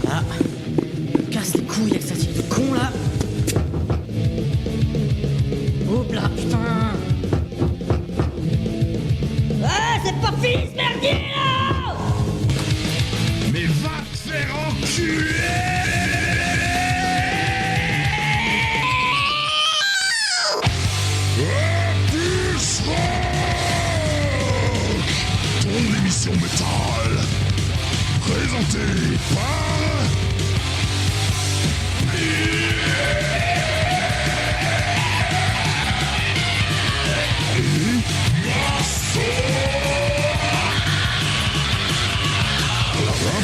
putain là. Me casse les couilles avec cette idée de con là. Hop là, putain. Ah, c'est pas fini ce merdier là. Mais va te faire enculer! Ton émission métal, présentée par...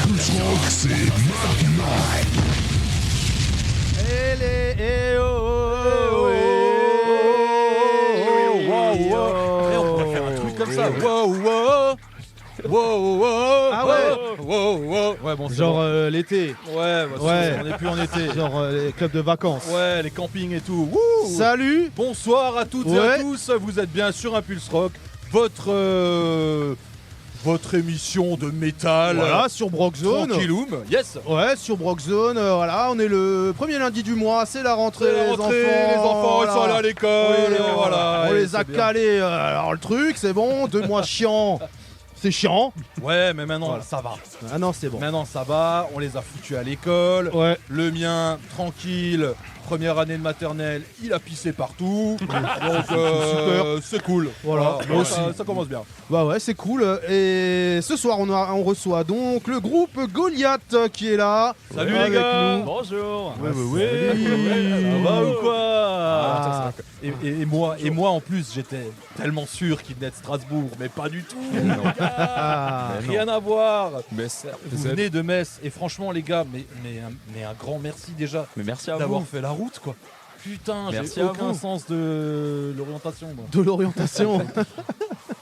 Impulse Rock, c'est maintenant. On pourrait faire un truc comme ça. Ah ouais. Ouais, bon, genre l'été. Ouais, Ouais. on est plus en été. Genre les clubs de vacances. Ouais, les campings et tout. Wouh. Salut. Bonsoir à toutes et à tous. Vous êtes bien sur Impulse Rock, votre émission de métal. Voilà, sur Brockzone. Tranquilloum. Yes. Ouais, sur Brockzone. Voilà, on est le premier lundi du mois, c'est la rentrée. Les enfants, ils sont allés à l'école. Voilà. On les a calés. Alors le truc, c'est bon, 2 mois chiants. C'est chiant. Ouais, mais maintenant, Voilà. ça va. Ah non, c'est bon. Maintenant, ça va. On les a foutus à l'école. Ouais. Le mien, tranquille. Première année de maternelle, il a pissé partout. Donc, c'est cool. Voilà. Moi aussi. Ça commence bien. Bah ouais, c'est cool. Et ce soir, on reçoit donc le groupe Goliath qui est là. Salut avec les gars. nous. Bonjour. Ouais. Ça va ou quoi Ah. Et moi en plus, j'étais tellement sûr qu'il venait de Strasbourg, mais pas du tout. Rien à voir. Vous venez de Metz et franchement les gars, mais un grand merci déjà. Mais merci à d'avoir vous. fait la route quoi. Putain, Merci j'ai à aucun vous. sens de l'orientation. moi. De l'orientation.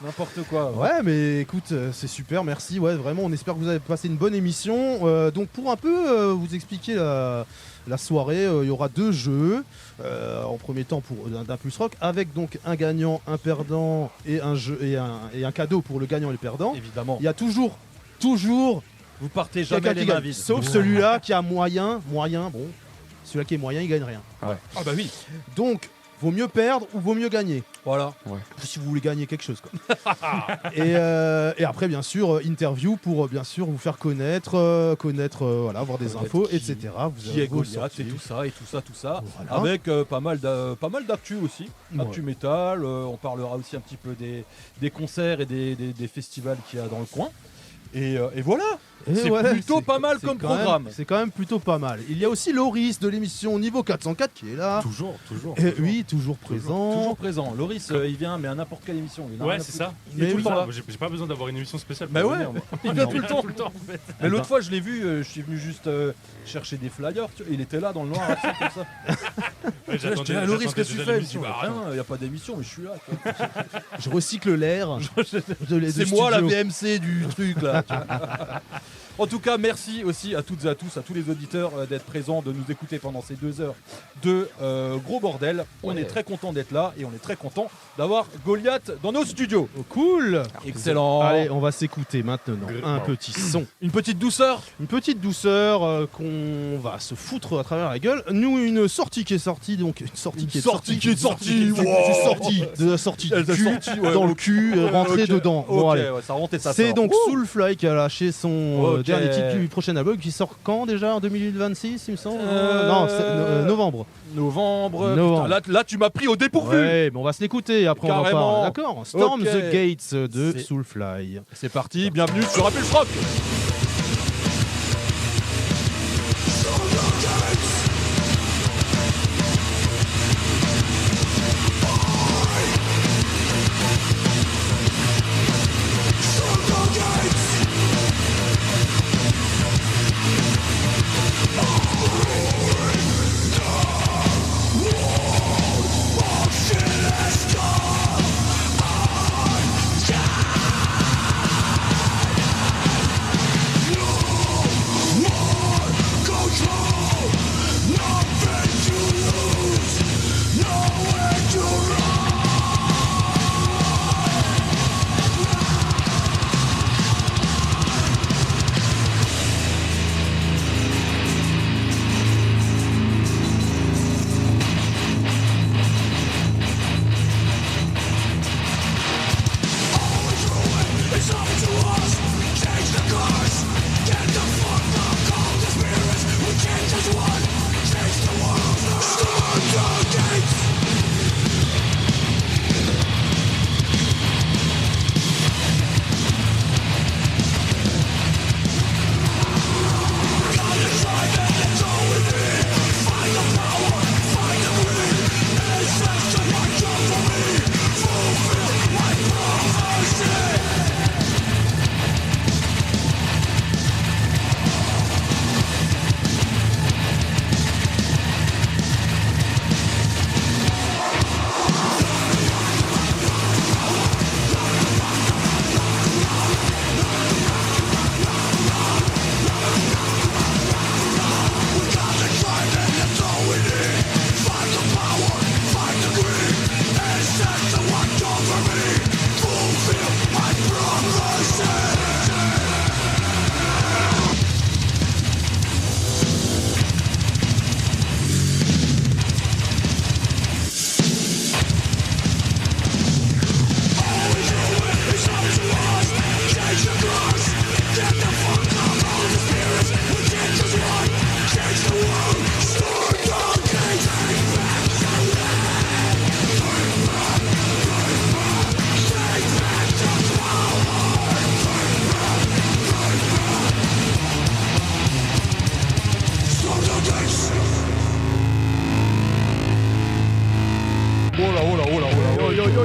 N'importe quoi. Ouais, mais écoute, c'est super, merci. Ouais, vraiment, on espère que vous avez passé une bonne émission. Donc, pour un peu vous expliquer la soirée, il y aura 2 jeux. En premier temps, pour d'Impulse Rock, avec donc un gagnant, un perdant et un jeu et un cadeau pour le gagnant et le perdant. Évidemment. Il y a toujours Vous partez quelqu'un jamais qui les mains gagne. vides. Sauf celui-là qui a moyen. Bon, celui-là qui est moyen, il gagne rien. Ah bah oui. Donc, vaut mieux perdre ou vaut mieux gagner. Voilà. Si vous voulez gagner quelque chose quoi. et après bien sûr interview pour bien sûr vous faire connaître voilà, avoir des infos etc. Qui est Goliath et tout ça. Voilà. Avec pas mal d'actu aussi. Actu métal. On parlera aussi un petit peu des concerts et des festivals qu'il y a dans le coin. Et voilà. Et C'est ouais, plutôt c'est- pas mal c'est comme quand même- programme. C'est quand même plutôt pas mal. Il y a aussi Loris de l'émission Niveau 404 qui est là. Toujours. Et oui, toujours présent. Toujours présent. Loris, il vient, mais à n'importe quelle émission. Il a rien Ouais, à c'est foutre. ça. Il est tout le temps là. J'ai pas besoin d'avoir une émission spéciale. Bah pour ouais, venir, moi. il vient tout le temps. Tout le temps, en fait. Mais l'autre fois, je l'ai vu, je suis venu juste chercher des flyers. Tu vois, il était là dans le noir, comme ça. Ouais, Je dis à Loris, qu'est-ce que tu déjà fais? Il me dit, l'émission, bah là. rien, il n'y a pas d'émission, mais je suis là. tu vois. Je recycle l'air. C'est moi la BMC du truc là. tu vois. En tout cas, merci aussi à toutes et à tous, à tous les auditeurs d'être présents, de nous écouter pendant ces 2 heures de gros bordel. On est très content d'être là et on est très content d'avoir Goliath dans nos studios. Cool. Excellent. Allez, on va s'écouter maintenant un petit son. Une petite douceur. Une petite douceur qu'on va se foutre à travers la gueule. Nous, une sortie qui est sortie, donc une sortie qui est sortie. qui est sortie. C'est sortie de la sortie du Elle est cul, sortie, ouais, dans le ok. cul, Ouais, rentrée ok. dedans. Ok, Bon, allez. ouais, ça rentre et ça C'est sort. donc Ouh. Soulfly qui a lâché son Ok. dernier titre du prochain album qui sort quand déjà en 2026 il me semble. Euh, Non, c'est, novembre. Novembre. Novembre. Putain, là, tu m'as pris au dépourvu. Ouais, mais on va se l'écouter et après on en Carrément. parle. D'accord. Storm Ok. the Gates de C'est- Soulfly. C'est parti, bienvenue sur Impulse Rock.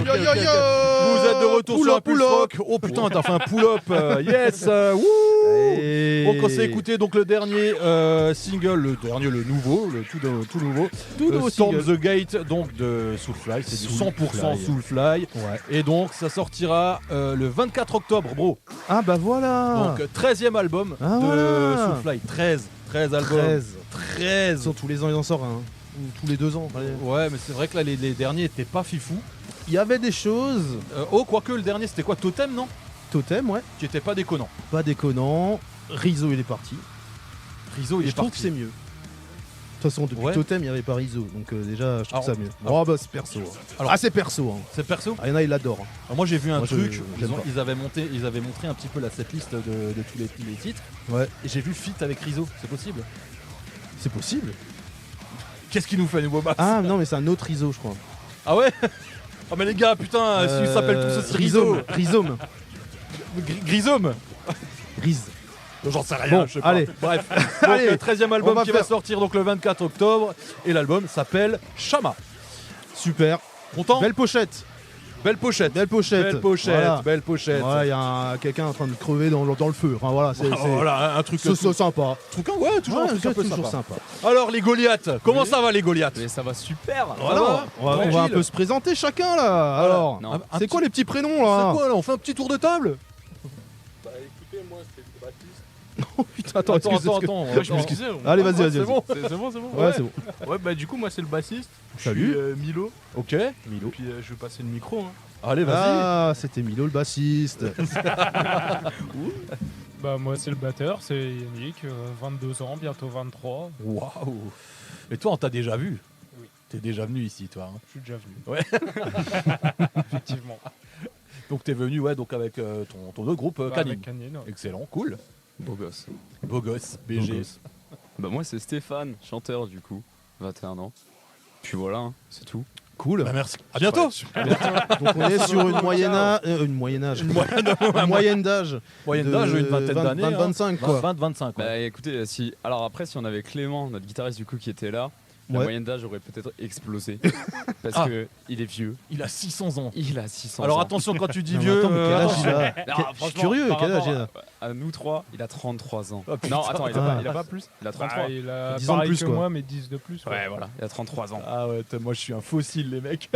Vous êtes de retour sur un Pulse Rock. Oh putain, t'as fait un pull-up. Yes. Wouh. Donc on s'est écouté donc le dernier single, le nouveau, le tout nouveau, Storm the Gate, donc de Soulfly. C'est du 100% Soulfly. Ouais. Et donc ça sortira le 24 octobre, bro. Ah bah voilà. Donc 13e album Ah, de voilà. Soulfly. 13 albums. 13. Tous les ans, il en sort un. Ou tous les 2 ans. Allez. Ouais, mais c'est vrai que là les derniers étaient pas fifou. Il y avait des choses. Quoique le dernier c'était quoi, Totem, non? Totem, ouais. Qui était pas déconnant. Pas déconnant. Rizzo, il est parti. Rizzo, il Et est je trouve parti. que c'est mieux. De toute façon, depuis Ouais. Totem, il n'y avait pas Rizzo. Donc déjà, je trouve Alors, ça mieux. Oh bah c'est perso. Alors- C'est perso. Hein. C'est perso. Ah, il y en a, il l'adore. Alors moi j'ai vu un Moi, truc, j'aime pas. ils avaient montré un petit peu la setlist de tous les titres. Ouais. Et j'ai vu Fit avec Rizzo, c'est possible? C'est possible. Qu'est-ce qu'il nous fait, nouveau Max? Ah non, mais c'est un autre Rizzo, je crois. Ah ouais? Ah mais les gars, putain, ils s'appellent tous aussi Rizzo. Rhizome. Grisome. Riz. J'en sais rien, Bon, je sais pas. allez. Bref, Allez, donc 13e on album va qui va faire- sortir donc le 24 octobre. Et l'album s'appelle Shama. Super. Content? Belle pochette. Belle pochette. Belle pochette. Belle pochette. Voilà. Belle pochette. Voilà, il y a quelqu'un en train de crever dans le feu. Enfin voilà, c'est Voilà, un truc c'est sympa. ouais, toujours un truc un peu toujours sympa. sympa. Alors les Goliaths, comment ça va les Goliaths? Mais ça va super. Voilà. On va un Tranquille. peu se présenter chacun là. Alors, Non. Un c'est quoi petit- les petits prénoms C'est là? quoi là? On fait un petit tour de table? Bah écoutez, moi c'est Baptiste. Oh putain, attends, excuse- attends. Moi je m'excusais. Allez, vas-y, vas-y. C'est bon. C'est bon, c'est bon. Ouais, c'est bon. Ouais, bah du coup, moi c'est le bassiste. Salut. Je suis Milo. Ok. Milo. Puis je vais passer le micro. Hein. Allez, vas-y. Ah, c'était Milo le bassiste. Bah moi c'est le batteur, c'est Yannick, 22 ans, bientôt 23, Waouh. Et toi, on t'a déjà vu? Oui. T'es déjà venu ici, toi. Hein. je suis déjà venu. Ouais. Effectivement. Donc t'es venu, ouais, donc avec ton autre groupe, Bah, Canine. avec Canine, ouais. Excellent, cool. Beau gosse. Beau gosse, BG. Bah moi c'est Stéphane, chanteur du coup, 21 ans. Puis voilà, hein, c'est tout. Cool. Bah, merci. À bientôt. Donc on est sur une moyenne âge. Une moyenne d'âge. Moyenne d'âge, une vingtaine d'années. 25 quoi. 20-25. Bah écoutez, alors après si on avait Clément, notre guitariste du coup qui était là, la Ouais. moyenne d'âge aurait peut-être explosé. Parce Ah. que il est vieux. Il a 600 ans. Il a 600 Alors ans. attention quand tu dis Non, mais vieux. attends, mais quel âge attention. il a Non, Je suis franchement, curieux, par quel âge il rapport a à nous trois, il a 33 ans. Oh, putain. Non, attends, Ah. il a pas plus. Il a 33. Bah, il a 10 ans de pareil plus, que quoi. moi, mais 10 de plus. quoi. Ouais, voilà, il a 33 ans. Ah ouais, moi je suis un fossile, les mecs.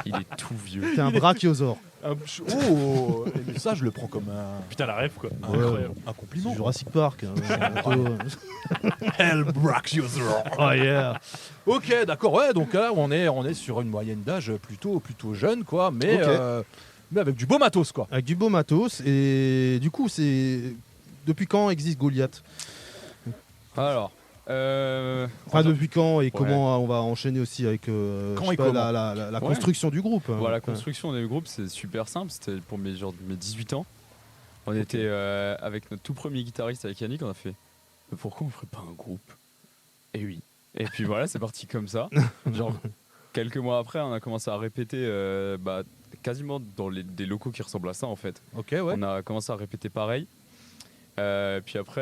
Il est tout vieux. T'es un brachiosaure. Oh, mais ça je le prends comme Putain, la rêve quoi. un compliment. C'est Jurassic Park. Hell Brachiosaur. Oh yeah. Ok, d'accord. Ouais, donc là on est sur une moyenne d'âge plutôt jeune, quoi, mais Ok. mais avec du beau matos, quoi. Avec du beau matos. Et du coup, c'est. Depuis quand existe Goliath? Alors, Enfin, depuis quand et comment on va enchaîner aussi avec Quand je sais et pas, comment la Ouais. construction du groupe. Voilà, la Ouais. construction des groupes, c'est super simple. C'était pour mes 18 ans. On était avec notre tout premier guitariste, avec Yannick, on a fait mais pourquoi on ferait pas un groupe? Et oui. Et puis voilà, c'est parti comme ça. Genre, quelques mois après, on a commencé à répéter quasiment dans des locaux qui ressemblent à ça en fait. Ok, ouais. On a commencé à répéter pareil. Puis après,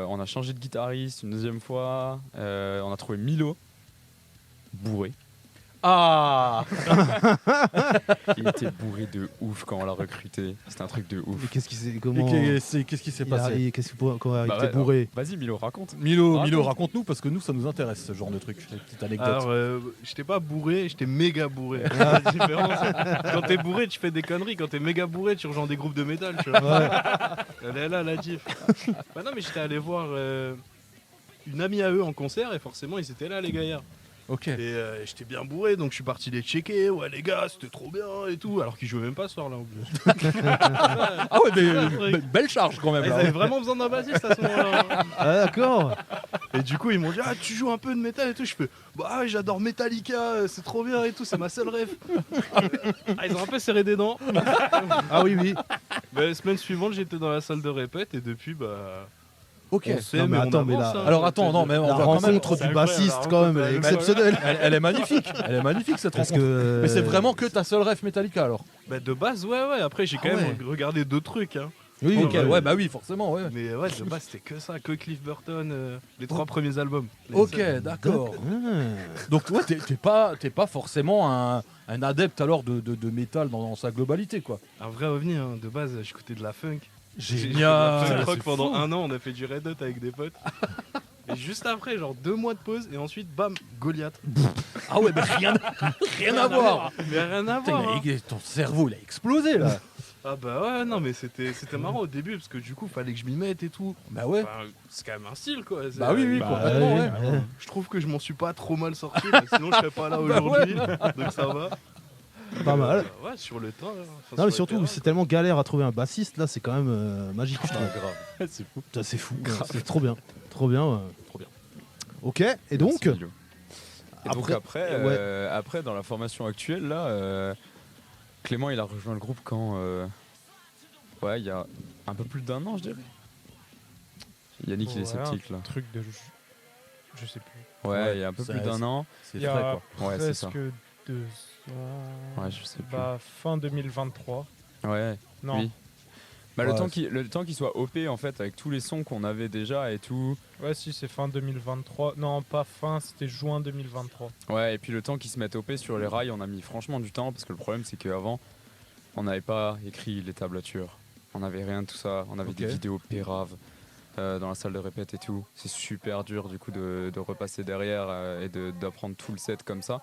on a changé de guitariste une deuxième fois. On a trouvé Milo, bourré. Ah. Il était bourré de ouf quand on l'a recruté. C'était un truc de Et ouf. qu'est-ce qui s'est Et comment qu'est-ce qui s'est il a- passé? et qu'est-ce que comment il Bah était ouais, bourré? Vas-y Milo, raconte. Milo, Raconte. raconte-nous parce que nous ça nous intéresse ce genre de truc, ces petites anecdotes. Alors, j'étais pas bourré, j'étais méga bourré. La différence, quand t'es bourré, tu fais des conneries. Quand t'es méga bourré, tu rejoins des groupes de métal. Tu vois. Elle est là, la diff. Bah non, mais j'étais allé voir une amie à eux en concert et forcément, ils étaient là, les gaillards. Ok. Et j'étais bien bourré, donc je suis parti les checker. Ouais, les gars, c'était trop bien et tout. Alors qu'ils jouaient même pas ce soir-là en plus. Ah ouais, belle charge quand même. Ils là. avaient vraiment besoin d'un bassiste à ce moment-là. Ah d'accord. Et du coup, ils m'ont dit ah, tu joues un peu de métal et tout. Je fais bah ouais, j'adore Metallica, c'est trop bien et tout, c'est ma seule rêve. Ah, ils ont un peu serré des dents. Ah oui oui. Bah, semaine suivante, j'étais dans la salle de répète et depuis, bah. Ok. On sait, Non, mais mais attends, on mais avance, là- hein. Alors attends, non mais on La va quand même. rencontre c'est du incroyable, bassiste la quand même, rencontre, elle est bah, exceptionnelle. Elle est magnifique. Elle est magnifique cette Parce rencontre. que. Mais c'est vraiment que ta seule rêve Metallica alors. Bah, de base, ouais. Après, j'ai quand Ah même ouais. regardé d'autres trucs. Hein. Oui, Ok, ouais, bah oui, forcément, ouais. Mais ouais, de base, c'était que ça, que Cliff Burton, les 3 premiers albums. Les Ok, seuls. d'accord. Ah. Donc toi, t'es pas forcément un adepte alors de métal dans sa globalité, quoi. Un vrai ovni, hein. De base, j'écoutais de la funk. J'ai fait de Génial. la funk rock c'est pendant fou. 1 an, on a fait du Red Hot avec des potes. Et juste après, genre 2 mois de pause, et ensuite, bam, Goliath. Ah ouais, mais rien à voir. Mais rien à Putain, voir. Hein. ton cerveau, il a explosé là. Ah bah ouais, non, mais c'était marrant au début, parce que du coup, fallait que je m'y mette et tout. Bah ouais. Enfin, c'est quand même un style, quoi. C'est- Bah oui, Bah, complètement, ouais. ouais. Je trouve que je m'en suis pas trop mal sorti, mais sinon je serais pas là aujourd'hui, donc ça va. Pas mal. Ouais, sur le temps. Enfin, Non, sur mais le surtout, terrain, c'est tellement galère à trouver un bassiste là, c'est quand même magique. Je trouve. C'est fou. Putain, c'est fou. C'est trop bien. Trop bien. Trop bien. Ok, et donc Merci, Milo. Et donc Après- après, dans la formation actuelle, là, Clément, il a rejoint le groupe quand ouais, il y a un peu plus d'1 an, je dirais. Yannick, il est Ouais, sceptique, là. un truc de. Je sais plus. Ouais, il y a un peu ça- plus d'1 an. C'est Il y frais, a quoi. Ouais, c'est ça. presque 2 ans. Ouais, je sais plus. Bah, fin 2023. Ouais, Non. oui. Bah, Ouais, le temps qu'il soit OP, en fait, avec tous les sons qu'on avait déjà et tout. Ouais, si, c'est fin 2023. Non, pas fin, c'était juin 2023. Ouais, et puis le temps qu'ils se mettent OP sur les rails, on a mis franchement du temps, parce que le problème, c'est qu'avant, on n'avait pas écrit les tablatures. On n'avait rien de tout ça. On avait Ok. des vidéos péraves dans la salle de répète et tout. C'est super dur, du coup, de repasser derrière et d'apprendre tout le set comme ça.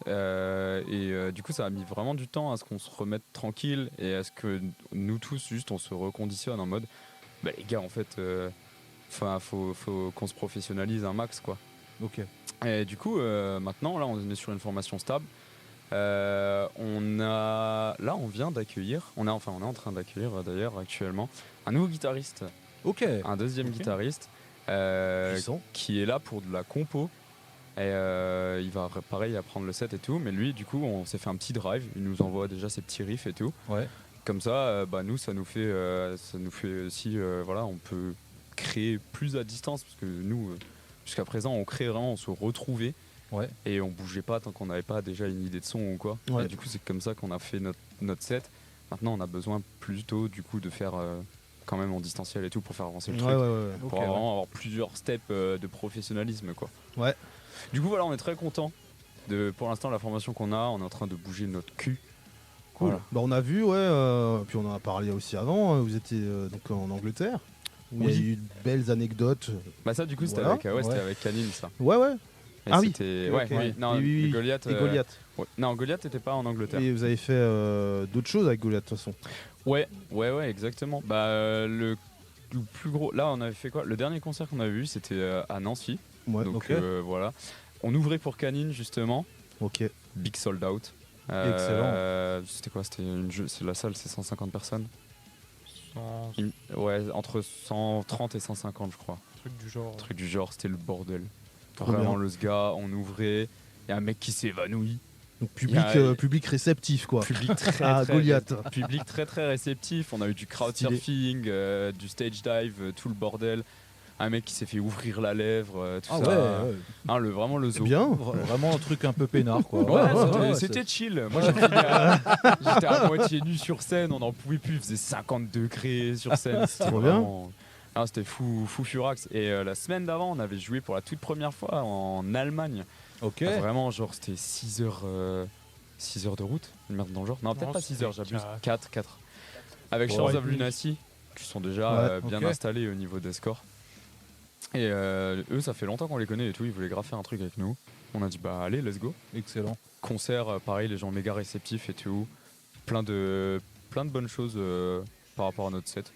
Du coup, ça a mis vraiment du temps à ce qu'on se remette tranquille et à ce que nous tous, juste, on se reconditionne en mode bah, les gars, en fait, faut qu'on se professionnalise un max, quoi. Ok. Et du coup, maintenant, là, on est sur une formation stable. On vient d'accueillir, on est en train d'accueillir d'ailleurs actuellement un nouveau guitariste, Ok. un deuxième Ok. guitariste puissant. qui est là pour de la compo. Et il va pareil apprendre le set et tout, mais lui, du coup, on s'est fait un petit drive. Il nous envoie déjà ses petits riffs et tout. Ouais. Comme ça, nous, ça nous fait aussi, voilà, on peut créer plus à distance parce que nous, jusqu'à présent, on crée vraiment, on se retrouvait. Ouais. Et on bougeait pas tant qu'on n'avait pas déjà une idée de son ou quoi. Ouais. Et du coup, c'est comme ça qu'on a fait notre set. Maintenant, on a besoin plutôt du coup de faire quand même en distanciel et tout pour faire avancer le Ouais, truc, ouais. pour Ok, ouais. vraiment avoir plusieurs steps de professionnalisme, quoi. Ouais. Du coup, voilà, on est très content de, pour l'instant, la formation qu'on a. On est en train de bouger notre cul. Cool. Voilà. Bah, on a vu, puis on en a parlé aussi avant. Vous étiez donc en Angleterre, où il y a Oui. eu de belles anecdotes. Bah ça, du coup, c'était Voilà. c'était Ouais. avec Canine, ça. Ouais. Et Ah oui. c'était- Ok, ouais, ok. oui. Non, Oui. Goliath. Et Goliath. Ouais. Non, Goliath n'était pas en Angleterre. Et vous avez fait d'autres choses avec Goliath de toute façon. Ouais, exactement. Bah, le plus gros. Là, on avait fait quoi? Le dernier concert qu'on avait vu, c'était à Nancy. Ouais. Donc ok. voilà. On ouvrait pour Canine, justement. Ok. Big sold out. C'était quoi? La salle, c'est 150 personnes. Ouais, entre 130 et 150, je crois. Truc du genre. Truc du genre, c'était le bordel. Trop Vraiment, bien. le gars, on ouvrait. Il y a un mec qui s'évanouit. Donc Il y a- public réceptif quoi. Public très, Ah, très, Goliath. public très très réceptif. On a eu du crowd Stylé. surfing, du stage dive, tout le bordel. Un mec qui s'est fait ouvrir la lèvre, tout Ah ça. ouais. Hein, vraiment le zoo. Bien. Vraiment un truc un peu peinard, quoi. Ouais, c'était chill. Moi, j'étais à moitié nu sur scène, on n'en pouvait plus. Il faisait 50 degrés sur scène. C'était Trop bien. vraiment- Ah, c'était fou furax. Et la semaine d'avant, on avait joué pour la toute première fois en Allemagne. Ok. Vraiment, genre, c'était 6 heures de route. Une merde dans le genre. Non, peut-être Non, pas 6 heures, c'était j'abuse. 4. Avec Ouais. Shores of Lunacy, qui sont déjà Ouais, bien ok. installés au niveau des scores. Et eux, ça fait longtemps qu'on les connaît et tout. Ils voulaient grave faire un truc avec nous. On a dit, bah allez, let's go. Excellent. Concert, pareil, les gens méga réceptifs et tout. Plein de bonnes choses par rapport à notre set.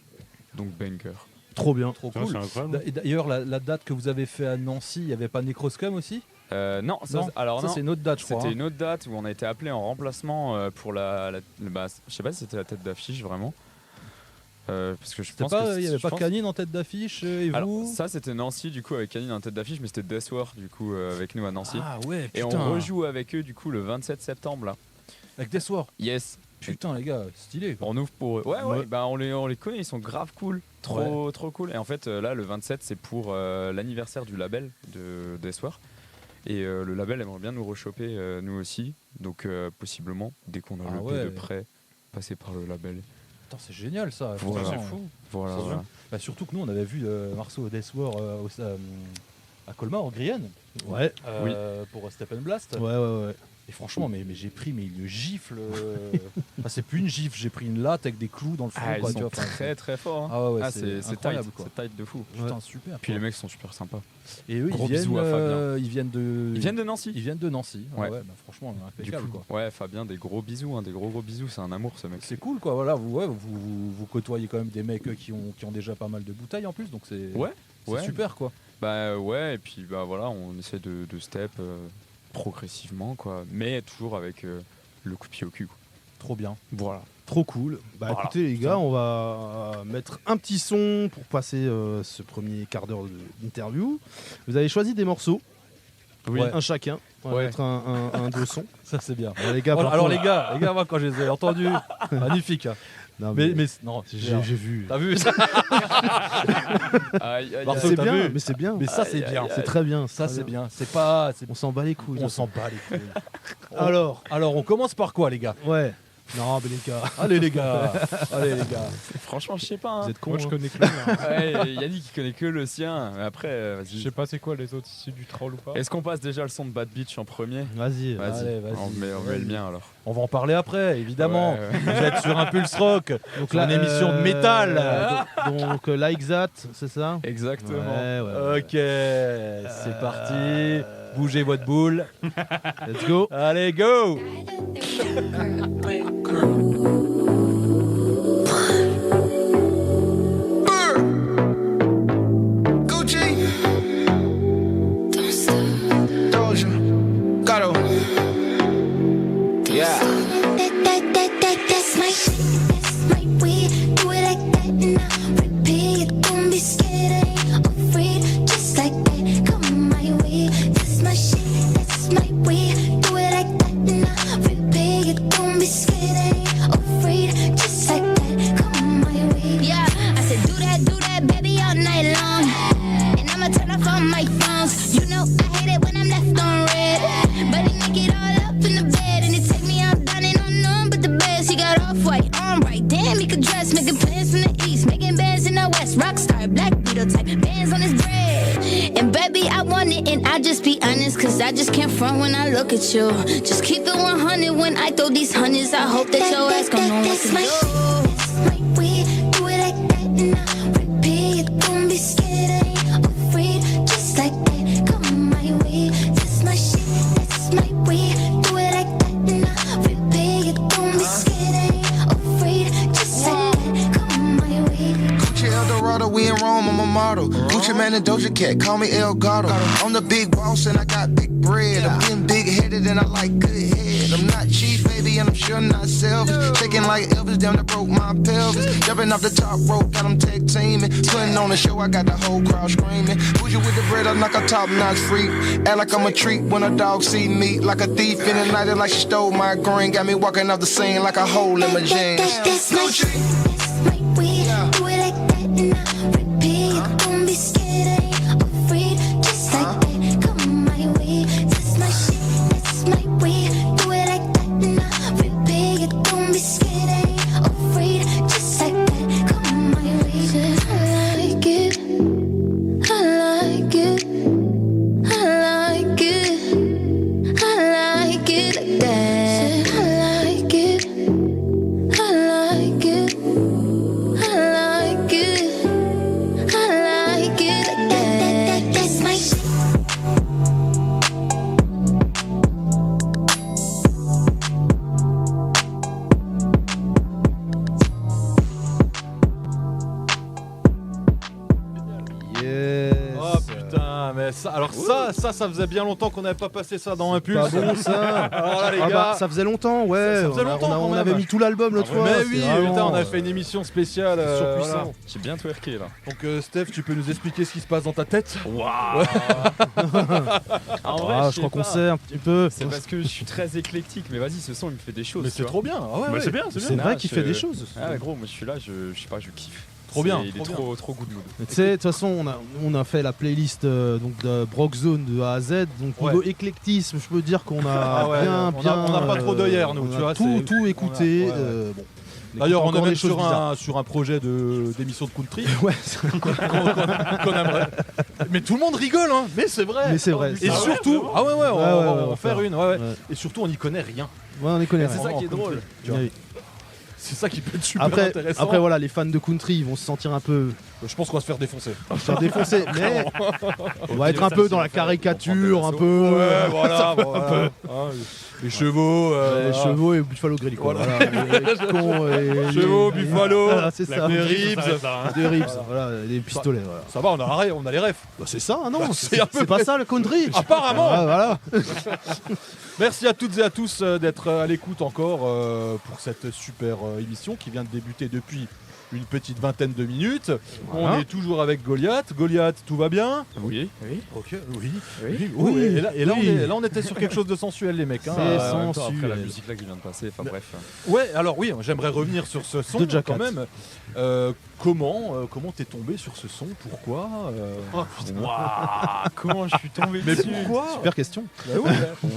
Donc, banger. Trop bien. Trop Putain, cool. c'est incroyable. Et d'ailleurs, la date que vous avez fait à Nancy, il n'y avait pas Necroscum aussi? Non, ça, Non, alors ça non. c'est une autre date, je crois. C'était hein. une autre date où on a été appelé en remplacement pour je sais pas si c'était la tête d'affiche vraiment. Parce que je C'était pense pas, que il n'y avait je pas pense- Canine en tête d'affiche et Alors, vous? ça c'était Nancy du coup avec Canine en tête d'affiche, mais c'était Deathwar du coup avec nous à Nancy. Ah ouais, Et putain. on rejoue avec eux du coup le 27 septembre là. Avec des soirs. Yes. Putain, les gars, stylé. quoi. On ouvre pour eux. Ouais, Ouais. bah on les connaît, ils sont grave cool. Trop cool. Et en fait, là, le 27, c'est pour l'anniversaire du label de Deathwar. Et le label aimerait bien nous rechoper, nous aussi. Donc, possiblement, dès qu'on a Ah le ouais. de prêt, passer par le label. Putain, c'est génial ça. Voilà. Franchement, C'est fou. Voilà, C'est voilà. Bah, surtout que nous, on avait vu Marceau Death War à Colmar, en Guyane, Ouais, pour Step and Blast. ouais. Et franchement, mais j'ai pris une gifle. Enfin, c'est plus une gifle, j'ai pris une latte avec des clous dans le front. Ah, quoi, ils tu sont vois, enfin, très très forts. Hein. Ah ouais, Ah, c'est c'est incroyable, tight, quoi. c'est tight de fou. Putain, super. Puis quoi. les mecs sont super sympas. Et eux, Gros ils viennent, bisous à Fabien. ils viennent de. Ils viennent de Nancy. Ils viennent de Nancy. Ah Ouais. ouais, bah, franchement, Du impeccable coup, quoi. ouais, Fabien, des gros bisous, hein, des gros bisous, c'est un amour ce mec. C'est cool quoi. Voilà, vous côtoyez quand même des mecs qui ont déjà pas mal de bouteilles en plus, donc c'est Ouais, super quoi. Bah ouais, et puis bah voilà, on essaie de step progressivement quoi, mais toujours avec le coup de pied au cul. Quoi. Trop bien. Voilà. Trop cool. Bah Voilà. écoutez les gars, on va mettre un petit son pour passer ce premier quart d'heure d'interview. Vous avez choisi des morceaux, Oui. un chacun. On va Ouais. mettre un deux sons. Ça c'est bien. Les gars, par Alors contre- les gars, moi quand je les ai entendus, magnifique. Hein. Non, Mais non, j'ai vu. T'as vu ça? Aïe, aïe, Marceau, aïe. C'est t'as bien, vu mais c'est bien. Mais ça c'est Aïe, bien. aïe, C'est très bien. Ça c'est bien. C'est pas. On s'en bat les couilles. On s'en bat les couilles. Alors, Alors on commence par quoi les gars? ouais. Non, mais les gars, Allez les gars. Allez les gars. Franchement, je sais pas. Hein. vous êtes cons. Moi, je hein. connais que lui. hein. Ouais, Yannick il connaît que le sien. Mais après, Je vas-y. sais pas c'est quoi les autres issus du troll ou pas. Est-ce qu'on passe déjà le son de Bad Beach en premier? Vas-y. Allez, vas-y. On met le mien alors. On va en parler après, évidemment. Ouais, ouais. Vous êtes sur Impulse Rock, Donc sur une émission de métal. Donc Like That, c'est ça? Exactement. Ouais. Ok, c'est parti. Bougez votre boule. Let's go. Allez, go. Gucci, Doja, Gato. Yeah. That's my shit, that's my way. Do it like that and I repeat it. Don't be scared, I ain't afraid. Just like that, come my way. That's my shit, that's my way. Do it like that and I repeat it. Don't be scared, I ain't afraid. Just like that, come my way. Yeah, I said do that, baby, all night long. And I'ma turn off all my phones. You know I hate it when I'm left on red. But he make it all up in the bed and it take me out down and on none but the best. He got off white, on right. Damn, he could dress, making plans from the east, making bands in the west. Rockstar, black beetle type, bands on his bread. And baby, I want it, and I just be honest, cause I just can't front when I look at you. Just keep it 100 when I throw these hundreds. I hope that your ass gon' know what to do. That's my way, do it like that, and I repeat it. Don't be scared, I ain't afraid. Just like that, come my way. That's my shit, that's my way. Do it like that, and I repeat it. Don't be scared, I ain't afraid. Just like that, come my way. Gucci Eldorado, we in Rome, I'm a model. Gucci Man and Doja Cat, call me El Gato. I'm the big boss and I got big bread. I'm getting big headed and I like good head. I'm not cheap, baby, and I'm sure not selfish. Shaking like Elvis, down that broke my pelvis. Jumping off the top rope, got them tag teaming. Putting on a show, I got the whole crowd screaming. Bougie with the bread, I'm like a top notch freak. Act like I'm a treat when a dog see me. Like a thief in the night, like she stole my green. Got me walking off the scene like a hole in my jeans. That's my shit, that's my way. Do it like that and I repeat. Don't be scared, I ain't afraid. Just like that, come my way. That's my shit, that's my way. Do it like that and I repeat. Don't be scared, I ain't afraid. Just like that, come my way. I like it, I like it, I like it, I like it like that. I like it. I like it, I like it, I like it like that. That's my shit. Yes. Oh putain, mais ça, alors ça faisait bien longtemps qu'on n'avait pas passé ça dans Impulse. Pas bon ça. Alors là les Ah gars, bah, ça faisait longtemps, ouais. Ça faisait longtemps, quand on même. avait mis tout l'album l'autre fois. mais c'est oui, vraiment, putain, on a fait une émission spéciale. surpuissant. J'ai bien twerké là. Donc Steph, tu peux nous expliquer ce qui se passe dans ta tête? Waouh. En vrai, Ah, je je crois sais qu'on pas. sait un petit peu. C'est parce que je suis très éclectique, mais vas-y, ce son il me fait des choses. Mais tu c'est vois. trop bien. Ah ouais, ouais. C'est bien, c'est bien. C'est vrai Ah, qu'il je- fait des choses. Ah ouais, gros, moi je suis là, je sais pas, je kiffe. Trop bien, Il est trop trop good mood. Mais tu sais, de toute façon, on a fait la playlist donc de Brock Zone de A à Z. Donc Ouais. niveau éclectisme, je peux dire qu'on a Ah ouais, bien, on a pas trop d'œillères, nous, on tu a vois, tout c'est- écouté. on a- ouais, ouais. Bon. D'ailleurs, on est encore même des choses sur un projet d'émission de country Ouais, qu'on aimerait. Mais tout le monde rigole, hein. Mais c'est vrai. mais c'est vrai. Et surtout, on va en faire une. Ouais. Ouais. Et surtout, on n'y connaît rien. Ouais, on les connaît. C'est ça qui est drôle. Tu vois. Oui. C'est ça qui peut être super intéressant. Après, voilà, les fans de country, ils vont se sentir un peu Je pense qu'on va se faire défoncer. défoncer, mais on va être un peu dans la caricature, un peu. Ouais, voilà. Hein, les chevaux. Les chevaux et Buffalo Grill, quoi. Voilà. Voilà, les cons et Chevaux, Buffalo, voilà, c'est ça. les ribs. Des ribs, voilà, des pistolets. Voilà. Ça va, on a les refs. Bah, c'est ça, non Bah, c'est C'est un peu c'est pas ça le country. Apparemment. Ah, voilà. Merci à toutes et à tous d'être à l'écoute encore pour cette super émission qui vient de débuter depuis une petite vingtaine de minutes. Voilà. On est toujours avec Goliath. Goliath, tout va bien? Oui. Ok, oui. Oui. Et là, Oui. on était sur quelque chose de sensuel, les mecs. Hein. C'est En même temps, après sensuel. la musique là qui vient de passer, enfin bref. Ouais, alors oui, j'aimerais revenir sur ce son Doja quand Cat. même. Comment t'es tombé sur ce son? Pourquoi Waouh, comment je suis tombé Mais dessus. pourquoi? Super question. Bah ouais. Waouh.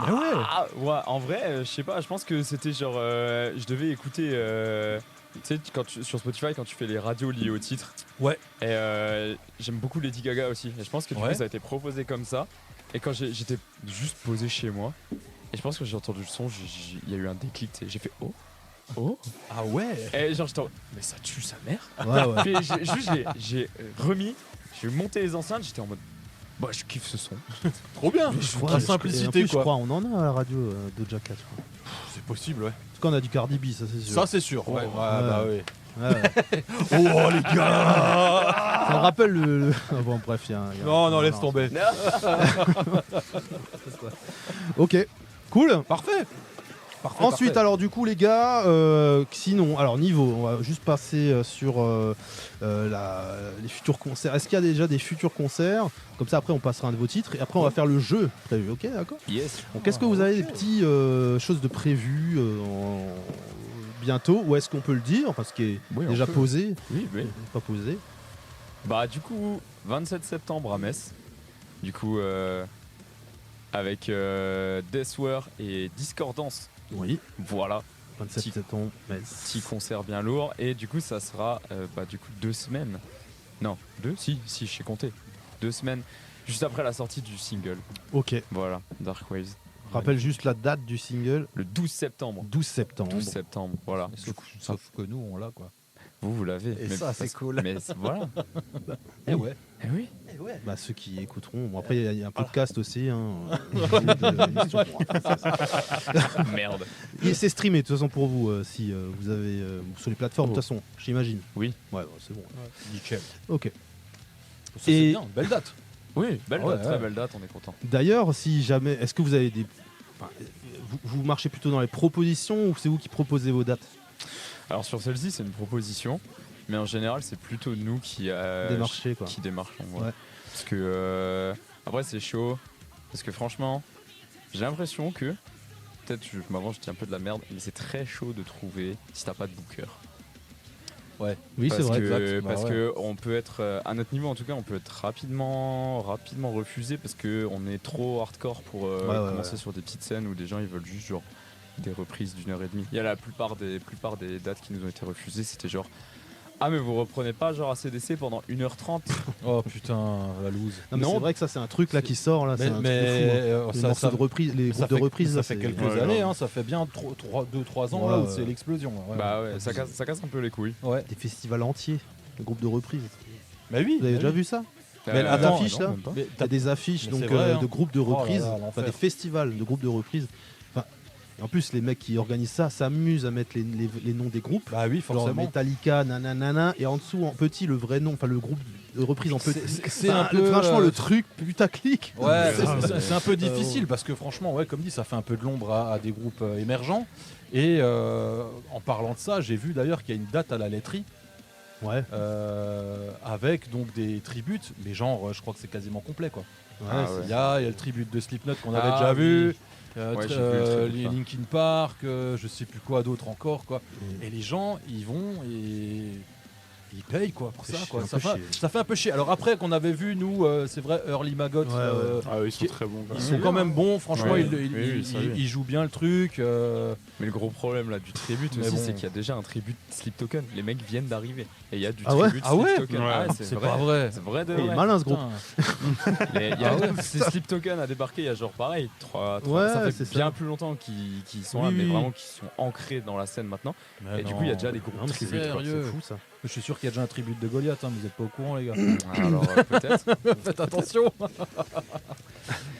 Mais ouais. Ah, ouais, en vrai, je sais pas, je pense que c'était genre. Je devais écouter. Tu sais, sur Spotify, quand tu fais les radios liées au titre. Ouais. Et j'aime beaucoup Lady Gaga aussi. Et je pense que du Ouais. coup, ça a été proposé comme ça. Et quand j'étais juste posé chez moi, et je pense que j'ai entendu le son, il y a eu un déclic. Tu sais, j'ai fait oh. Ah ouais. Et genre, j'étais en- mais ça tue sa mère. Ouais, ouais. Puis j'ai remis, j'ai monté les enceintes, j'étais en mode. Bah, je kiffe ce son. Trop bien. Je crois- La en simplicité, plus, quoi. Je crois, on en a à la radio de Jack 4. C'est possible, ouais. En tout cas, on a du Cardi B, ça c'est sûr. Ça, c'est sûr. Ouais, bah oui. Ouais. Oh, les gars. Ça me rappelle le... Ah bon, bref, il y a Non, laisse tomber. Ok, cool. Parfait. Ensuite, parfait. alors du coup, les gars, sinon, alors niveau, on va juste passer sur les futurs concerts. Est-ce qu'il y a déjà des futurs concerts? Comme ça, après, on passera un de vos titres et après, on va faire le jeu prévu. Ok, d'accord. Yes. Donc, est-ce que vous avez des petits choses de prévues bientôt, ou est-ce qu'on peut le dire, parce qu'il est Oui, on déjà peut. posé, Oui, oui. pas posé. Bah, du coup, 27 septembre à Metz. Du coup, avec Deathware et Discordance. Oui. Voilà, 27 Petit- septembre. petit concert bien lourd. Et du coup, ça sera du coup 2 semaines. Non, 2 Si, je sais compter. 2 semaines, juste après la sortie du single. Ok. Voilà, Dark Waves. Rappelle juste la date du single. Le 12 septembre. 12 septembre. 12 septembre, voilà. Sauf que nous, on l'a, quoi. Vous l'avez. Et mais ça, c'est cool. Mais voilà. Eh ouais. Eh oui. Bah, ceux qui écouteront. Bon, après, il y a un podcast aussi. Hein, de l'émission. Merde. Et c'est streamé de toute façon pour vous, si vous avez sur les plateformes, de toute façon, j'imagine. Oui. Ouais, c'est bon. Nickel. Ok. Ça, c'est Et- bien. Belle date. Oui, belle Ouais, date, ouais. très belle date, on est content. D'ailleurs, si jamais, est-ce que vous avez des, enfin, vous marchez plutôt dans les propositions ou c'est vous qui proposez vos dates? Alors sur celle-ci, c'est une proposition, mais en général, c'est plutôt nous qui Démarcher, quoi. qui démarchons. Ouais. Ouais. Parce que après, c'est chaud. Parce que franchement, j'ai l'impression que peut-être avant je dis un peu de la merde, mais c'est très chaud de trouver si t'as pas de booker. Ouais. Oui, c'est Parce vrai. que, exact. Bah parce ouais. que on peut être à notre niveau en tout cas, on peut être rapidement refusé parce que on est trop hardcore pour commencer sur des petites scènes où des gens ils veulent juste genre des reprises d'1h30. Il y a la plupart des dates qui nous ont été refusées, c'était genre ah mais vous reprenez pas genre ACDC pendant 1h30. Oh putain, la loose. Non, mais Non. c'est vrai que ça, c'est un truc là qui sort là. C'est un truc de fou, hein. Les ça, morceaux de reprise, les groupes de reprise, ça là, fait c'est- quelques Ouais, années, grave. hein, ça fait bien 2-3 ans Ouais, là où ouais. c'est l'explosion. Ouais. Bah ouais, ça casse un peu les couilles. Ouais. des festivals entiers, des groupes de reprise. Bah oui. Vous avez bah déjà oui. vu ça? Mais Des attends, affiches là. même pas. Mais Il y a des affiches Mais donc c'est vrai, hein. de groupes de Oh là là, reprises, l'enfer. enfin des festivals de groupes de reprises. Enfin, et en plus, les mecs qui organisent ça s'amusent à mettre les noms des groupes. Bah oui, Genre forcément. Metallica, nanana, et en dessous en petit le vrai nom, enfin le groupe de reprise en petit. C'est un peu, franchement le truc putaclic. Ouais, C'est- c'est un peu difficile parce que franchement, ouais, comme dit, ça fait un peu de l'ombre à des groupes émergents. Et en parlant de ça, j'ai vu d'ailleurs qu'il y a une date à la laiterie Ouais. avec donc des tributes, mais genre, je crois que c'est quasiment complet quoi. Ouais, Ah c'est- ouais. Il y a le tribute de Slipknot qu'on avait Ah déjà vu. oui. Ouais, j'ai vu le tribute, les là. Linkin Park, je sais plus quoi d'autre encore quoi. Et les gens, ils vont et ils payent quoi pour ça, chier, quoi. un Ça peu fait, chier. ça fait un peu chier. Alors après qu'on avait vu nous, c'est vrai, Early Maggot, Ah, ils sont très bons. ils sont quand même bons. Franchement, Ouais. ils jouent bien le truc. Mais le gros problème là du tribute Mais aussi, bon. c'est qu'il y a déjà un tribute Sleep Token. Les mecs viennent d'arriver et il y a du Ah ouais tribute Ah ouais Sleep Token. Ouais. Ah, C'est pas vrai. C'est vrai de Il est vrai. malin ce groupe. C'est Sleep Token a débarqué il y a genre pareil, Ouais, ça c'est fait bien ça. plus longtemps qu'ils sont Oui, là, mais oui. vraiment qui sont ancrés dans la scène maintenant. Mais Et du non. coup, il y a déjà des groupes Non, mais c'est tributes, quoi. sérieux. C'est fou ça. Je suis sûr qu'il y a déjà un tribut de Goliath, hein, mais vous êtes pas au courant, les gars. Alors peut-être. Faites attention.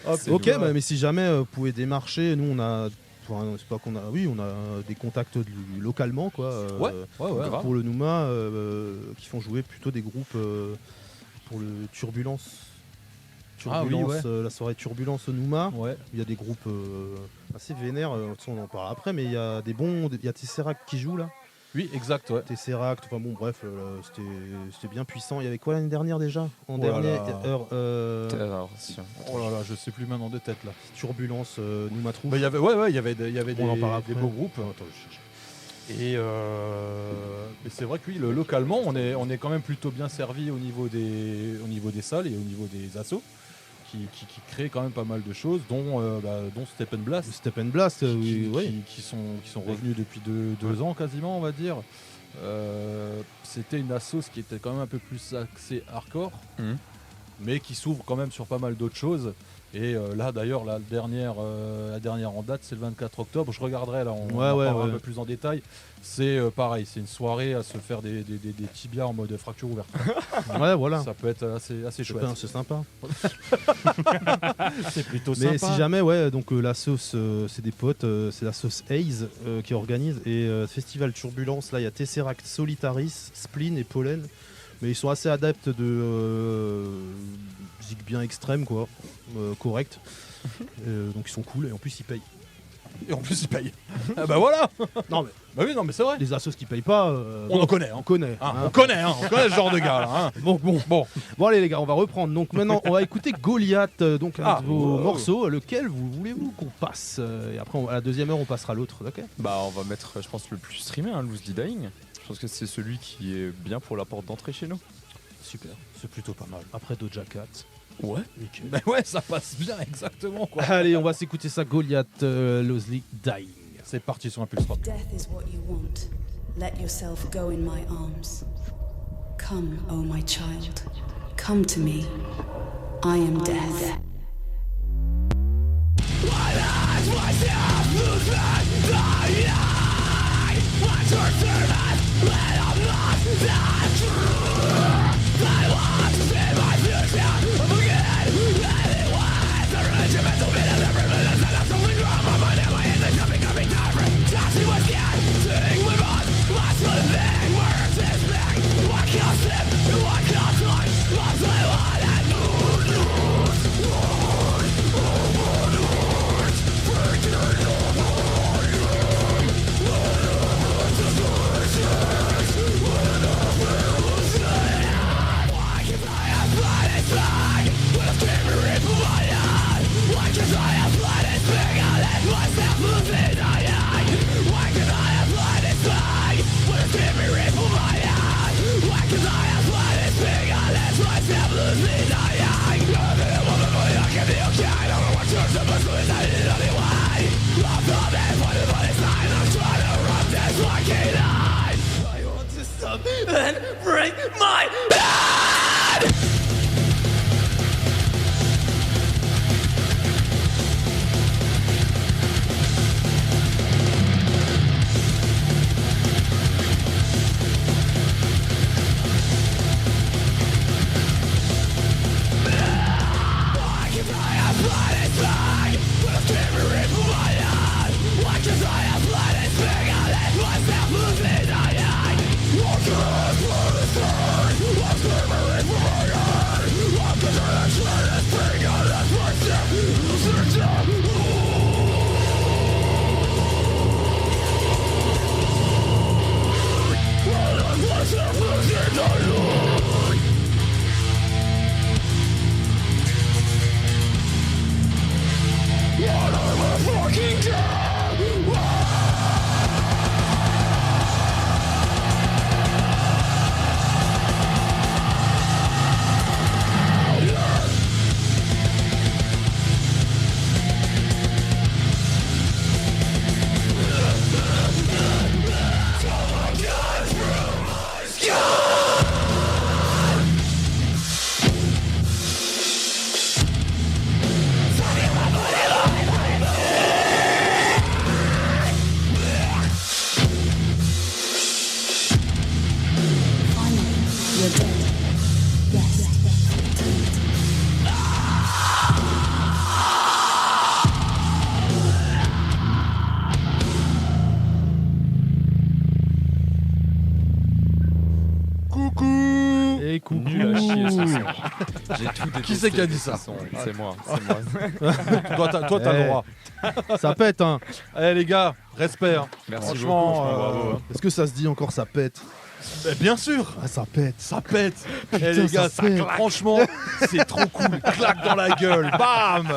Hop, c'est Ok, tout, bah, mais si jamais vous pouvez démarcher, nous on a. Enfin, c'est pas qu'on a. Oui, on a des contacts localement quoi. Ouais, ouais. grave. Pour le Nouma, qui font jouer plutôt des groupes pour le Turbulence. Ah oui, Turbulence, ouais. la soirée Turbulence au Nouma. Ouais. Il y a des groupes assez vénères, on en parlera après, mais il y a des bons. Il y a Tesseract qui joue là. Oui, exact, ouais. Tesseract, enfin bon, bref, c'était bien puissant. Il y avait quoi l'année dernière déjà En Oh là dernier, là. Alors, Oh là là, je sais plus maintenant de tête là. Turbulence, Nouma Trouve. Mais il y avait, il y avait On en parle des après. beaux groupes. Attends, je cherche. Et mais c'est vrai que oui, localement, on est quand même plutôt bien servi au niveau des salles et au niveau des assos, qui créent quand même pas mal de choses, dont Step and Blast, Step and Blast, oui, ouais. qui sont revenus depuis deux ans quasiment, on va dire. C'était une assos qui était quand même un peu plus axée hardcore, Mhm. mais qui s'ouvre quand même sur pas mal d'autres choses. Et là d'ailleurs la dernière en date c'est le 24 octobre, je regarderai là, on en parlera un peu plus en détail. C'est pareil, c'est une soirée à se faire des tibias en mode fracture ouverte. Ouais, voilà. Ça peut être assez chouette. C'est sympa. C'est plutôt Mais sympa. si jamais, ouais, donc la sauce, c'est des potes, c'est la sauce Haze qui organise. Et Festival Turbulence, là, il y a Tesseract, Solitaris, Spleen et Pollen. Mais ils sont assez adeptes de musique bien extrême, quoi, correct. Donc ils sont cool et en plus ils payent. Et en plus ils payent. Ah bah voilà. Non mais Bah oui, non mais c'est vrai. les assos qui payent pas, On en connaît. on connaît. Hein, hein. on connaît ce genre de gars là. Hein. Bon allez les gars, on va reprendre. Donc maintenant on va écouter Goliath, donc un de vos Oh. morceaux. Lequel voulez-vous qu'on passe Et après à la deuxième heure on passera à l'autre, ok? Bah, on va mettre, je pense, le plus streamé, Loosely Dying. Je pense que c'est celui qui est bien pour la porte d'entrée chez nous. Super, c'est plutôt pas mal. Après Doja Cat. Ouais. Nickel. Bah ouais, ça passe bien exactement quoi. Allez, on va s'écouter ça, Goliath, Loosely Dying. C'est parti sur un Pulse Rock. Death is what you want. Let yourself go in my arms. Come, oh my child. Come to me. I am death. Why Nul à chier ce son. J'ai tout détesté. Qui c'est qui a dit de ça ce son. C'est moi. C'est moi. Toi, t'as le droit. Ça pète, hein. Allez, les gars, respect. Hein. Merci Franchement, beaucoup. Bravo. Est-ce que ça se dit encore ça pète? Bien sûr. Ah, ça pète. Ça pète. Putain, Les gars, ça pète. franchement, c'est trop cool. Claque dans la gueule. Bam.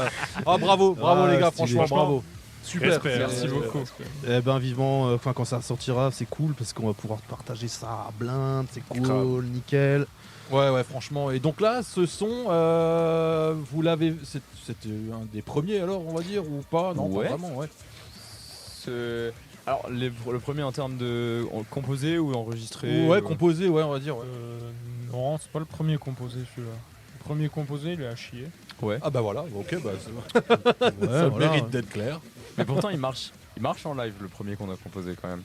Ah, bravo Ah, les gars, stylé. franchement, bravo. Super. Respect, Merci beaucoup. Eh ben vivement, quand ça sortira, c'est cool parce qu'on va pouvoir partager ça à blinde, c'est cool, Grave. nickel. Ouais, franchement. Et donc là, ce son, vous l'avez. C'était un des premiers alors, on va dire, ou pas? Non, Ouais. pas vraiment, ouais. Alors, le premier en termes de composé ou enregistré Ouais, composé, ouais, on va dire. Ouais. Non, c'est pas le premier composé celui-là. Le premier composé, il est à chier. Ouais. Ah bah voilà, ok, bah Ouais, ça voilà. mérite d'être clair. Mais pourtant, il marche. Il marche en live, le premier qu'on a composé quand même.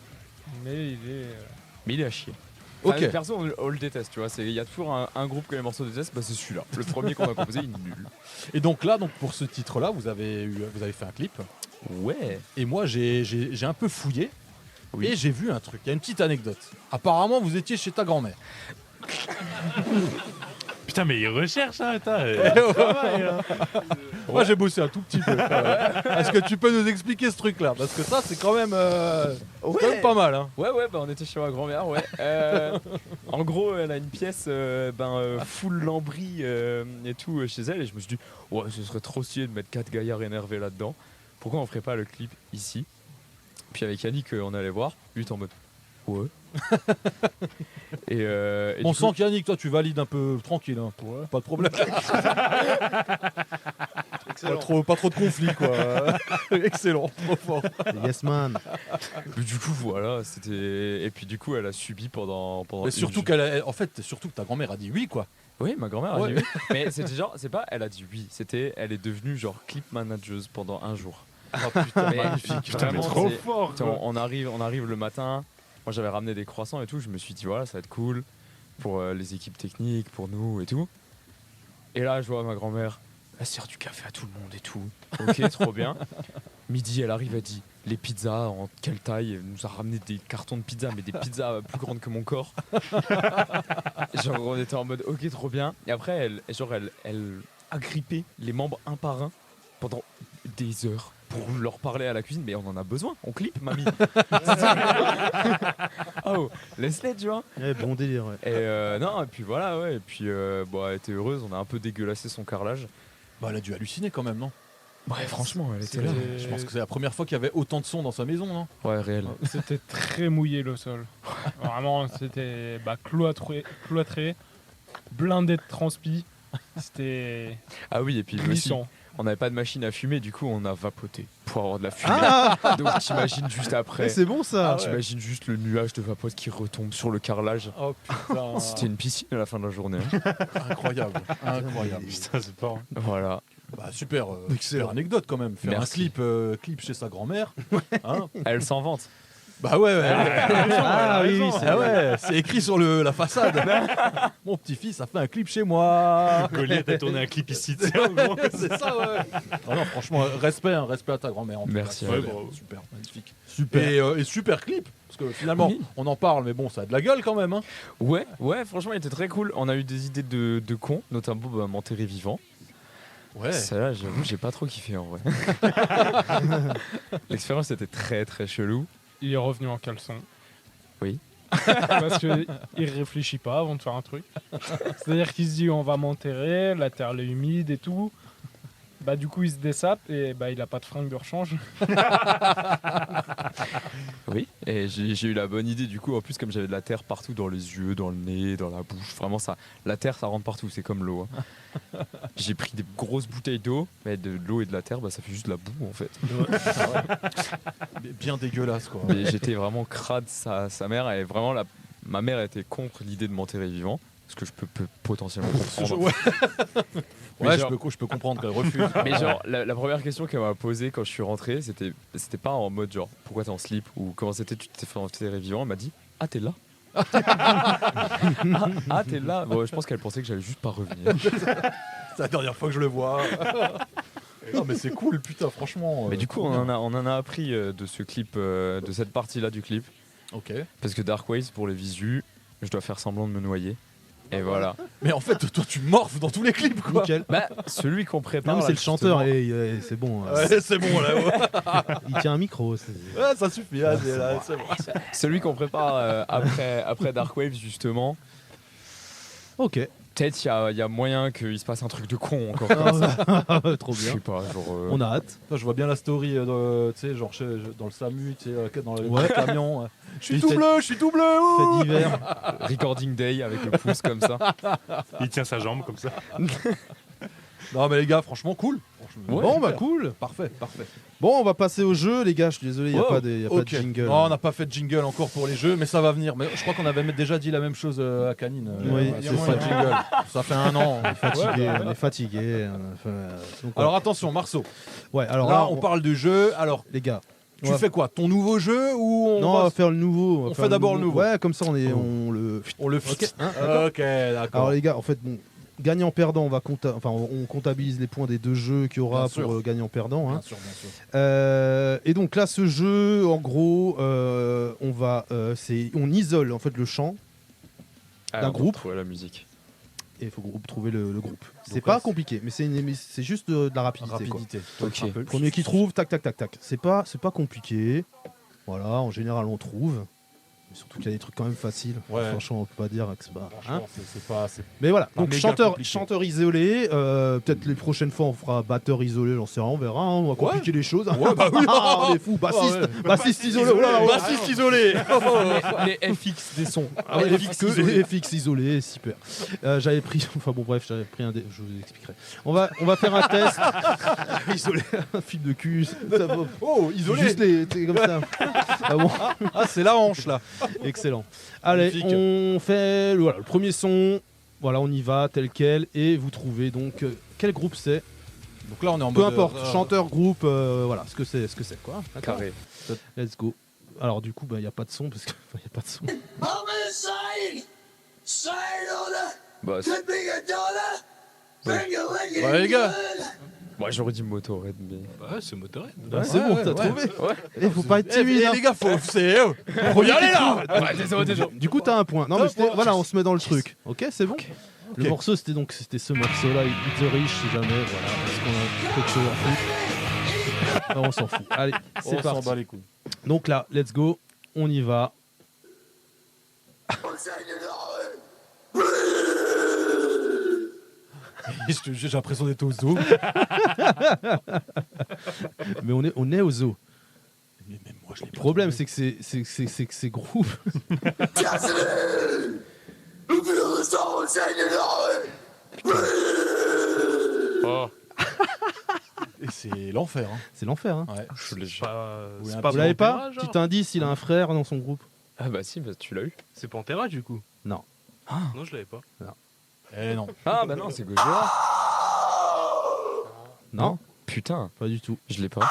Mais il est. Mais il est à chier. Ok. Enfin, perso, on le déteste, tu vois. Il y a toujours un groupe que les morceaux détestent, bah c'est celui-là. Le premier qu'on a composé, il est nul. Et donc là, pour ce titre-là, vous avez fait un clip. Ouais. Et moi, j'ai un peu fouillé. Oui. Et j'ai vu un truc. Il y a une petite anecdote. Apparemment, vous étiez chez ta grand-mère. Putain, mais il recherche, hein, attends. Moi, j'ai bossé un tout petit peu. Est-ce que tu peux nous expliquer ce truc-là? Parce que ça, c'est quand même, quand même pas mal. Hein. Ouais, bah on était chez ma grand-mère, ouais. En gros, elle a une pièce full lambris et tout chez elle, et je me suis dit, ouais, ce serait trop stylé de mettre 4 gaillards énervés là-dedans. Pourquoi on ferait pas le clip ici? Puis avec Yannick, on allait voir, lui était en mode, ouais. et On du sent coup- qu'Yannick, toi, tu valides un peu tranquille. Hein. Pas de problème. pas trop de conflits, quoi. Excellent, trop fort. Yes man. Du coup, voilà, c'était. Et puis du coup, elle a subi pendant. Et surtout surtout que ta grand-mère a dit oui, quoi. Oui, ma grand-mère a Ouais. dit oui. Mais c'était genre, c'est pas, elle a dit oui, c'était, elle est devenue genre clip manageuse pendant un jour. Oh putain, Mais magnifique. Putain, mais vraiment, trop c'est- fort. Tiens, on arrive le matin. Moi, j'avais ramené des croissants et tout. Je me suis dit, voilà, ça va être cool pour les équipes techniques, pour nous et tout. Et là, je vois ma grand-mère, elle sert du café à tout le monde et tout. Ok, trop bien. Midi, elle arrive, elle dit, les pizzas, en quelle taille? Elle nous a ramené des cartons de pizza, mais des pizzas plus grandes que mon corps. Genre, on était en mode, ok, trop bien. Et après, elle agrippait les membres un par un pendant des heures pour leur parler à la cuisine. Mais on en a besoin, on clip, mamie. Oh, laisse-les, tu vois. Eh, bon délire, ouais. Et non, et puis voilà, ouais. Et puis, bon, elle était heureuse, on a un peu dégueulassé son carrelage. Bah, elle a dû halluciner quand même, non? Ouais, franchement, elle était C'était- là. Je pense que c'est la première fois qu'il y avait autant de sons dans sa maison, non? Ouais, réel. C'était très mouillé le sol. Vraiment, c'était cloîtré, blindé de transpi. C'était Ah oui, et puis aussi, glissant. on n'avait pas de machine à fumer, du coup, on a vapoté pour avoir de la fumée. Ah, Donc, t'imagines juste après. c'est bon ça. T'imagines juste le nuage de vapote qui retombe sur le carrelage. Oh putain. C'était une piscine à la fin de la journée. hein. Incroyable. Incroyable. Putain, c'est fort. Voilà. Bah, super, super Excellent. anecdote quand même. Faire Merci. un clip chez sa grand-mère. Hein? Elle s'en vante. Bah ouais, Ah oui, c'est ah ouais, c'est écrit sur la façade. Mon petit-fils a fait un clip chez moi. Goliath a tourné un clip ici, tu sais, en gros. C'est ça, ouais. Ah non, franchement, respect à ta grand-mère. en tout Merci. cas. Ouais, Super, bravo. super, magnifique. Super. Et super clip. Parce que finalement, Oui. on en parle, mais bon, ça a de la gueule quand même. Hein. Ouais, franchement, il était très cool. On a eu des idées de cons, notamment m'enterrer vivant. Ouais. Celle-là, j'avoue, j'ai pas trop kiffé en vrai. L'expérience était très très chelou. Il est revenu en caleçon. Oui. Parce qu'il réfléchit pas avant de faire un truc. C'est-à-dire qu'il se dit on va m'enterrer, la terre elle est humide et tout. Bah du coup il se dessape et bah il a pas de fringue de rechange. Oui. Et j'ai eu la bonne idée du coup. En plus, comme j'avais de la terre partout dans les yeux, dans le nez, dans la bouche, vraiment ça, la terre ça rentre partout. C'est comme l'eau. hein. J'ai pris des grosses bouteilles d'eau, mais de l'eau et de la terre, bah ça fait juste de la boue en fait. Bien dégueulasse, quoi. Mais j'étais vraiment crade sa mère et vraiment ma mère était contre l'idée de m'enterrer vivant. Ce que je peux potentiellement comprendre. Ouais, Mais ouais, genre- je peux comprendre qu'elle refuse. Mais genre, la première question qu'elle m'a posée quand je suis rentré, c'était pas en mode genre pourquoi t'es en slip ou comment c'était, tu t'es fait enterrer vivant. Elle m'a dit ah t'es là. ah t'es là. Bon, je pense qu'elle pensait que j'allais juste pas revenir. C'est la dernière fois que je le vois. Non, mais c'est cool, putain, franchement. Mais du coup, on en a appris de ce clip, de cette partie-là du clip, Ok. parce que Darkways pour les visus, je dois faire semblant de me noyer. Et voilà. Mais en fait, toi, tu morphes dans tous les clips, quoi. Nickel. Bah, celui qu'on prépare. Non, mais là, c'est le chanteur justement. et c'est bon. Ouais, c'est bon, là. Ouais, Il tient un micro. ouais ça suffit. Là, c'est bon. Celui qu'on prépare après Dark Waves, justement. Ok. Peut-être il y a moyen qu'il se passe un truc de con encore. Trop Je bien. sais pas, genre. On a hâte. Putain, je vois bien la story, tu sais, genre dans le SAMU, tu sais, dans le Ouais. camion. Je suis Il tout fait- bleu, je suis tout bleu. ouh. Fait d'hiver. Recording day avec le pouce comme ça. Il tient sa jambe comme ça. Non, mais les gars, franchement, cool. Franchement, Bon, super. bah cool. Parfait, parfait. Bon, on va passer au jeu, les gars. Je suis désolé, il n'y a, Oh, pas de ok. jingle. Non, on n'a pas fait de jingle encore pour les jeux, mais ça va venir. Mais je crois qu'on avait déjà dit la même chose à Canine. Oui, c'est c'est pas de ça. jingle. Ça fait un an. On est fatigué. Ouais, On est fatigué. Donc, Alors attention, Marceau. ouais, alors là, là, on parle de jeu. Alors, les gars. tu on va- fais quoi? Ton nouveau jeu ou on Non, on va faire le nouveau. on va fait faire d'abord le nouveau. Ouais, comme ça, on le. On le fait. Ok, d'accord. Alors les gars, en fait, bon, gagnant-perdant, on comptabilise les points des deux jeux qu'il y aura Bien sûr. pour gagnant-perdant. Hein. Bien sûr, bien sûr. Et donc là, ce jeu, en gros, on isole en fait le chant d'un groupe. Trouver la musique. Et il faut trouver le groupe. C'est Donc pas là, compliqué, mais c'est juste de la rapidité. quoi. Rapidité. Ok. Un peu. Premier qui trouve, tac, tac, tac, tac. C'est pas compliqué. Voilà, en général, on trouve. Mais surtout qu'il y a des trucs quand même faciles. Ouais. Franchement, on peut pas dire que c'est pas. hein. Franchement, c'est pas. Mais voilà, Pas donc méga chanteur compliqué. isolé, peut-être les prochaines fois on fera batteur isolé, j'en sais rien, on verra, hein, on va compliquer les choses. Ouais, bah oui. Ah, on est fous, bassiste isolé, oh là, oh là. Bassiste isolé. Les FX des sons. Ah ouais, les FX isolés, super. J'avais pris, enfin bon bref, j'avais pris je vous expliquerai. On va faire un test. Isolé, un fil de cul, ça va. Oh, isolé. Juste c'est comme ça. Ah bon, Ah, c'est la hanche là. excellent. Allez, Magnifique. on fait le premier son. Voilà, on y va tel quel et vous trouvez donc quel groupe c'est. Donc là, on est en Peu mode. importe, chanteur, groupe, voilà, ce que c'est quoi. D'accord. Carré. Let's go. Alors du coup, il n'y a pas de son parce qu'il n'y a pas de son. Bah, Ouais, les gars. moi j'aurais dit Motorhead, mais. Ouais, c'est Motorhead. C'est bon, t'as trouvé. Faut pas être timide. Les gars, faut y aller là. Du coup, t'as un point. Non, mais voilà, on se met dans le truc. Ok, c'est bon. Le morceau, c'était ce morceau-là, It's the Rich, si jamais. Voilà, est-ce qu'on a quelque chose à foutre? Non, on s'en fout. Allez, c'est On s'en parti. bat les couilles. Donc là, let's go. On y va. J'ai l'impression d'être au zoo. Mais on est au zoo. Mais même moi, je l'ai Le problème, c'est que ces groupes. Oh, Et c'est l'enfer. Hein. C'est l'enfer. Hein. Ouais. c'est pas. Oui, C'est un pas Vous l'avez pas? Pantera, genre Petit indice, il a un frère dans son groupe. Ah bah si, bah, tu l'as eu. C'est Pantera du coup. Non. Non, je l'avais pas. Eh non. Ah bah non, c'est Gojira. Non, Putain, pas du tout. je l'ai pas.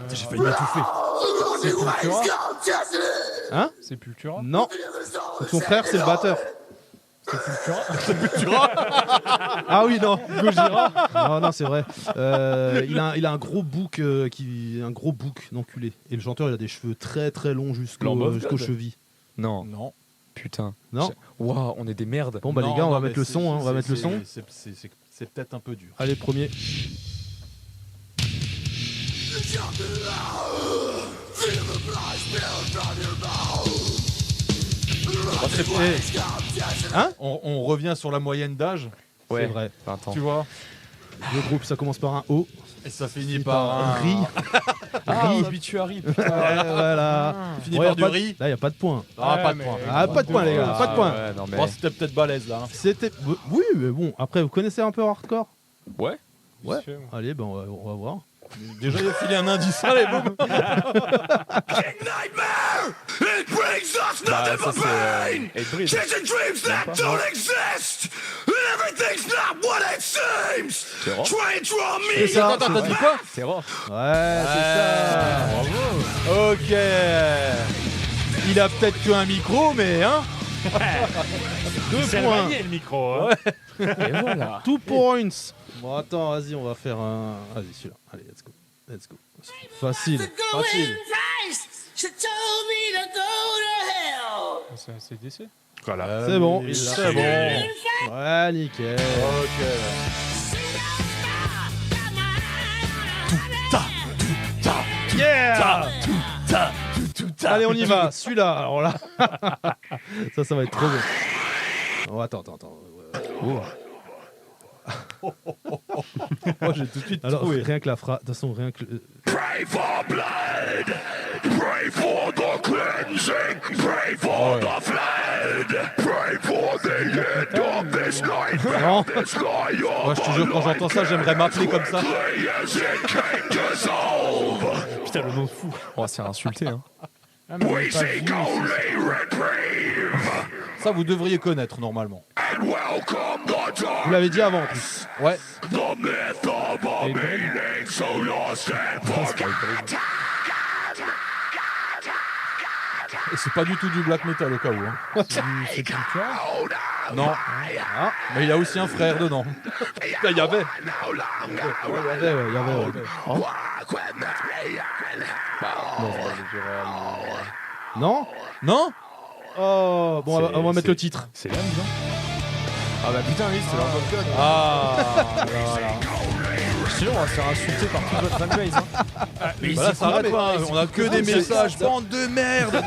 J'ai failli m'étouffer. Hein? C'est Pultura. Non. Donc son frère, c'est le batteur. Ah oui, non. Gojira. Non, c'est vrai. Il a un gros bouc d'enculé. Et le chanteur, il a des cheveux très très longs jusqu'aux chevilles. Non, Non. putain. Non. Waouh, on est des merdes. Bon bah les Non, gars, on non, va mais mettre le c'est- son. Hein, on va c'est- mettre le son. C'est peut-être un peu dur. Allez, premier. Hein? On revient sur la moyenne d'âge, Ouais, C'est vrai. 20 ans. tu vois, Le groupe, ça commence par un O. et ça finit Finit par un riz. Ah, Riz. obituary. Voilà. Finit Bon, y a par du pas de- riz. Là, il n'y a pas de point. Ah, pas de mais- point. Ah, pas de point, les gars. Pas de point. Ouais, non, mais... Bon, c'était peut-être balèze là. Hein. C'était. Oui, mais bon. Après, vous connaissez un peu hardcore? Ouais. Ouais. Vite fait, moi. Allez, ben on va voir. Déjà, il a filé un indice. Allez, boum. It brings us Bah, nothing ça but pain. c'est Hatebreed. Chasing dreams that don't exist. And everything's not what it seems. Terror. Try and draw me. C'est ça. Attends, t'as dit quoi? Terror. Ouais, c'est ça. Bravo. Ok. Il a peut-être qu'un micro, mais hein. 2 C'est points. réveillé, le micro. Hein. Et voilà. 2 points. Bon, attends, vas-y, on va faire un. Vas-y, celui-là. Allez, let's go. Let's go. Facile. Facile. She told me to go to hell. C'est un CDC. Voilà. C'est bon, il C'est l'a. bon. Ouais, nickel. Ok. Yeah. Allez, on y va. Celui-là, alors là. ça va être trop bon. Oh, attends. Oh, j'ai tout de suite Alors, trouvé. rien que la phrase. De toute façon, rien que. Pray for blood. Pray for the cleansing. Pray for the flood. Pray for the end of this night. Non. This night Moi, je te jure, quand j'entends ça, j'aimerais m'appeler comme ça. as it came to solve. Putain, le nom de fou. On va se faire insulter. Hein. Ah, mais on We est pas seek venu only reprieve. Ça, vous devriez connaître normalement. And welcome the Vous dark. l'avez dit avant en plus. Ouais. The myth of a meaning so lost and forgotten. Et c'est pas du tout du black metal au cas où. Hein. C'est plus clair. Non. Ah, mais il y a aussi un frère dedans. Là, il y avait. Il y avait. Non. Non. Oh, bon, on va mettre le titre. C'est l'âme, non? Ah bah putain, oui, c'est leur code. Ah. Voilà. Sinon, on va se faire insulter par toute votre fanbase. Hein. Voilà, ça arrête pas. On a que des messages. Bande de merde.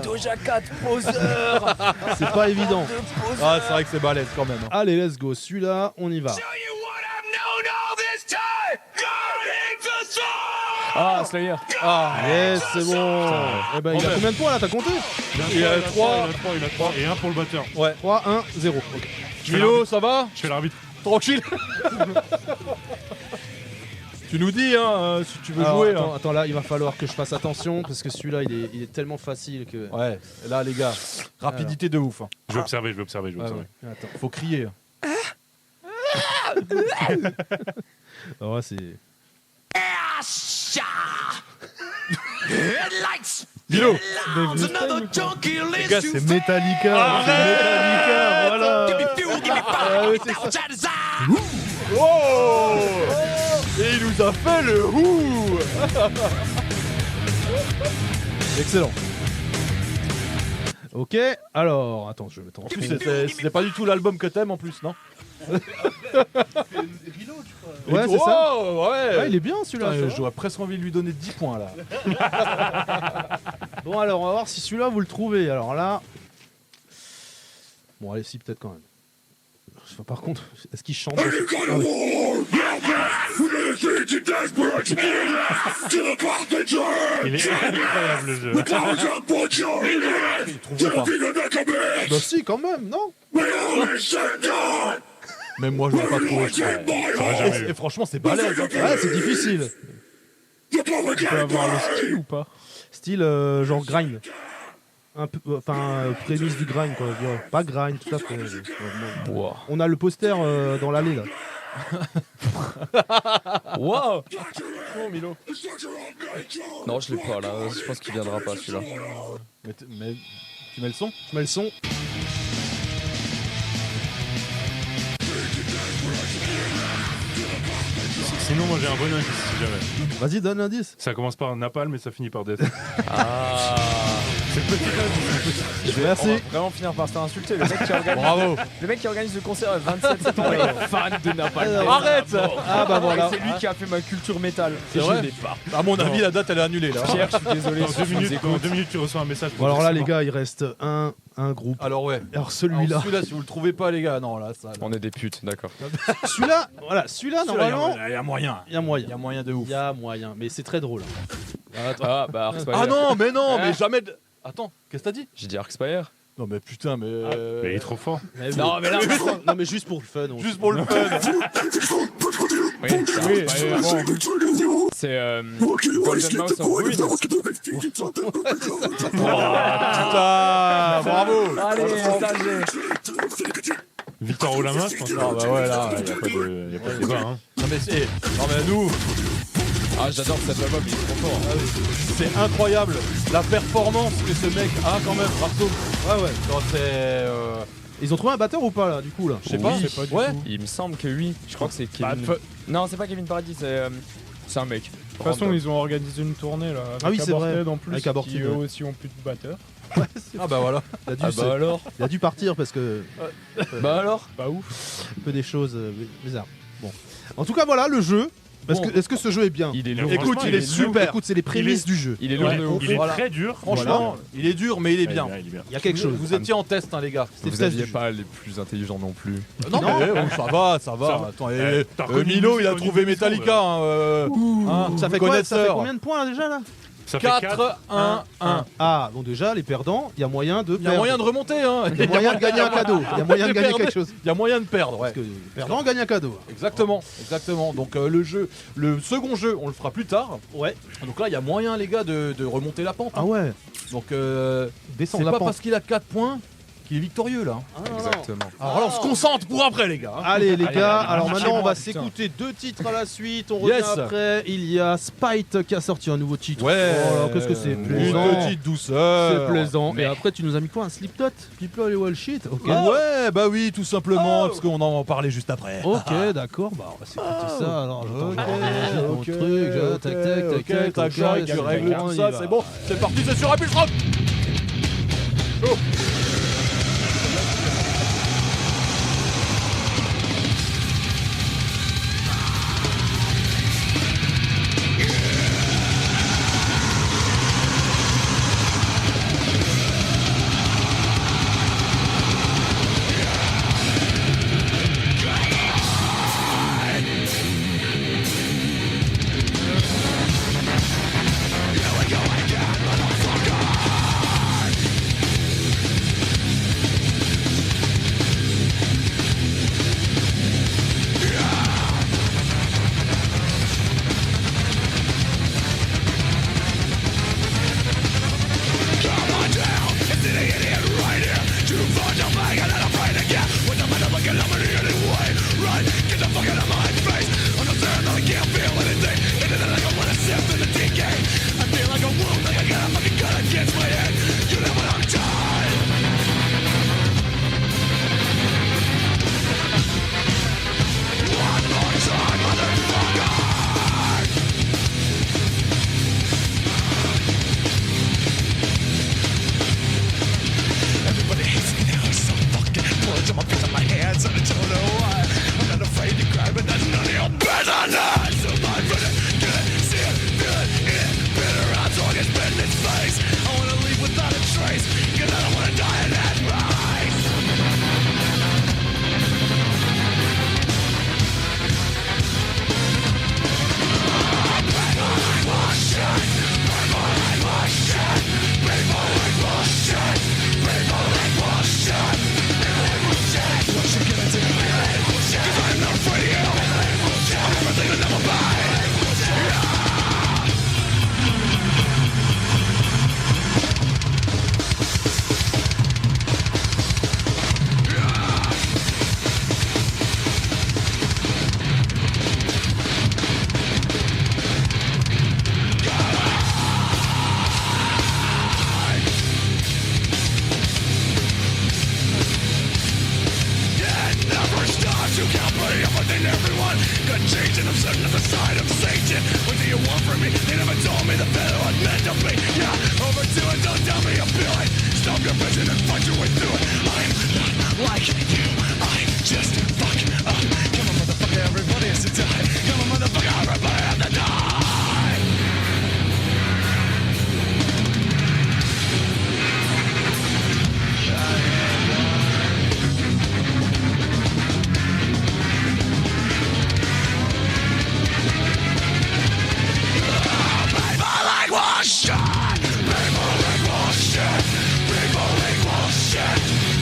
Doja Cat poseur. C'est pas évident. Ah, c'est vrai que c'est balèze quand même. Hein. Allez, let's go. Celui-là, on y va. Ah, Slayer. Ah. Yes, c'est bon. Eh ben, il a combien de points là? T'as compté? Il y a 3. Il a 3 et 1 pour le batteur. 3, 1, 0. Ok. Milo, ça va? Je fais l'arbitre. Tranquille. Tu nous dis hein, si tu veux Alors, jouer. attends, hein. attends, là, il va falloir que je fasse attention parce que celui-là, il est tellement facile que. Ouais, là les gars, rapidité de ouf. Hein. Je vais observer. Ah ouais. Attends. Faut crier. Alors là, c'est. Milo. Les gars, c'est Metallica. Voilà. c'est ça. Oh. Et il nous a fait le hou. Excellent. Ok, alors, attends, je vais mettre en En plus, c'était pas du tout l'album que t'aimes en plus, non? Ouais, c'est ça. Ouais. Ouais, il est bien celui-là. ça va. J'aurais presque envie de lui donner 10 points là. Bon, alors, on va voir si celui-là vous le trouvez. Alors là. Bon, allez, si, peut-être quand même. Par contre, est-ce qu'il chante dessus? Ah oui. Il est incroyable le jeu. Il trouverait pas. Bah, si, quand même, non? Même moi, je vois pas trop. Et franchement, c'est balèze. Hein. Ouais, c'est difficile. Tu peux avoir le style ou pas? Style, genre grind. Un peu, enfin, prémisse du grind, quoi. Je dirais. Pas grind, tout à fait. Wow. On a le poster dans l'allée, là. Wow. Oh, Milo. Non, je l'ai pas là. Je pense qu'il viendra pas celui-là. Mais tu mets le son? Tu mets le son. Sinon, moi j'ai un bon indice si jamais. Vas-y, donne l'indice. Ça commence par napalm mais ça finit par death. Ah. C'est le petit indice. On Merci. va vraiment finir par se faire insulter. Le mec qui organise, Bravo. le mec qui organise le concert à 27 septembre est fan de Napalm. Arrête. Ah bah voilà. C'est lui qui a fait ma culture métal. C'est Et vrai je l'ai pas. À mon avis, la date elle est annulée là. Pierre, je suis désolé. Dans si 2 tu nous minutes, écoutes. dans 2 minutes, tu reçois un message. Bon, alors là, les gars, il reste un groupe. Alors ouais. Alors celui-là. Alors, celui-là, si vous le trouvez pas, les gars, non là, ça. Là. On est des putes, d'accord. Celui-là, voilà, celui-là, normalement, il y a moyen. il y a moyen. Il y a moyen de ouf. Il y a moyen, mais c'est très drôle. Ah bah Arc Spire. Ah non, mais non, Hein mais jamais. Attends, qu'est-ce que t'as dit? J'ai dit Arc Spire. Non mais putain, mais. Mais il est trop fort. Non, mais là, non, mais juste pour le fun. Juste pour le fun. Oui, c'est Golden Mouse of Ruin. Putain, bravo. Allez, stage. Victor haut la main, je pense. Ah bah ouais, là, Il n'y a pas de débat. Hein. Non mais c'est. Non mais nous, Ah, j'adore cet album, il est trop fort. c'est incroyable la performance que ce mec a quand même, Marceau. Ouais, ouais. Quand c'est. Ils ont trouvé un batteur ou pas, là, du coup, là? Je sais pas. Oui, Ouais. Il me semble que oui. Je crois que c'est Kevin. Non, c'est pas Kevin Paradis, c'est un mec. toute façon, ils ont organisé une tournée là. Avec Ah oui, c'est vrai. Aborted en plus, Avec Aborted, qui eux ouais. aussi ont plus de batteur. Ah bah voilà. Il a dû partir parce que Bah alors Pas ouf. un peu des choses bizarres. Bon. En tout cas, voilà le jeu. Est-ce que ce jeu est bien? Il est lourd. Écoute, il est super. Écoute, c'est les prémices du jeu. Il est lourd de ouf. Il est Voilà. très dur. Franchement, il est dur, mais il est bien. Il est bien. Il y a quelque chose. Vous étiez en test, hein, les gars. C'est le Vous test n'aviez du jeu. pas les plus intelligents non plus. Non, mais ça va, ça va. Ça va. Attends, T'as reconnu Milo, il a Milo, trouvé Milo, Metallica. Ça fait quoi? Ça fait connaisseur. combien de points là, déjà là? Ça fait 4, 1, 1. Ah, bon déjà les perdants, il y a moyen de Il y a perdre. moyen de remonter, hein. Il y a moyen de gagner un cadeau. Il y a moyen de gagner quelque chose. Il y a moyen de perdre, ouais. Parce que les perdants gagnent un cadeau. Exactement, exactement. Donc le second jeu, on le fera plus tard. Ouais. Donc là, il y a moyen, les gars, de remonter la pente. Ah ouais. Donc Descendre c'est la pas pente. parce qu'il a 4 points qu'il est victorieux là. Exactement. Alors là, on se concentre pour après, les gars. Allez les gars, alors allez, maintenant on va putain. s'écouter 2 titres à la suite, on revient Yes. après. Il y a Spite qui a sorti un nouveau titre. Ouais. Oh là, qu'est-ce que c'est Une plaisant. petite douceur. C'est plaisant. Et après tu nous as mis quoi? Un Slipknot? People et Wall Shit. Ok. Ouais, bah oui, tout simplement, parce qu'on en parlait juste après. Ok, d'accord. Bah on va s'écouter ça. Alors Ok, j'attends, ok, tac tac ok, tac tac, tac, tu règles tout ça, c'est bon. C'est parti, c'est sur Rapid Rock. Oh.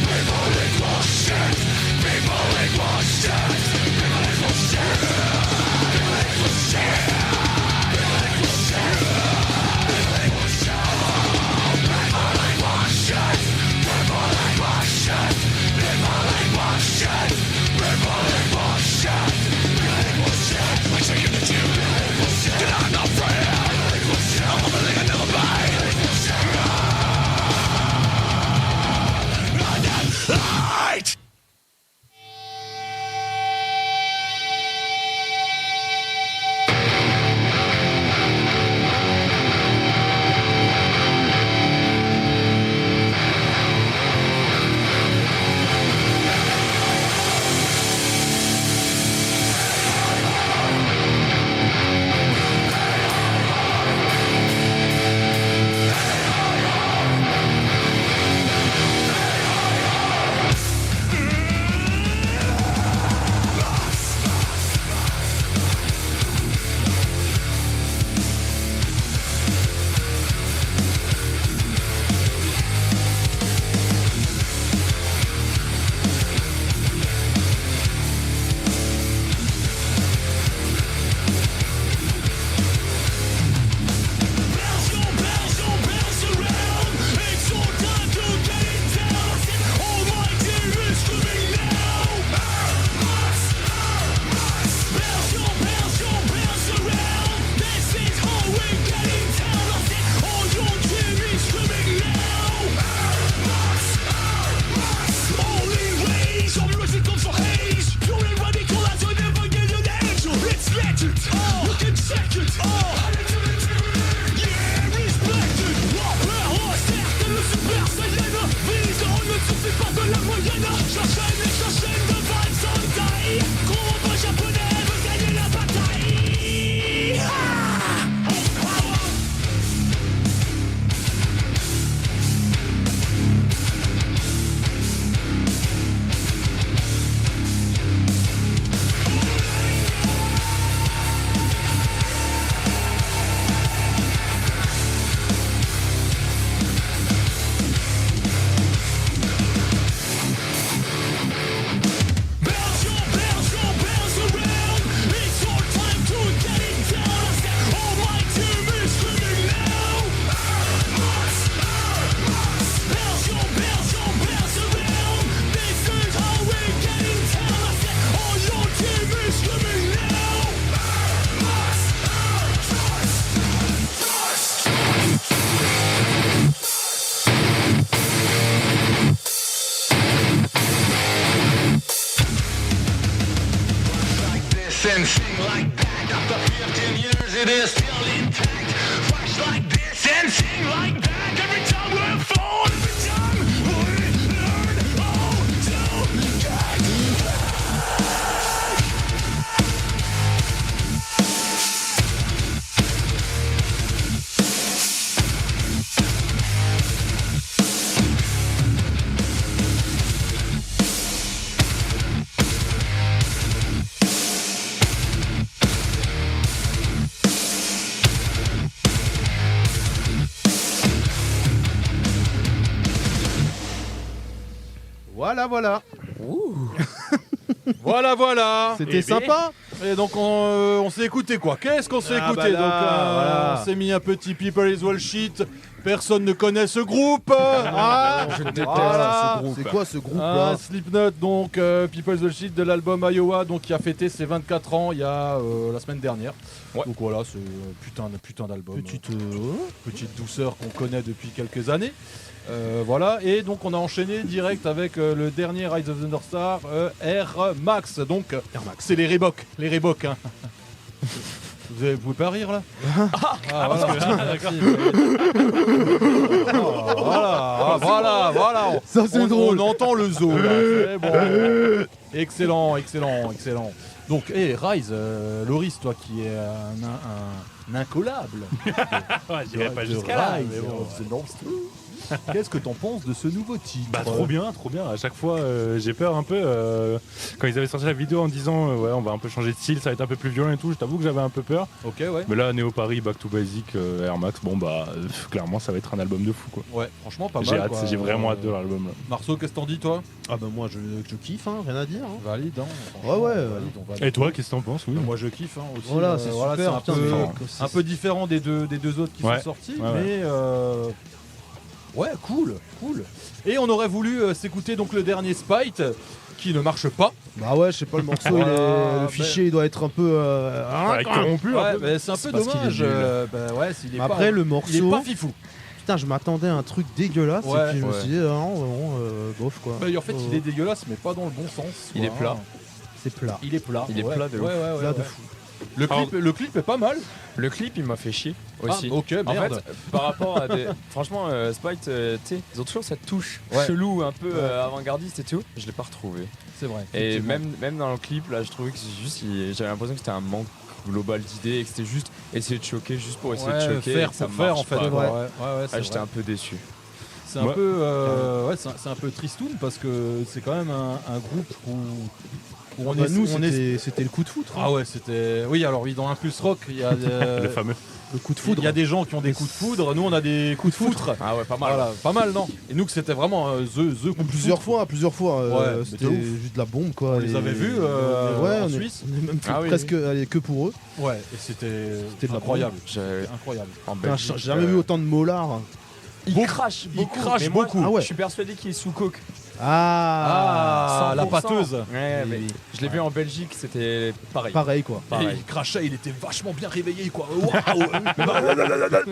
People equal shit. suffit pas de la moyenne. J'enchaîne et j'enchaîne de Van Sandai. Gros bois japonais veut gagner la bataille. And sing like that. After 15 years it is still intact. Flash like this and sing like that. Every time we fall, every time we learn how to get back. Voilà. Voilà. C'était sympa. Et donc on s'est écouté quoi? Qu'est-ce qu'on s'est écouté? bah là, Donc voilà. on s'est mis un petit People is Wall Shit. Personne ne connaît ce groupe. Je déteste Voilà. ce groupe. C'est quoi ce groupe là? Slipknot, donc People is Wall Shit de l'album Iowa, donc qui a fêté ses 24 ans il y a la semaine dernière. Ouais. Donc voilà, c'est putain d'album. Petite. Petite douceur qu'on connaît depuis quelques années. Voilà, et donc on a enchaîné direct avec le dernier Rise of the North Star, Air Max. Donc c'est les Reebok, hein. Vous pouvez pas rire là? Voilà. Ça, c'est drôle. On entend le zoo là. C'est bon. Excellent. Donc, Rise, Loris, toi qui es un incollable. Ouais, j'irai pas de jusqu'à là, Rise mais bon. of the North Star. Qu'est-ce que t'en penses de ce nouveau titre? Bah trop bien. À chaque fois, j'ai peur un peu. Quand ils avaient sorti la vidéo en disant ouais, on va un peu changer de style, ça va être un peu plus violent et tout. Je t'avoue que j'avais un peu peur. Ok, ouais. Mais là, Néo Paris, Back to Basic, Air Max, bon bah clairement, ça va être un album de fou quoi. Ouais, franchement pas mal. J'ai hâte, quoi. j'ai vraiment hâte de l'album là. Marceau, qu'est-ce que t'en dis toi? Ah bah moi je kiffe, hein, rien à dire. Hein. Valide, hein. Ouais. Valide, on valide. Et toi, qu'est-ce que t'en penses? Oui. Moi je kiffe hein, aussi. Voilà, c'est super. c'est un putain, peu, mais- un peu différent des deux autres qui Ouais. sont sortis, Ouais, mais ouais, cool. Et on aurait voulu s'écouter donc le dernier Spite qui ne marche pas. Bah ouais, je sais pas, le morceau, Voilà, le fichier il doit être un peu. corrompu un Ouais, peu. mais c'est un peu parce qu'il est dommage. nul. Bah ouais, s'il est Après pas, le il est morceau. pas fifou. Putain, je m'attendais à un truc dégueulasse Ouais, et puis je me ouais. suis dit, ah non, bof quoi. Bah, en fait, il est dégueulasse, mais pas dans le bon sens. Il quoi, est plat. hein. C'est plat. Il est plat. Il est ouais. plat de ouf. Ouais. Plat de fou. Le clip est pas mal. Le clip, il m'a fait chier aussi. Ah, ok, En merde. fait, par rapport à des. Franchement, Spite, tu sais, ils ont toujours cette touche Ouais. chelou, un peu Ouais. avant-gardiste et tout. Je l'ai pas retrouvé. C'est vrai. Et effectivement. même dans le clip, là, je trouvais que c'est juste. J'avais l'impression que c'était un manque global d'idées et que c'était juste essayer de choquer juste pour essayer de Ouais, choquer. faire et que ça pour faire marche en fait. pas. Ouais, vrai. ouais, c'est J'étais vrai. un peu déçu. C'est un Ouais. peu, c'est un peu tristoun parce que c'est quand même un groupe où on Bah, est, nous, on est. c'était le coup de foudre. Ah ouais, c'était. Oui, alors oui, dans Impulse Rock, il y a Le fameux. Le coup de foudre. il y a des gens qui ont des coups de foudre. Nous, on a des coups de foudre. Ah ouais, pas mal. Voilà, pas mal, non? Et nous, que c'était vraiment the coup de Plusieurs foudre. fois. Ouais, C'était mais de ouf. juste de la bombe quoi. On les et- avait vus ouais, en on Suisse. On est même fait Ah oui, presque allé que pour eux. Ouais, et c'était de la incroyable. J'avais- C'était incroyable. En Putain, Belgique, j'ai jamais vu autant de mollards. Il Beaucoup. crache Il beaucoup. crache Mais moi, beaucoup. Ah ouais. Je suis persuadé qu'il est sous coke. Ah, la 100%. pâteuse. Ouais, mais oui. je l'ai vu en Belgique, c'était pareil. Pareil quoi. Et Pareil. il crachait, il était vachement bien réveillé, quoi.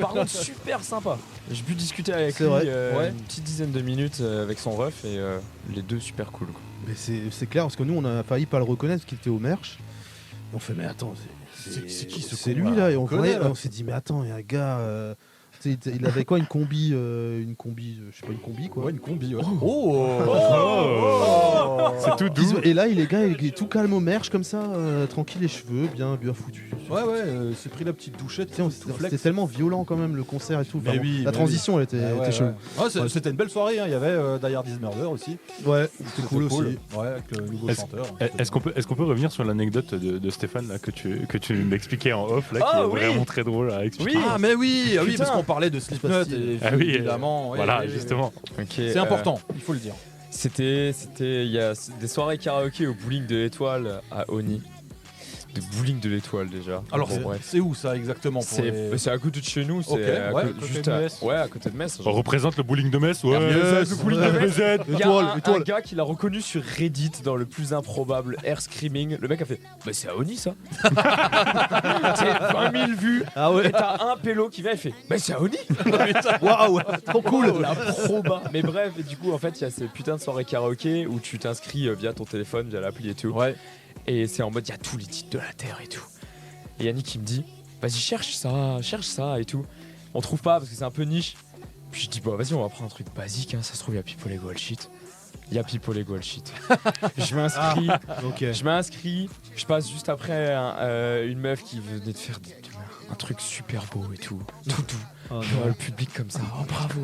Par contre, super sympa. J'ai pu discuter avec C'est lui vrai. Ouais. une petite dizaine de minutes avec son ref et les deux super cool. Quoi. Mais c'est clair parce que nous on a failli pas le reconnaître parce qu'il était au merch. Et on fait mais attends, C'est qui ce c'est con, lui là là et on connaît, voyait, là. on s'est dit mais attends, il y a un gars Il avait quoi, une combi, je sais pas, une combi quoi. Ouais, une combi. Ouais. C'est tout doux. Et là, il est tout calme au merch comme ça, tranquille, les cheveux bien foutus. Ouais, c'est pris la petite douchette. C'était tellement violent quand même le concert et tout. Mais Enfin, oui, la mais transition, elle était chelou. C'était une belle soirée. Il y avait Die Hard Is Murder aussi. Ouais, c'était cool aussi. Ouais, avec le nouveau chanteur. Est-ce qu'on peut revenir sur l'anecdote de Stéphane là, que tu m'expliquais en off là, qui est vraiment très drôle à expliquer. Ah mais oui, parce qu'on parlait de Slipknot évidemment. Voilà, justement. C'est important, il faut le dire. C'était il y a des soirées karaoké au bowling de l'Étoile à Oni. De bowling de l'Étoile déjà. Alors c'est où ça exactement C'est à côté de chez nous, okay, à côté de Metz. On représente le bowling de Metz, le bowling de Metz. Il y a un gars qui l'a reconnu sur Reddit dans le plus improbable air screaming. Le mec a fait bah c'est à Oni ça. C'est 20 000 vues. Ah ouais. Et t'as un pélo qui vient et fait bah c'est à Oni. Waouh, trop cool. La proba. Mais bref, et du coup en fait il y a ces putains de soirées karaoké où tu t'inscris via ton téléphone, via l'appli et tout. Ouais. Et c'est en mode, il y a tous les titres de la Terre et tout. Et Yannick, il me dit, vas-y, cherche ça et tout. On trouve pas parce que c'est un peu niche. Puis je dis, bah vas-y, on va prendre un truc basique, hein. Ça se trouve, il y a People Ego Shit. Il y a People Ego Shit. Je m'inscris, je passe juste après une meuf qui venait de faire un truc super beau et tout doux. Oh, le public comme ça, oh bravo.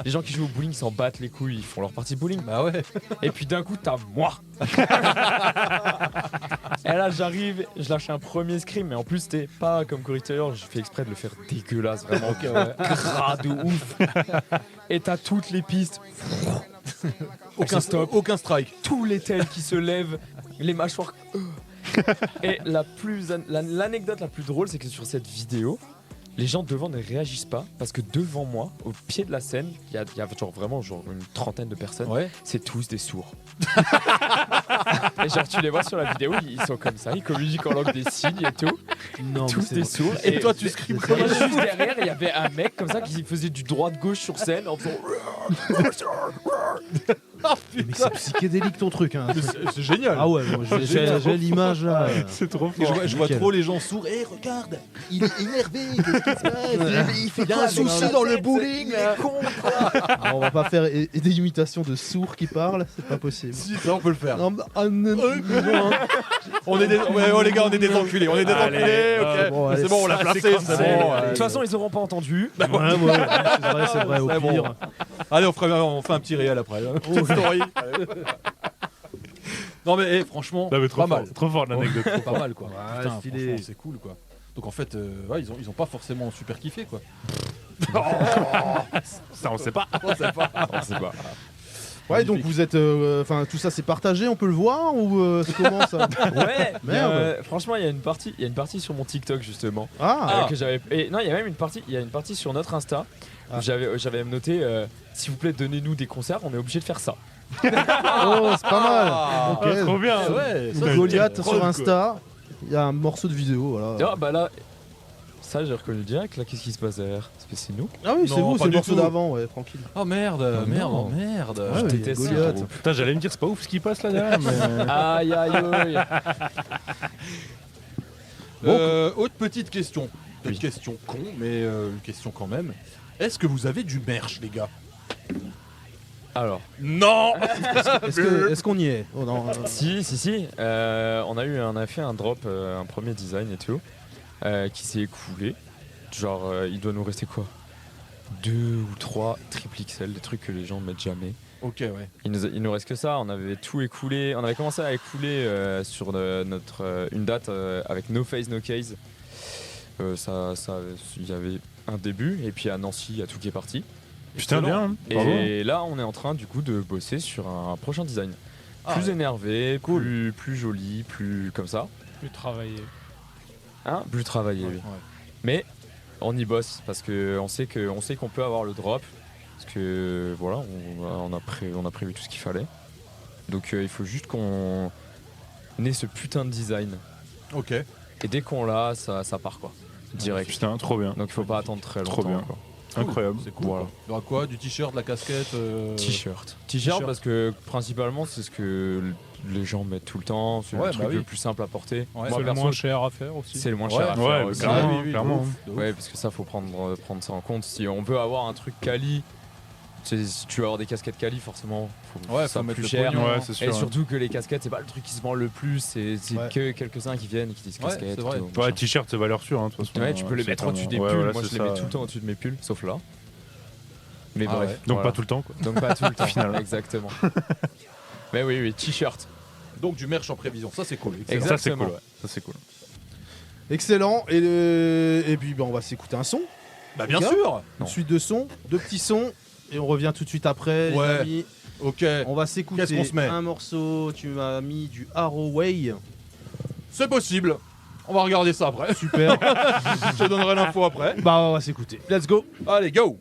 Les gens qui jouent au bowling s'en battent les couilles, ils font leur partie de bowling. Bah ouais. Et puis d'un coup t'as moi. Et là j'arrive, je lâche un premier scream, mais en plus c'était pas comme Corey Taylor, je fais exprès de le faire dégueulasse, vraiment gras de ouf. Et t'as toutes les pistes. Aucun stop, aucun strike. Tous les tails qui se lèvent, les mâchoires. Et l'anecdote la plus drôle, c'est que sur cette vidéo, les gens devant ne réagissent pas parce que devant moi, au pied de la scène, il y a vraiment une trentaine de personnes. Ouais. C'est tous des sourds. Et genre tu les vois sur la vidéo, ils sont comme ça, ils communiquent en langue des signes et tout. Non, tous des sourds. Et toi tu scriptes comme un juste derrière, il y avait un mec comme ça qui faisait du droite-gauche sur scène en faisant. Oh, mais c'est psychédélique ton truc, hein. C'est génial. Ah ouais, j'ai l'image là. C'est trop fort. Je vois trop les gens sourds. Eh, regarde, il est énervé. Qu'est-ce qui se passe ? Il fait un souci dans le bowling. Il est con. On va pas faire des imitations de sourds qui parlent, c'est pas possible. Si, ça on peut le faire. On est des, les gars, on est des enculés. On est des enculés. Ok. Bon, c'est bon, on l'a placé. C'est bon. De toute façon, ils auront pas entendu. C'est vrai. Au pire. Allez, on fait un petit réel après. Story. Non mais franchement, trop fort l'anecdote. Pas mal quoi. Putain, franchement, c'est cool quoi. Donc en fait, ils ont pas forcément super kiffé quoi. Ça on sait pas. On sait pas. Ouais, donc vous êtes, tout ça c'est partagé, on peut le voir ou c'est comment ça? Ouais. Merde. Franchement, il y a une partie sur mon TikTok justement. Que j'avais. Et non, il y a même une partie sur notre Insta. Où j'avais noté, s'il vous plaît, donnez-nous des concerts, on est obligé de faire ça. Oh, c'est pas mal. Ok. Trop bien. Ouais. Goliath sur Insta, il y a un morceau de vidéo, voilà. Ah bah là. Ça, j'ai reconnu direct. Là, qu'est-ce qui se passe derrière? C'est nous? Ah oui, c'est vous, c'est le morceau d'avant, ouais, tranquille. Oh merde. Je déteste Goliath. Putain, j'allais me dire, c'est pas ouf ce qui passe là derrière. Mais... Aïe. Autre petite question. Une question con, mais une question quand même. Est-ce que vous avez du merch, les gars? Alors. Non. Est-ce qu'on y est? Oh, non. Si. On a fait un drop, un premier design et tout. Qui s'est écoulé. Genre, il doit nous rester quoi? 2 ou 3 triple XL, des trucs que les gens mettent jamais. Ok, ouais. Il nous reste que ça. On avait tout écoulé. On avait commencé à écouler sur une date avec No Face No Case. Il y avait un début, et puis à Nancy, il y a tout qui est parti. Putain, bien. Et là, on est en train du coup de bosser sur un prochain design. Plus énervé, cool. plus joli, plus comme ça. Plus travaillé. Plus travaillé, oui. Ouais. Mais on y bosse parce qu'on sait qu'on peut avoir le drop. Parce que voilà, on a prévu tout ce qu'il fallait. Donc il faut juste qu'on ait ce putain de design. Ok. Et dès qu'on l'a, ça part quoi. Direct. Putain, trop bien. Donc il faut pas attendre très longtemps. Trop bien. Quoi. Incroyable. C'est cool. Voilà. Il y aura quoi? Du t-shirt, de la casquette T-shirt T-shirt. parce que principalement c'est ce que les gens mettent tout le temps, c'est Ouais, le truc bah oui. le plus simple à porter. Ouais. Moi C'est le perso, moins cher à faire aussi. c'est le moins Ouais, cher à faire Ouais, aussi. clairement, oui, oui, clairement. de ouf, de ouf. Ouais, parce que ça faut prendre ça en compte. Si on veut avoir un truc quali, si tu veux avoir des casquettes quali, forcément, Ouais, ça faut mettre plus le cher. pognon, Ouais, hein. c'est Et sûr. surtout que les casquettes, c'est pas le truc qui se vend le plus, c'est Ouais. que quelques-uns qui viennent et qui disent Ouais, casquette. c'est vrai. tout, Ouais, machin. t-shirt, c'est valeur sûre, hein, de toute façon. Ouais, tu peux les c'est mettre au-dessus des clairement- pulls. ouais, voilà, Moi, je c'est les mets ça. tout le temps au-dessus de mes pulls, sauf là. Mais Ah bref. ouais. Donc voilà. pas tout le temps, quoi. Donc pas tout le temps. Finalement. Exactement. Mais oui, t-shirt. Donc du merch en prévision, ça c'est cool. Excellent. Ça, c'est Exactement. cool. Ouais. Ça, c'est cool. Excellent. Et puis on va s'écouter un son. Bah bien Ok. sûr. Une suite de sons, 2 petits sons. Et on revient tout de suite après, Ouais. les amis. Ok. On va s'écouter Qu'est-ce qu'on se met un morceau. Tu m'as mis du Arrowway. C'est possible. On va regarder ça après. Super. Je te donnerai l'info après. Bah, on va s'écouter. Let's go. Allez, go.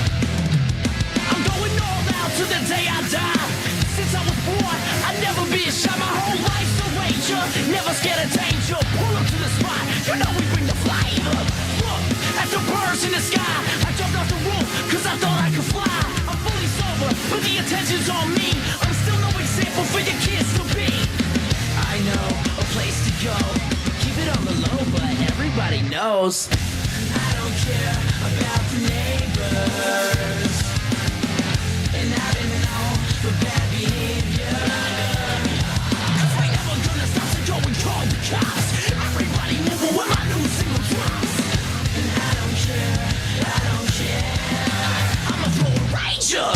I'm going all out to the day I die. Since I was born, I've never been shy. My whole life's a ranger, never scared of danger. Pull up to the spot, you know we bring the fire. Look at the birds in the sky. I jumped off the roof, cause I thought I could fly. I'm fully sober, but the attention's on me. I'm still no example for your kids to be. I know a place to go. Keep it knows. I don't care about the neighbors, and I don't know the bad behavior. 'Cause we never gonna stop, so go and call the cops. Everybody moving with my new single drops. And I don't care, I'ma throw a ranger.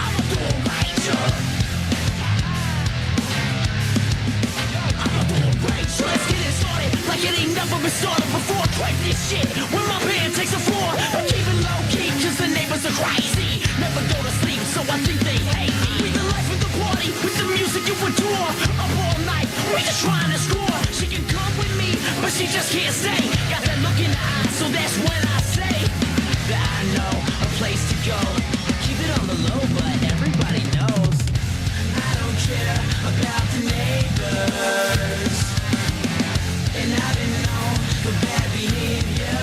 I'ma throw a ranger. I'ma throw a ranger. Let's get it started like it ain't never been started before. Crank this shit when my band takes a floor. I keep it low key 'cause the neighbors are crazy. Never go to sleep, so I think they hate me. We the life of the party with the music you adore. Up all night, we just trying to score. She can come with me, but she just can't stay. Got that look in the eye, so that's when I say that I know a place to go. Keep it on the low, but everybody knows. I don't care about the neighbors, and I don't know the bad behavior.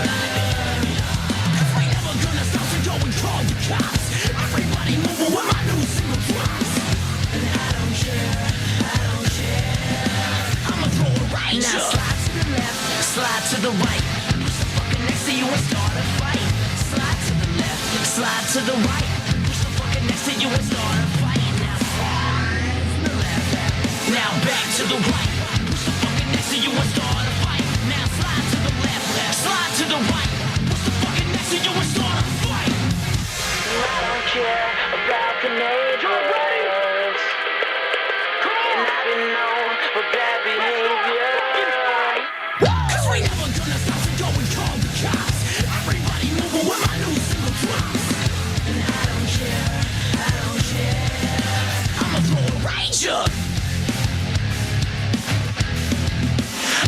'Cause we never gonna stop, so go and call the cops. Everybody moving with my new single drops. And I don't care, I'ma throw a ranger. Now slide to the left, slide to the right. Push the fucker next to you and start a fight. Slide to the left, slide to the right. Push the fucker next to you and start a fight. Now slide to the left, now back to the right. Push the fucker next to you and start a fight. Now slide to the left, slide to the right. Push the fucker next to you and start a fight. I don't care about the neighbors, and I don't know what bad behavior. 'Cause we never gonna stop, so go and call the cops. Everybody moving with my new single drops. And I don't care, I'ma throw a ranger.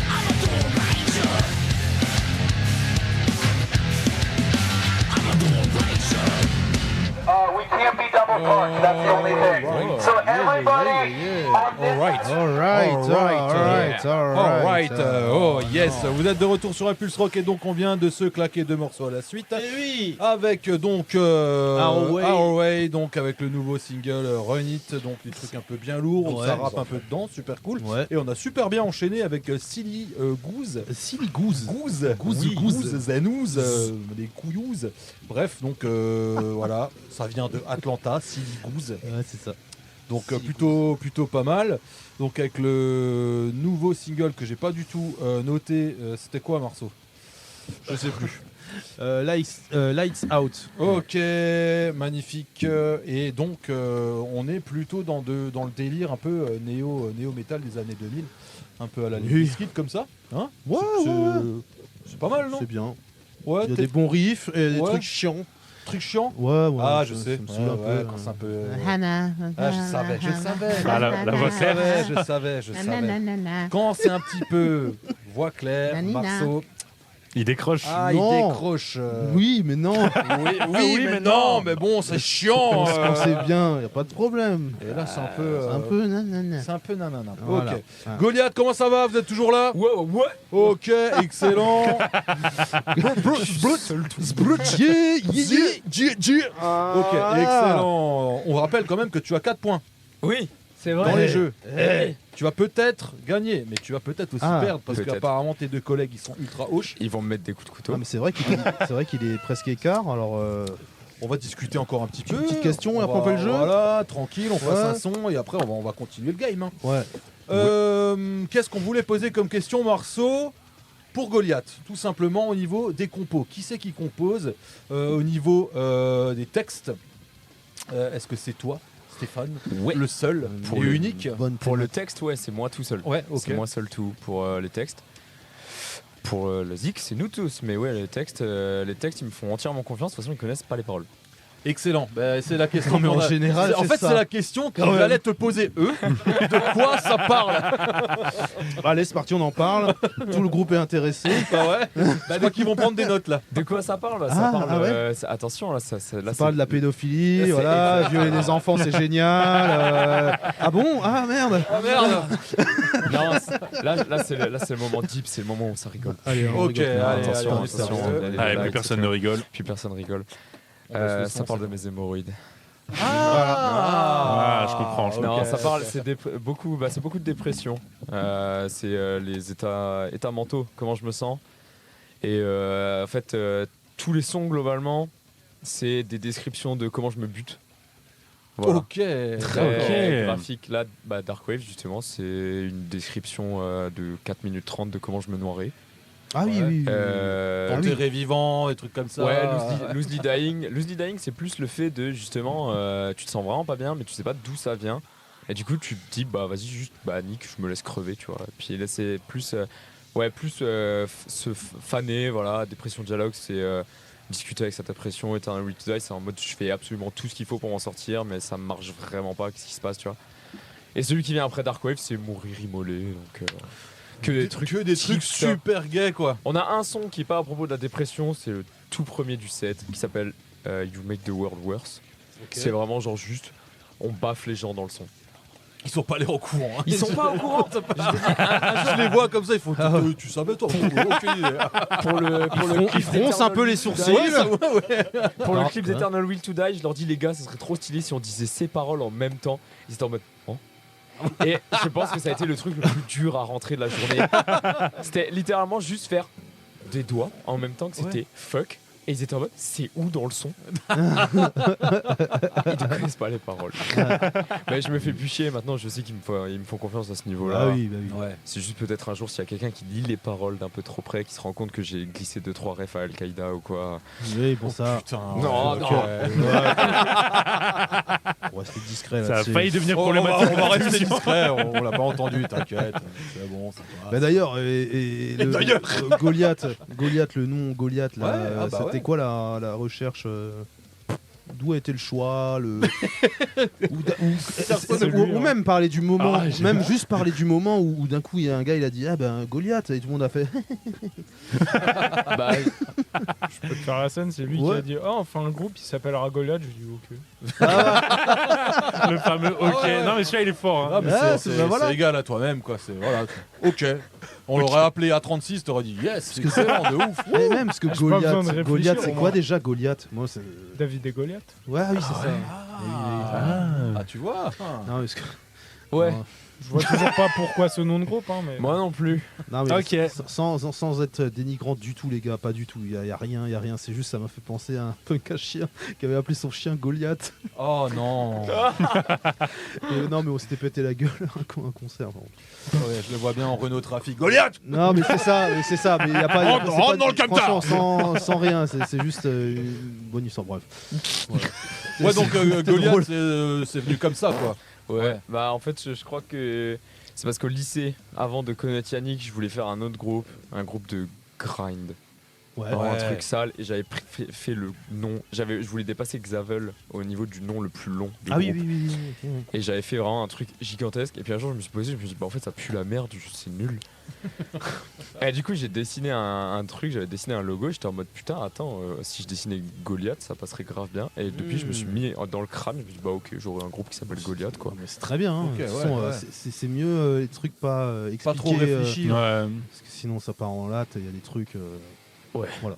I'ma throw a ranger. I'ma throw a ranger. We can't be double parked, that's the only thing. So everybody Alright. Oh yes, vous êtes de retour sur Impulse Rock et donc on vient de se claquer 2 morceaux à la suite. Avec donc Our Way, donc avec le nouveau single Run It, donc des trucs un peu bien lourds, ça rappe un peu dedans, super cool. Ouais. Et on a super bien enchaîné avec Silly Goose. Goose. Zanouz, les couillouzes. Bref, donc voilà, ça vient de Atlanta, Silly Goose. Ouais, c'est ça. Donc plutôt pas mal. Donc avec le nouveau single que j'ai pas du tout noté, c'était quoi Marceau? Je sais plus. Lights Out. Ok, magnifique. Et donc on est plutôt dans le délire un peu néo-metal des années 2000, un peu à la Limp Bizkit comme ça. Hein? Ouais. C'est pas mal, non? C'est bien. Ouais, Il y a des bons riffs et des trucs chiants. Trucs chiants? Ouais. Ah, je sais. ça me saoule un peu. Quand c'est un peu. Hannah. Ah, je savais. Ah, la voix claire. Je savais. Quand c'est un petit peu voix claire, Nanina. Marceau. Il décroche. Ah, Non. il décroche. Oui, mais non. Oui, mais non, mais bon, c'est chiant. Quand c'est bien, y a pas de problème. Et là, c'est un peu. C'est un peu nanana. C'est un peu nanana. Voilà. Ok. Goliath, comment ça va? Vous êtes toujours là? Ouais. Ok, excellent. Ok, excellent. On rappelle quand même que tu as 4 points Oui. C'est dans vrai. les jeux. Tu vas peut-être gagner, mais tu vas peut-être aussi perdre parce peut-être. qu'apparemment tes 2 collègues ils sont ultra hoches. Ils vont me mettre des coups de couteau. Ah, mais c'est vrai qu'il est presque écart. Alors, On va discuter encore un petit peu. petite question et après on fait le jeu. Voilà, tranquille, on passe Ouais. un son et après on va continuer le game. Hein. Ouais. Qu'est-ce qu'on voulait poser comme question, Marceau? Pour Goliath, tout simplement au niveau des compos. Qui c'est qui compose au niveau des textes? Est-ce que c'est toi, Stéphane, Ouais. le seul Pour et le- unique? Pour le texte, ouais, c'est moi tout seul. Ouais, ok. C'est moi seul tout pour les textes. Pour le zik, c'est nous tous. Mais ouais, les textes, ils me font entièrement confiance. De toute façon, ils connaissent pas les paroles. Excellent. Ben, c'est la question. Non, mais qu'on en a- général, en c'est fait, ça. c'est la question qu'ils Ouais. allaient te poser eux. De quoi ça parle? Allez, c'est parti, on en parle. Tout le groupe est intéressé. Bah ouais. Je crois qu'ils vont prendre des notes là. De quoi ça parle? Ah, Ça parle. ah ouais. Attention, là, ça Ça parle de la pédophilie, c'est- voilà, violer des enfants, c'est génial. Ah bon? Ah merde. Ah merde. Non, là, c'est le moment deep, c'est le moment où ça rigole. Allez, on Ok, rigole. allez, attention, on est attention. sérieux. Allez, plus personne ne rigole. Puis personne rigole. On laisse le son, Ça parle c'est de mes hémorroïdes. Ah, je comprends. Non, ok, ça parle, ok. c'est beaucoup de dépression. C'est les états mentaux, comment je me sens. Et en fait, tous les sons globalement, c'est des descriptions de comment je me bute. Voilà. Ok. Très graphique. Là, Dark Wave, justement, c'est une description de 4 minutes 30 de comment je me noirais. Ah oui, oui. Enterré vivant, des trucs comme ça. Ouais, loosely dying. Loosely dying, c'est plus le fait de justement, tu te sens vraiment pas bien, mais tu sais pas d'où ça vient. Et du coup, tu te dis, bah vas-y, juste, nique, je me laisse crever, tu vois. Et puis là, c'est plus, se faner, voilà. Dépression dialogue, c'est discuter avec sa dépression. Eternal Will to Die, c'est en mode, je fais absolument tout ce qu'il faut pour m'en sortir, mais ça marche vraiment pas, qu'est-ce qui se passe, tu vois. Et celui qui vient après Dark Wave, c'est mourir immolé, donc. Que des trucs super gays, quoi. On a un son qui est pas à propos de la dépression, c'est le tout premier du set qui s'appelle You Make the World Worse. Okay. C'est vraiment genre juste on baffe les gens dans le son. Ils sont pas allés au courant. Hein. Ils sont pas au courant. Je les vois comme ça, il faut. Tu savais toi. Ils froncent un peu les sourcils. Pour le clip d'Eternal Will to Die, je leur dis les gars, ça serait trop stylé si on disait ces paroles en même temps. Ils étaient en mode et je pense que ça a été le truc le plus dur à rentrer de la journée. C'était littéralement juste faire des doigts en même temps que c'était fuck. Et ils étaient en mode c'est où dans le son. Ils ne connaissent pas les paroles. Mais je me fais plus chier maintenant, je sais qu'ils me font confiance à ce niveau-là. Ah oui, bah oui. Ouais. C'est juste peut-être un jour s'il y a quelqu'un qui lit les paroles d'un peu trop près, qui se rend compte que j'ai glissé 2-3 refs à Al-Qaïda ou quoi. Oui, bon ça. Putain. Non. On va rester discret Ça a là-dessus. failli devenir problématique. On va rester discret, on l'a pas entendu, t'inquiète. C'est bon, ça va. Bah d'ailleurs, Goliath, le nom Goliath, là, c'était quoi la recherche d'où a été le choix ou même parler du moment, juste parler du moment où d'un coup il y a un gars il a dit Goliath et tout le monde a fait Je peux te faire la scène, c'est lui qui a dit enfin un groupe il s'appellera Goliath, je dis ok. Le fameux ok. Non mais celui-là il est fort. Hein. C'est égal à toi-même quoi. C'est voilà. Ok. On l'aurait appelé A36, t'aurais dit yes. C'est excellent, de ouf. Mais même parce que Goliath, c'est quoi déjà Goliath? Moi c'est David et Goliath. Ouais, oui, c'est ça. Ah, tu vois. Non, parce que Ouais. Je vois toujours pas pourquoi ce nom de groupe, hein, mais. Moi non plus. Non, mais Ok. sans être dénigrant du tout, les gars, pas du tout. Il y a rien. C'est juste, ça m'a fait penser à un punk à chien qui avait appelé son chien Goliath. Oh non. Non, mais on s'était pété la gueule à un concert. Ouais, je le vois bien en Renault Trafic. Goliath. Non, mais c'est ça. Mais il y a pas. Rentre dans le capteur. Sans rien. C'est juste bonus. Bref. Voilà. Ouais, donc Goliath, c'est venu comme ça, quoi. Ouais. Bah en fait je crois que c'est parce qu'au lycée, avant de connaître Yannick, je voulais faire un autre groupe, un groupe de grind. Ouais. Un truc sale et j'avais fait le nom. Je voulais dépasser Xavel au niveau du nom le plus long du Ah groupe. oui. Et j'avais fait vraiment un truc gigantesque. Et puis un jour je me suis posé, je me suis dit en fait ça pue la merde, c'est nul. Et du coup j'ai dessiné un truc, j'avais dessiné un logo. J'étais en mode putain attends, si je dessinais Goliath ça passerait grave bien. Et depuis je me suis mis dans le crâne, je me suis dit bah ok j'aurai un groupe qui s'appelle Goliath quoi. Mais c'est très bien. Ok, De toute façon, c'est mieux les trucs pas expliqués. Pas trop réfléchis. Ouais. Parce que sinon ça part en latte. Il y a des trucs. Ouais. Voilà.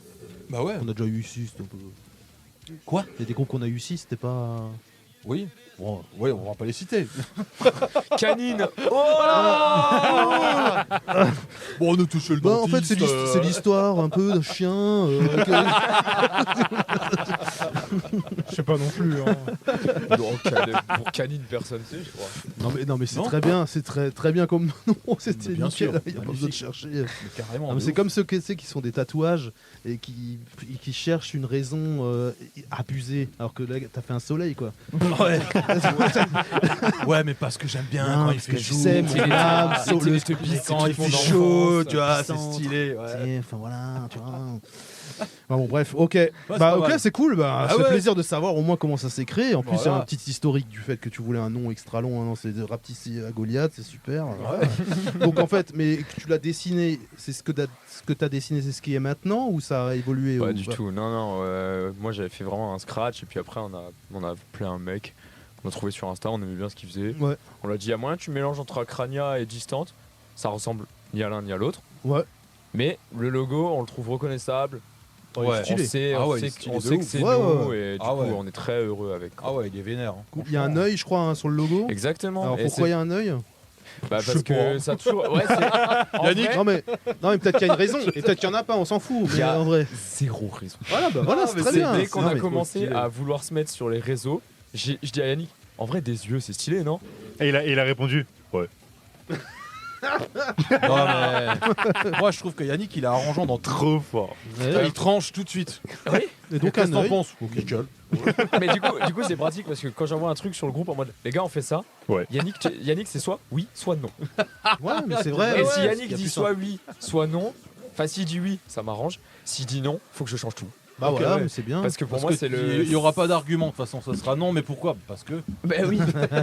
Bah ouais. On a déjà eu 6. Quoi? Il y a des groupes qu'on a eu 6, c'était pas. Oui. Bon, Ouais, on va pas les citer. Canine. Bon, on a touché le bah, en dentiste. fait, c'est l'histoire un peu d'un chien. Je sais pas non plus. Hein. Pour Canine personne sait je crois. Non mais c'est Non. très bien, c'est très bien comme nom. C'était bien nickel. sûr, Il n'y a pas magnifique. besoin de chercher. Mais carrément. Non, mais c'est comme ceux qui sont des tatouages et qui cherchent une raison abusée. Alors que là, t'as fait un soleil quoi. Ouais. Ouais, mais parce que j'aime bien Non, quand il parce fait que jour. j'aime C'est les lames, quand il fait mon chaud, enfance, tu vois, c'est puissante. stylé. Ouais. Enfin voilà, tu vois. Bon bref, ok. c'est pas Ok, mal. c'est cool. Bah, Ah c'est ouais. plaisir de savoir au moins comment ça s'est créé. En plus, il y a Voilà. un petit historique du fait que tu voulais un nom extra long. Hein, non, c'est de rapetisser à Goliath, c'est super. Donc en fait, mais que tu l'as dessiné, c'est ce que t'as dessiné, c'est ce qui est maintenant ou ça a évolué Pas ou du tout, non, moi j'avais fait vraiment un scratch et puis après on a appelé un mec, on l'a trouvé sur Insta, on aimait bien ce qu'il faisait. Ouais. On l'a dit, il y a moyen tu mélanges entre Acrania et Distant, ça ressemble ni à l'un ni à l'autre, Ouais. mais le logo on le trouve reconnaissable, Ouais. On stylé. sait, Ah on ouais, sait il est que- stylé on de sait que ouf. c'est Ouais, nous ouais. et du Ah coup ouais. on est très heureux avec. Ah ouais, il est vénère. hein. Il y a un œil, je crois, hein, sur le logo. Exactement. Alors Et pourquoi il y c'est- a un œil Bah Je parce sais que pas. ça a toujours. Ouais, c'est. En Yannick, vrai, Non mais peut-être qu'il y a une raison, et peut-être qu'il y en a pas, on s'en fout. Il y Mais a- en vrai. zéro raison. Voilà, bah voilà, Ah, c'est mais très c'est bien. Dès qu'on Non, a mais- commencé stylé. à vouloir se mettre sur les réseaux, je dis à Yannick, en vrai des yeux c'est stylé non? Et il a répondu. Ouais. non, mais... Moi, je trouve que Yannick, il est arrangeant dans tout. Trop fort. Ouais. Il tranche tout de suite. Et donc Qu'est-ce un que t'en œil. penses? Ok, gueule. Mais du coup c'est pratique parce que quand j'envoie un truc sur le groupe en mode les gars on fait ça, Ouais. Yannick c'est soit oui soit non. Ouais, mais c'est vrai. Et ouais, si il y Yannick a dit plus soit simple. oui soit non, enfin s'il dit oui ça m'arrange, s'il dit non faut que je change tout. Bah Ok, voilà, ouais. mais c'est bien. Parce que pour Parce moi que c'est le. Il y aura pas d'argument de toute façon, ça sera non, mais pourquoi? Parce que. Ben oui,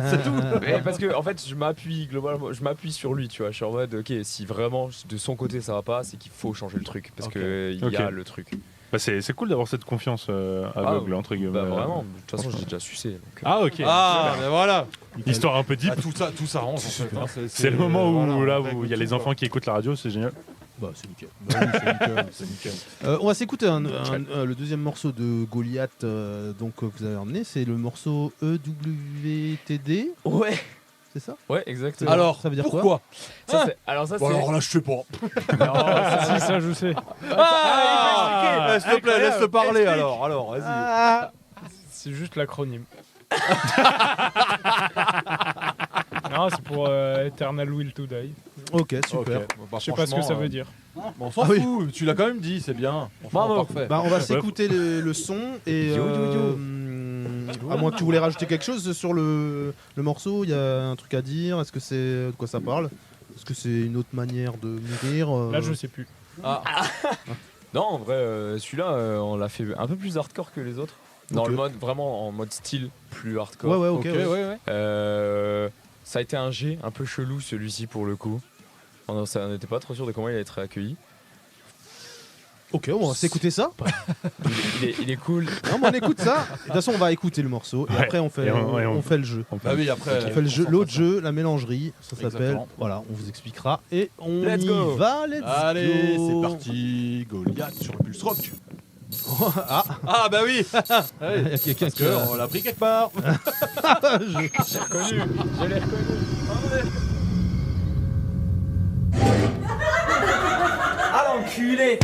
c'est tout. Mais parce que en fait, je m'appuie globalement, je m'appuie sur lui, tu vois. Je suis en mode, ok, si vraiment de son côté ça va pas, c'est qu'il faut changer le truc parce Ok. que il y a Ok. le truc. Bah, c'est cool d'avoir cette confiance aveugle, entre guillemets. Bah vraiment. De toute façon, j'ai déjà sucé. Donc, Ah, ok. Ah, mais voilà. Histoire un peu deep. Ah, tout s'arrange. en fait, hein. C'est le moment où, voilà, là, on où il y a écoute les tout, enfants qui écoutent la radio, c'est génial. Bah c'est nickel. quoi. Bah oui, c'est nickel, c'est nickel. On va s'écouter le deuxième morceau de Goliath donc, que vous avez emmené, c'est le morceau EWTD, ouais, c'est ça? ouais, exactement. Alors, ça veut dire quoi? pourquoi? Alors ça, Bon, c'est. alors là, je sais pas. Si, ça, je sais. Ah, s'il te plaît, laisse-le parler alors, vas-y. Ah, C'est juste l'acronyme. Non, c'est pour Eternal Will to Die. ok, super. Ok, bah, Je sais pas ce que ça franchement, veut dire. Bon, on s'en Ah oui. fout, tu l'as quand même dit, c'est bien. Franchement, Bravo. parfait. Bah on va s'écouter le son et Yo, yo, yo. à moins que tu voulais rajouter quelque chose sur le morceau, il y a un truc à dire, est-ce que c'est de quoi ça parle? Est-ce que c'est une autre manière de mourir Là, je sais plus. Non, en vrai, celui-là, on l'a fait un peu plus hardcore que les autres. Dans Ok. le mode, vraiment en mode style plus hardcore. Ouais, ouais, ok. Ok, ouais. ouais. Ça a été un G un peu chelou celui-ci pour le coup. On n'était pas trop sûr de comment il allait être accueilli. Ok, on va s'écouter ça. Il est cool. Non, mais on écoute ça. De toute façon, on va écouter le morceau et Ouais. après on fait, Et on- on fait le jeu. Bah oui, après. On fait le jeu, l'autre jeu, la mélangerie, ça s'appelle. Exactement. Voilà, on vous expliquera et on Let's y go. va. Let's Allez, go. c'est parti. Goliath sur le Pulse Rock. Ah, Ah, bah oui. il y a quelqu'un Parce qui a- qu'on l'a pris quelque part. J'ai reconnu. Je l'ai reconnu. Ah l'enculé.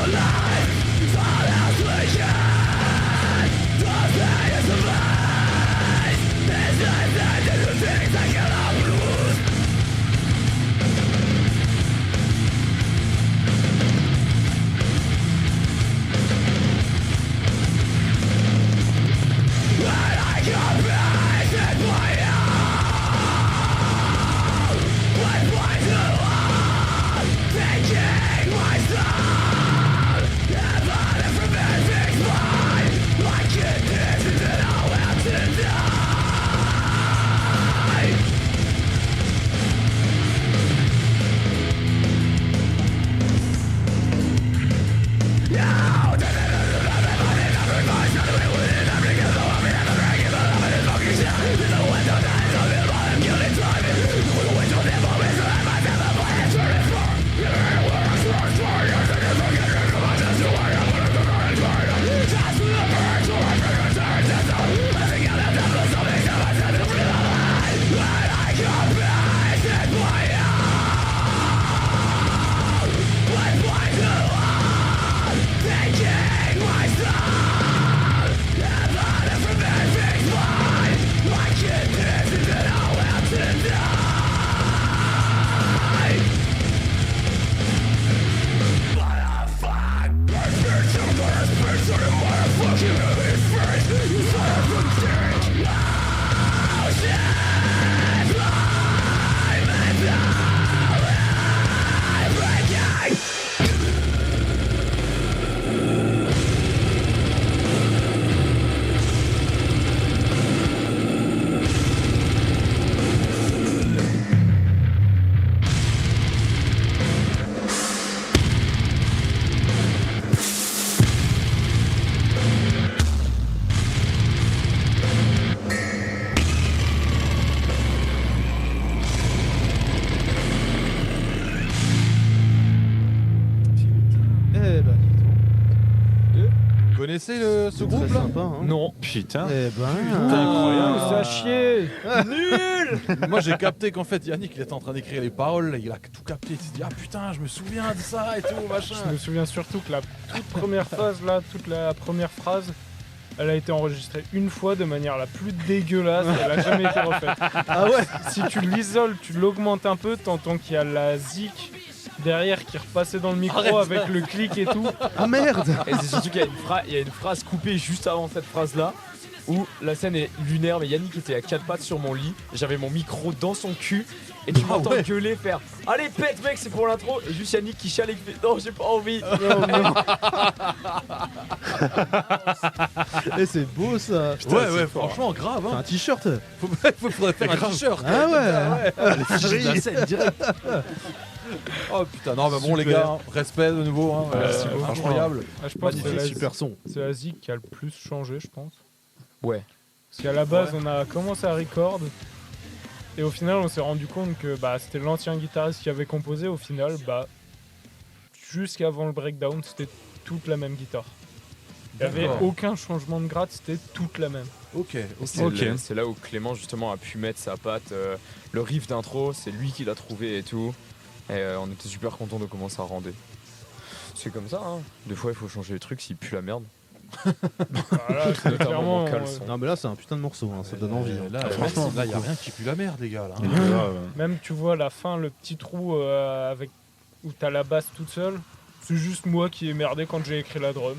Life connaissez ce Très groupe là sympa, hein. Non. Putain. Eh ben. incroyable. Ça chier. Moi j'ai capté qu'en fait Yannick il était en train d'écrire les paroles, il a tout capté, il s'est dit ah putain je me souviens de ça et tout machin. Je me souviens surtout que la toute première phase là, toute la première phrase, elle a été enregistrée une fois de manière la plus dégueulasse, elle a jamais été refaite. Ah ouais. Si tu l'isoles, tu l'augmentes un peu, t'entends qu'il y a la zik derrière qui repassait dans le micro avec le clic et tout. Ah merde. Et c'est surtout qu'il y a une phrase coupée juste avant cette phrase-là où la scène est lunaire, mais Yannick était à 4 pattes sur mon lit, j'avais mon micro dans son cul et tu m'entends gueuler faire allez pète mec c'est pour l'intro et juste Yannick qui chiale et qui fait non j'ai pas envie. Et c'est beau ça. Putain, ouais franchement grave C'est hein. un t-shirt. Faudrait faire un t-shirt. Ah ouais. Les fichiers de la scène direct. Oh putain non bah bon les gars, hein, respect de nouveau hein, Merci beaucoup. incroyable. Ah, je pense que Magnifique, c'est super son. la zik qui a le plus changé, je pense. Ouais. Parce qu'à la base, on a commencé à record. Et au final, on s'est rendu compte que c'était l'ancien guitariste qui avait composé. Au final, jusqu'avant le breakdown, c'était toute la même guitare. Il n'y avait D'accord. aucun changement de grade, c'était toute la même. Ok. C'est là où Clément justement a pu mettre sa patte. Le riff d'intro, c'est lui qui l'a trouvé et tout. Et on était super contents de comment ça rendait. C'est comme ça, hein. Des fois il faut changer les trucs s'il pue la merde. Voilà, c'est Notamment clairement, mon caleçon. Non mais là c'est un putain de morceau, hein. Ça donne envie. Hein. Là, franchement, là, y a rien qui pue la merde, les gars. Là. même tu vois la fin, le petit trou avec où t'as la basse toute seule. C'est juste moi qui ai merdé quand j'ai écrit la drum.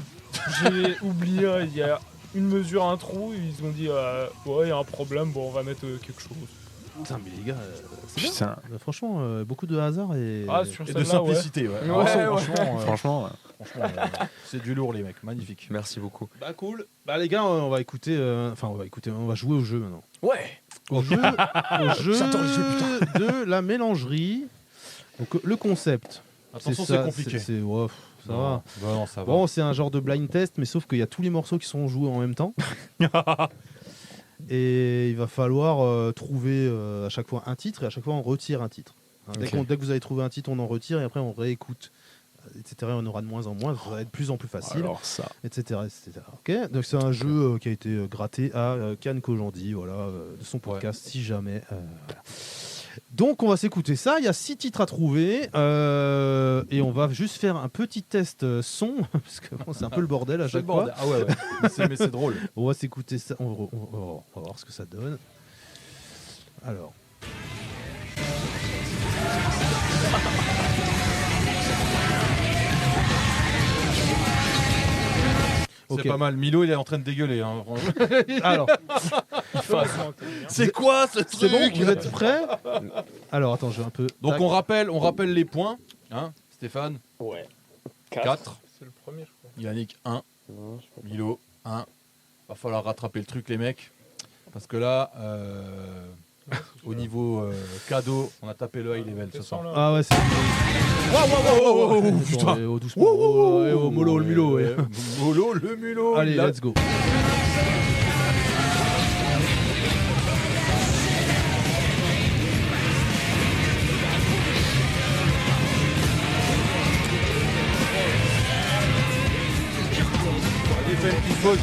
J'ai oublié, il y a une mesure, un trou, ils ont dit ouais il y a un problème, bon on va mettre quelque chose. Putain mais les gars, c'est bien. Putain. Franchement, beaucoup de hasard et. Sur Et de celle-là, ouais. simplicité, ouais. Ouais, Franchement, Franchement. c'est du lourd, les mecs. Magnifique. Merci beaucoup. Bah cool. Bah les gars, on va écouter. On va jouer au jeu maintenant. Ouais. Au jeu J'attends le jeu, de la mélangerie. Donc le concept. Attention, ça, c'est compliqué. Ouais, ça va. Bah non, ça va. Bon, c'est un genre de blind test, mais sauf qu'il y a tous les morceaux qui sont joués en même temps. Et il va falloir trouver à chaque fois un titre et à chaque fois on retire un titre. Hein, dès que vous avez trouvé un titre, on en retire et après on réécoute, etc. On aura de moins en moins, ça va être de plus en plus facile, Alors ça. etc. Ok, donc c'est un jeu qui a été gratté à Can Kojandi, voilà, de son podcast, si jamais. Voilà. Donc on va s'écouter ça, il y a 6 titres à trouver et on va juste faire un petit test son parce que bon, c'est un peu le bordel à chaque fois. Ah ouais. Mais c'est drôle. On va s'écouter ça, on va voir ce que ça donne. Alors. C'est Ok. pas mal. Milo, il est en train de dégueuler. Hein. Alors, C'est quoi ce truc c'est bon, vous êtes prêts? Alors attends, je vais un peu. Donc Tac. on rappelle les points. Hein, Stéphane Ouais. 4. C'est le premier, je crois. Yannick 1. Milo 1. Va falloir rattraper le truc, les mecs. Parce que là, au niveau cadeau, on a tapé le high level ce soir. Ah ouais, c'est. Wow, putain. Attends, doucement. Oh, mollo, le mulot. Ouais. Molo, le mulot. Allez, là. let's go. Allez, fais une petite pause.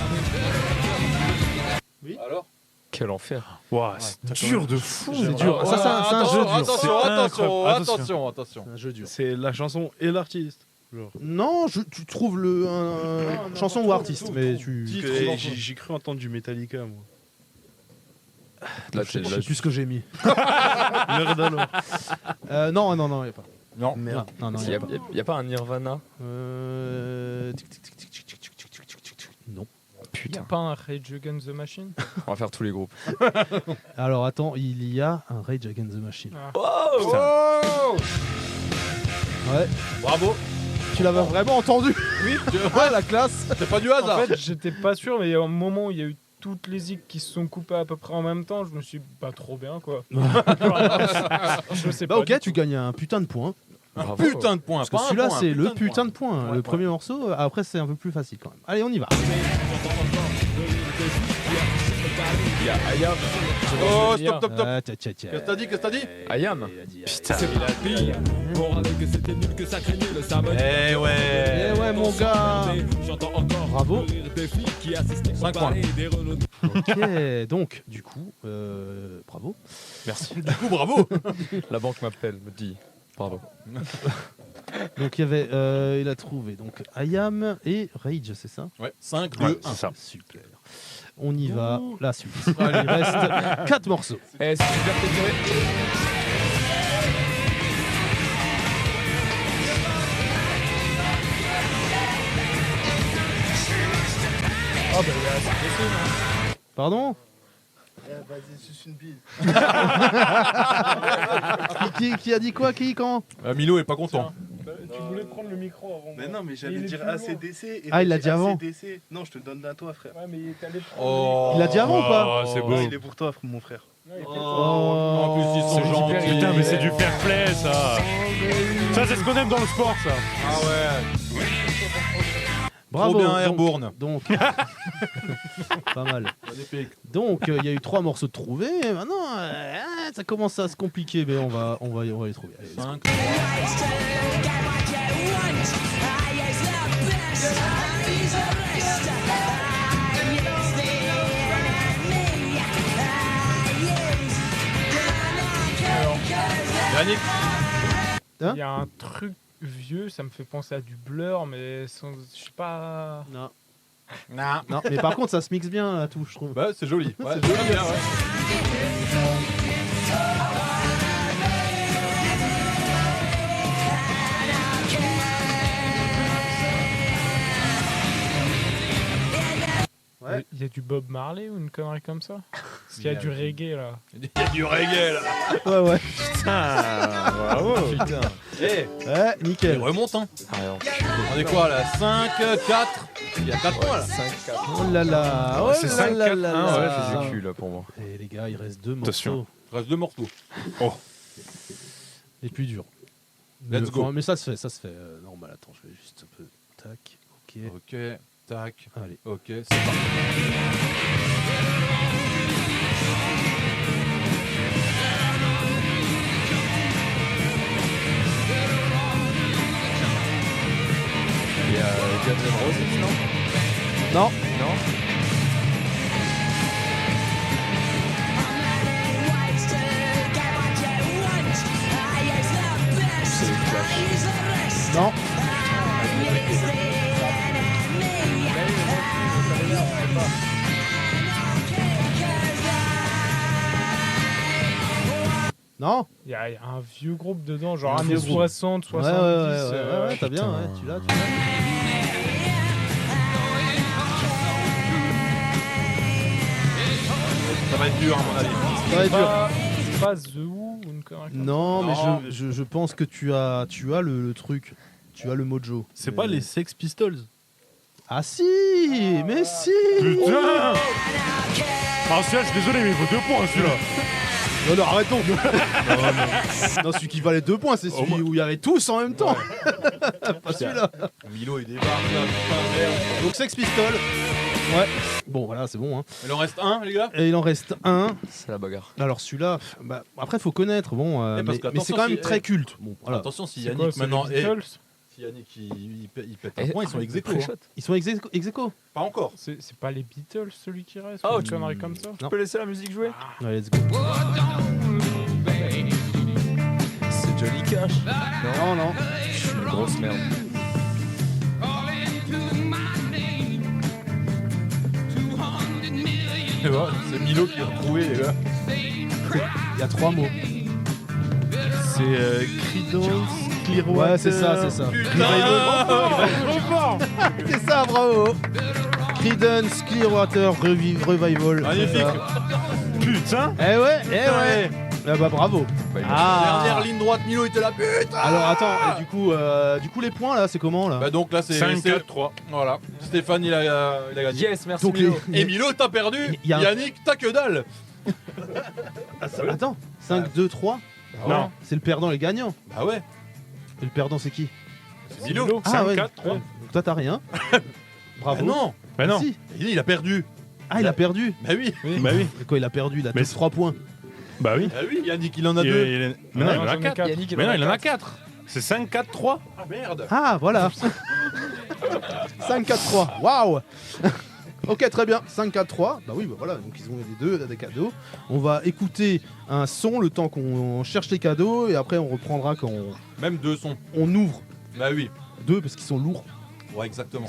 Oui. Alors Quel enfer. Ouah, c'est dur de fou. C'est dur. Ah, Ça, c'est un jeu dur. Attention. C'est un jeu dur. C'est la chanson et l'artiste. Non, tu trouves chanson ou artiste, mais tu. J'ai cru entendre du Metallica, moi. Là, Je sais plus ce que j'ai mis. Merde alors. Non, y a pas. Non. Merde. Non, y a pas. Y a pas un Nirvana? Non. Il y a pas un Rage Against the Machine? On va faire tous les groupes. Alors attends, il y a un Rage Against the Machine. Oh Ouais. Bravo. Tu l'avais vraiment entendu? Oui. Ah, la classe. C'est pas du hasard. En fait, j'étais pas sûr, mais il y a un moment où il y a eu toutes les zik qui se sont coupées à peu près en même temps. Je me suis dit, bah trop bien quoi. Je sais Bah pas. ok, tu gagnes un putain de point. Bravo. Putain de points. Parce que celui-là, c'est le putain de point. Le premier morceau, après c'est un peu plus facile quand même. Allez, on y va. Il y a Ayam. Oh, stop, stop, stop. Tiens. Qu'est-ce que t'as dit? Qu'est-ce que t'as dit? Ayam. Putain. Eh ouais. Eh ouais, mon gars. Bravo. 5 points. Ok, donc, du coup, bravo. Merci. Du coup, bravo. La banque m'appelle, me dit bravo. Donc, il y avait, il a trouvé donc Ayam et Rage, c'est ça? Ouais, 5, Ouais, 2, 1. c'est ça. Super. On y va, la suite. Il reste 4 morceaux. Eh, c'est super préféré. Ah bah là, c'est possible, hein. Pardon? Vas-y, suce une bille. Qui a dit quoi? Qui? Quand? Milo est pas content. Tu voulais prendre le micro avant. Mais moi. non, mais j'allais Il est dire plus loin. ACDC. Et Ah, il l'a t'as dit avant. ACDC. Non, je te le donne à toi, frère. Ouais, mais t'allais prendre Oh. Il l'a dit avant ou pas? Oh, c'est beau. Non, il est pour toi, mon frère. le micro. En plus, ils sont gentils. Putain, mais c'est du fair play, ça. Ça, c'est ce qu'on aime dans le sport, ça. Ah ouais. Bravo. Trop bien, donc- Airborne. Donc, pas mal. Magnifique. Donc, il y a eu 3 morceaux de trouvés. Et maintenant, ça commence à se compliquer, mais on va les trouver. Allez, let's go. 5. Yannick. Il y a un truc vieux, ça me fait penser à du Blur, mais je sais pas. Non. Non. Non, mais par contre, ça se mixe bien là, tout, je trouve. Bah, c'est joli. Ouais, c'est joli, bien, ouais. Ouais. Il y a du Bob Marley ou une connerie comme ça? Parce qu'il y a du reggae là. Il y a du reggae là. Ouais, ouais. Bravo. Putain. Eh, Ouais, il nickel. remonte, hein. On est quoi là? 5, 4. Il y a 4 points là. 5-4. Oh là là. Oh C'est là 5, là 4, là 1, là. ouais, C'est cul là pour moi. Et les gars, il reste 2 Attention. morceaux. Il reste 2 morceaux. Et plus dur. Let's go. Mais ça se fait normal. Attends, je vais juste un peu. Tac. Ok. Ok, tac. Allez. Ok, c'est parti. Il y a Guns N' Roses, non? Non. Non. C'est les Clash. Non. Non. Il y a un vieux groupe dedans, genre Un années vieux groupe. 60, Ouais, 70. ouais, t'as bien, ouais, tu l'as. Ça va être dur à mon avis. Ça va être dur. C'est pas The Who ou une connerie comme Non, mais Non. je pense que tu as le truc. Tu as le mojo. C'est pas les Sex Pistols. Ah si, mais si. Putain. Ah, celui-là, je suis désolé, mais il faut 2 points, celui-là. Non, non, arrêtons. non, celui qui valait 2 points, c'est celui où il y avait tous en même temps. Pas celui-là. Milo il débarque là, putain merde. Donc Sex Pistols. Ouais. Bon, voilà, c'est bon. Hein. Il en reste un, les gars. Et il en reste un. C'est la bagarre. Alors celui-là, bah, après, faut connaître. Bon, Eh, parce mais qu'attention, c'est quand même si- très culte. Bon, voilà. Attention, si C'est Yannick quoi, c'est maintenant. les Beatles Si Yannick il pète un point, ils sont ex aequo, hein. Ils sont ex aequo. Pas encore. C'est pas les Beatles celui qui reste Oh, ou une connerie comme ça? Tu peux laisser la musique jouer? Allez, let's go. C'est Johnny Cash. Non, non. Je suis une grosse merde. Et voilà, c'est Milo qui a retrouvé, les gars. Il y a 3 mots. C'est Creedence Clearwater. Ouais, c'est ça, c'est ça. Putain. C'est ça, bravo. Creedence Clearwater Revival. Magnifique. c'est ça. Putain. Eh ouais. Ah bah bravo. Dernière ligne droite, Milo était là, putain. Alors attends, et du coup les points là, c'est comment là? Bah donc là c'est 5, c'est- 4, 3. Voilà. Stéphane il a gagné. Yes, merci Donc, Milo. Et Milo t'as perdu. Il y a un- Yannick t'as que dalle. Attends, 5, 2, 3. Non. C'est le perdant et le gagnant. Bah ouais. Et le perdant c'est qui? C'est Milo. 5, ouais. 4, 3. Donc toi t'as rien. Bravo. Ah non. Bah non. Si. Il a perdu. Ah, il a perdu. Bah oui. Bah oui. Quoi, il a perdu, il a Mais tous 3 points. Bah oui. Bah oui, Yannick, il en a Il- 2. il- Mais non, il en a j'en ai 4. quatre. Yannick, Mais non, il en a 4. C'est 5-4-3. Ah merde. Ah, voilà. 5-4-3. Waouh. Ok, très bien. 5-4-3. Bah oui, bah voilà. Donc ils ont les deux des cadeaux. On va écouter un son le temps qu'on cherche les cadeaux et après on reprendra quand Même 2 sons. on ouvre Bah oui. 2 parce qu'ils sont lourds. Ouais, exactement.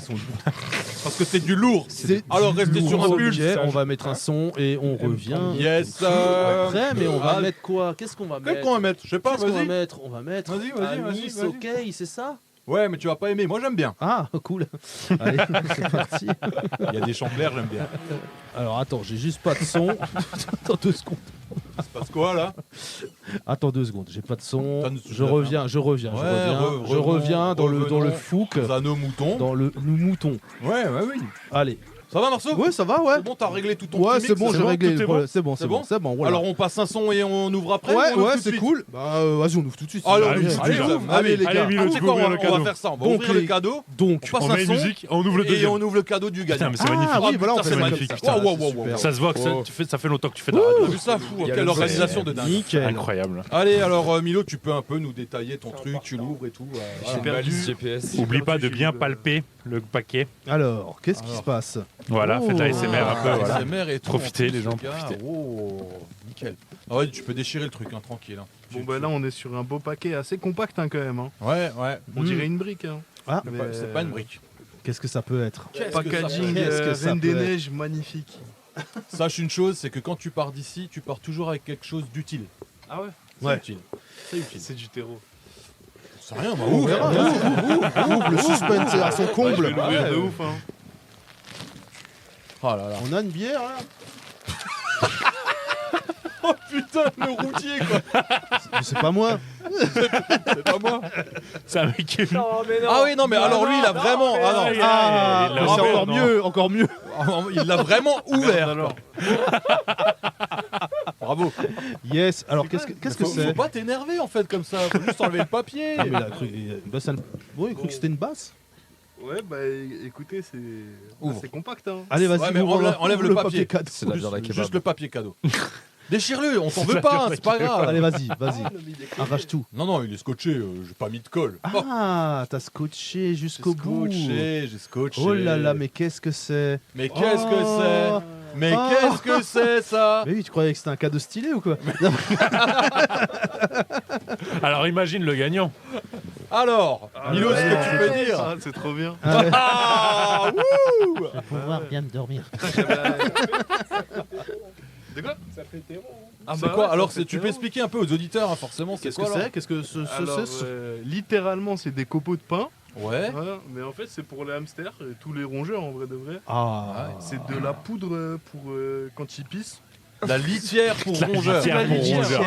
Parce que c'est du lourd. C'est Alors du restez lourd. sur un Ok, pulse. on va mettre un son et on revient. Yes. Après, mais on va mettre quoi? Qu'est-ce qu'on va Qu'est-ce mettre? qu'on va mettre? Je sais pas, Qu'est-ce qu'on va vas-y. mettre? On va mettre. Vas-y, vas-y, vas-y, Anis, vas-y. ok, c'est ça? Ouais, mais tu vas pas aimer. Moi, j'aime bien. Ah, cool. Allez, c'est parti. Il y a des chants clairs, j'aime bien. Alors attends, j'ai juste pas de son. Attends 2 secondes. Il se passe quoi là? Attends 2 secondes, j'ai pas de son. Donne- Je reviens. Je reviens dans le fouc, Zano mouton. dans le mouton. Ouais, ouais, oui. Allez. Ça va, Marceau? Ouais, ça va, ouais. C'est bon, t'as réglé tout ton Ouais, petit c'est mix, bon, j'ai réglé tout le est problème. C'est bon, C'est c'est bon, bon c'est bon. Voilà. Alors, on passe un son et on ouvre après? ouais, ou on ouvre ouais, tout de c'est suite? cool. Bah, vas-y, on ouvre tout de suite. Allez, on Allez, ouvre tout de allez, suite. allez, Allez, les allez, gars. Milo, Tu tu sais peux quoi, ouvrir le on cadeau. va faire ça. On va Donc, ouvrir les- le cadeau. Donc, On passe On un met une son. musique, on ouvre le Et deuxième. on ouvre le cadeau du gagnant. Putain, mais c'est magnifique. oui, voilà, on putain, fait c'est ça magnifique. comme Putain, Wow, wow, wow, wow. Ça se voit que Oh. ça fait longtemps que tu fais de la radio. T'as vu ça, fou? Il y a Quelle le- organisation de dingue. nickel. Incroyable. Allez, alors Milo, tu peux un peu nous détailler ton truc, tu l'ouvres et tout. J'ai voilà. perdu GPS. Oublie pas de bien palper le paquet. Alors, qu'est-ce qui Alors. se passe? Voilà, fais de la Oh. SMR un peu. Voilà. ASMR et tout, Profitez, en plus, les gens, le gars. profitez. Oh, nickel. Ah ouais, tu peux déchirer le truc, hein, tranquille. Hein. Bon, bah là, on est sur un beau paquet assez compact hein, quand même. Hein. Ouais, ouais. On dirait une brique. Hein. Ah, C'est Mais, pas- C'est pas une brique. qu'est-ce que ça peut être? Packaging Qu'est-ce que ça Reine peut des être Neiges, magnifique. Sache une chose, c'est que quand tu pars d'ici, tu pars toujours avec quelque chose d'utile. Ah ouais C'est Ouais. utile. C'est utile. C'est du terreau. C'est rien, bah On ouvre. verra. Ouvre, le suspense est à son comble. L'ouvrir de ouf. Hein. Oh là là. On a une bière là? Oh putain, le routier quoi. C'est pas moi. C'est pas moi. C'est un mec qui. Non, mais non. Ah oui, non, mais alors lui, il a vraiment. Ah non. Ah, il l'a c'est ouvert, encore non. mieux, encore mieux. Il l'a vraiment ouvert. alors. Bravo. Yes. Alors qu'est-ce que Faut c'est? pas t'énerver en fait comme ça. Faut juste enlever le papier. Ah, mais il a cru, il a cru que c'était une basse. Ouais, bah écoutez, c'est Ouvre. assez compact. Hein. Allez, vas-y, Ouais, mais ouvre, enlève le papier. cadeau. C'est la viande à kebab. Juste le papier cadeau. Déchire-le, on s'en veut pas, hein, c'est pas grave. Allez, vas-y. Arrache tout. Non, non, il est scotché, j'ai pas mis de colle. Oh, Ah, t'as scotché jusqu'au bout. j'ai scotché. Oh là là, mais qu'est-ce que c'est? Mais qu'est-ce que Oh. c'est? Mais Oh. qu'est-ce que c'est ça? Mais oui, tu croyais que c'était un cadeau stylé ou quoi? Alors imagine le gagnant. Alors, Milo, ce que tu peux dire? Ah, c'est trop bien. Ah, wouh! Je vais pouvoir bien dormir. De quoi Ça fait terreau. Ah C'est bah quoi? ouais, Alors, ça fait tu peux terreau. expliquer un peu aux auditeurs, hein, forcément, c'est Qu'est-ce quoi que alors c'est? Qu'est-ce que ce Alors, littéralement, c'est des copeaux de pain. Ouais. Voilà. Mais en fait, c'est pour les hamsters et tous les rongeurs en vrai de vrai. Ah, C'est de la poudre pour quand ils pissent. La litière pour La rongeurs. litière pour rongeurs.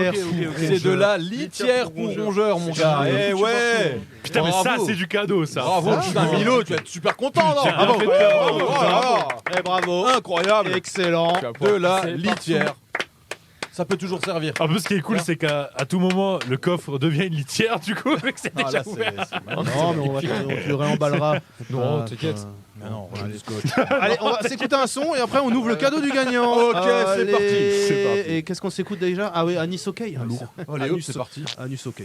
C'est de la litière pour rongeurs, mon gars. Eh ouais! Putain, mais Bravo. ça, c'est du cadeau, ça. Bravo, putain, Milo, tu vas être super content, non? Tiens, Bravo! bien fait, Bravo! Oh là là. Eh, bravo. Incroyable! Excellent. De la C'est litière. Ça peut toujours servir. Un peu ce qui est cool, c'est qu'à tout moment, le coffre devient une litière, du coup, vu que c'est Ah, déjà là, c'est ouvert. Non, mais on te le réemballera. Non, Ah, t'inquiète. putain. Mais non, on a du scotch. Allez, on va s'écouter un son et après on ouvre le cadeau du gagnant. Ok, c'est Allez. parti. C'est parti. Et qu'est-ce qu'on s'écoute déjà? Ah oui, Anis OK. Un lourd. Allez, hop, c'est parti. Anis OK.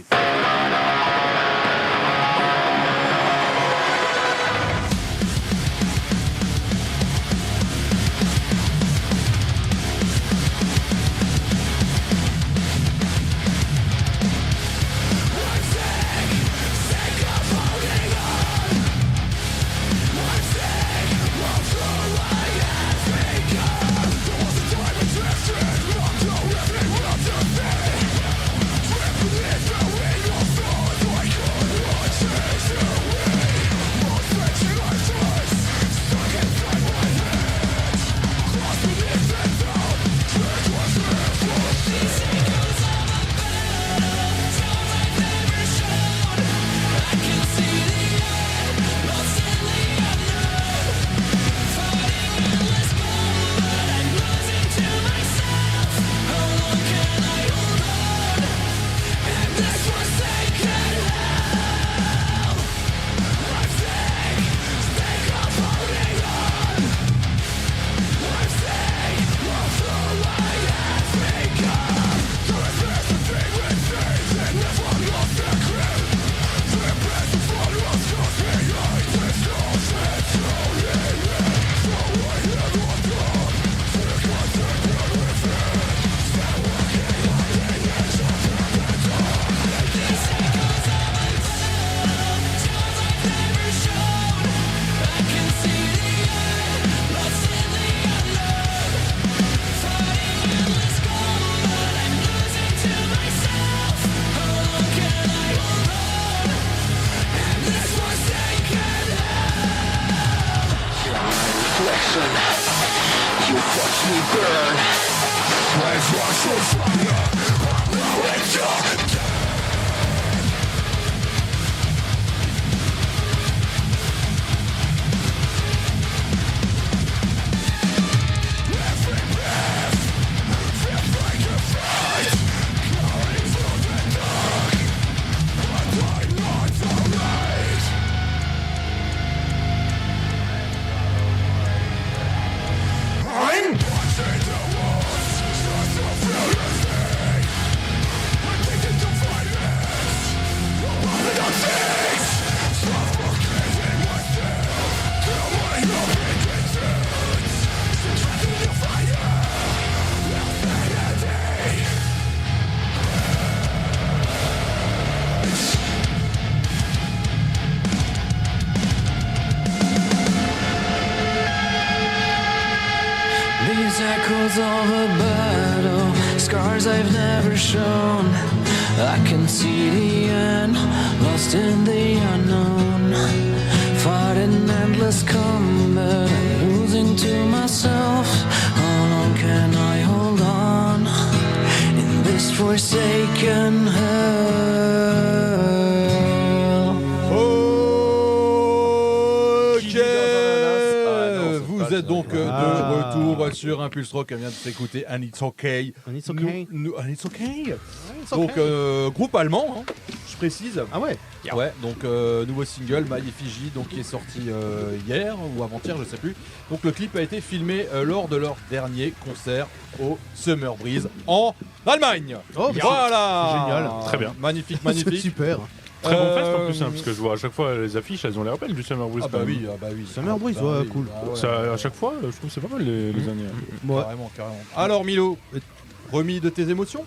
Drifting with your feet. affliction. You watch me burn. Where's your soul from you? It's your These echoes of a battle, scars I've never shown. I can see the end, lost in the unknown. Fighting endless combat, losing to myself. How long can I hold on in this forsaken hell? Vous êtes donc de retour sur Impulse Rock. On vient de s'écouter And It's Okay. And It's Okay. And It's Okay. Donc, groupe allemand, hein, je précise. Ah ouais. Ouais, donc nouveau single, My Effigy, donc qui est sorti hier ou avant-hier, je sais plus. Donc le clip a été filmé lors de leur dernier concert au Summer Breeze en Allemagne. Oh, voilà. c'est génial. Très bien. Magnifique, C'est magnifique. super. Très bon fest en plus, hein, parce que je vois à chaque fois les affiches, elles ont l'air belles du Summer Breeze. Ah bah oui, Summer Breeze, bah ouais, oui, cool. bah ouais. Ça, à chaque fois, je trouve que c'est pas mal les années. Ouais. Carrément, carrément. Alors Milo, remis de tes émotions?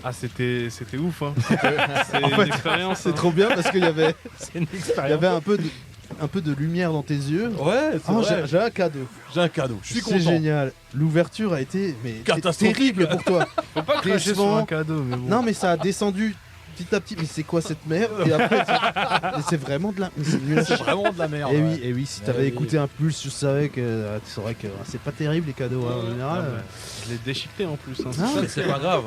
Ah, c'était ouf, hein. C'est En une fait, expérience. C'est hein. trop bien parce qu'il y avait, C'est une il y expérience. avait un peu de lumière dans tes yeux. Ouais, c'est Oh, vrai. j'ai un cadeau. J'ai un cadeau. Je suis content. C'est génial. L'ouverture a été Catastrophique. terrible pour toi. Faut pas cracher sur Décevant. un cadeau, mais bon. Non, mais ça a descendu petit à petit. Mais c'est quoi cette merde? Et après, c'est vraiment de la. Mais c'est nul à C'est chier. vraiment de la merde. Et ouais. oui, et oui, si Eh t'avais oui. écouté un pulse, tu savais que tu saurais que c'est pas terrible les cadeaux hein, en Ah, général. bah, je l'ai déchiqueté en plus. Hein. Ah, Ça, c'est pas grave.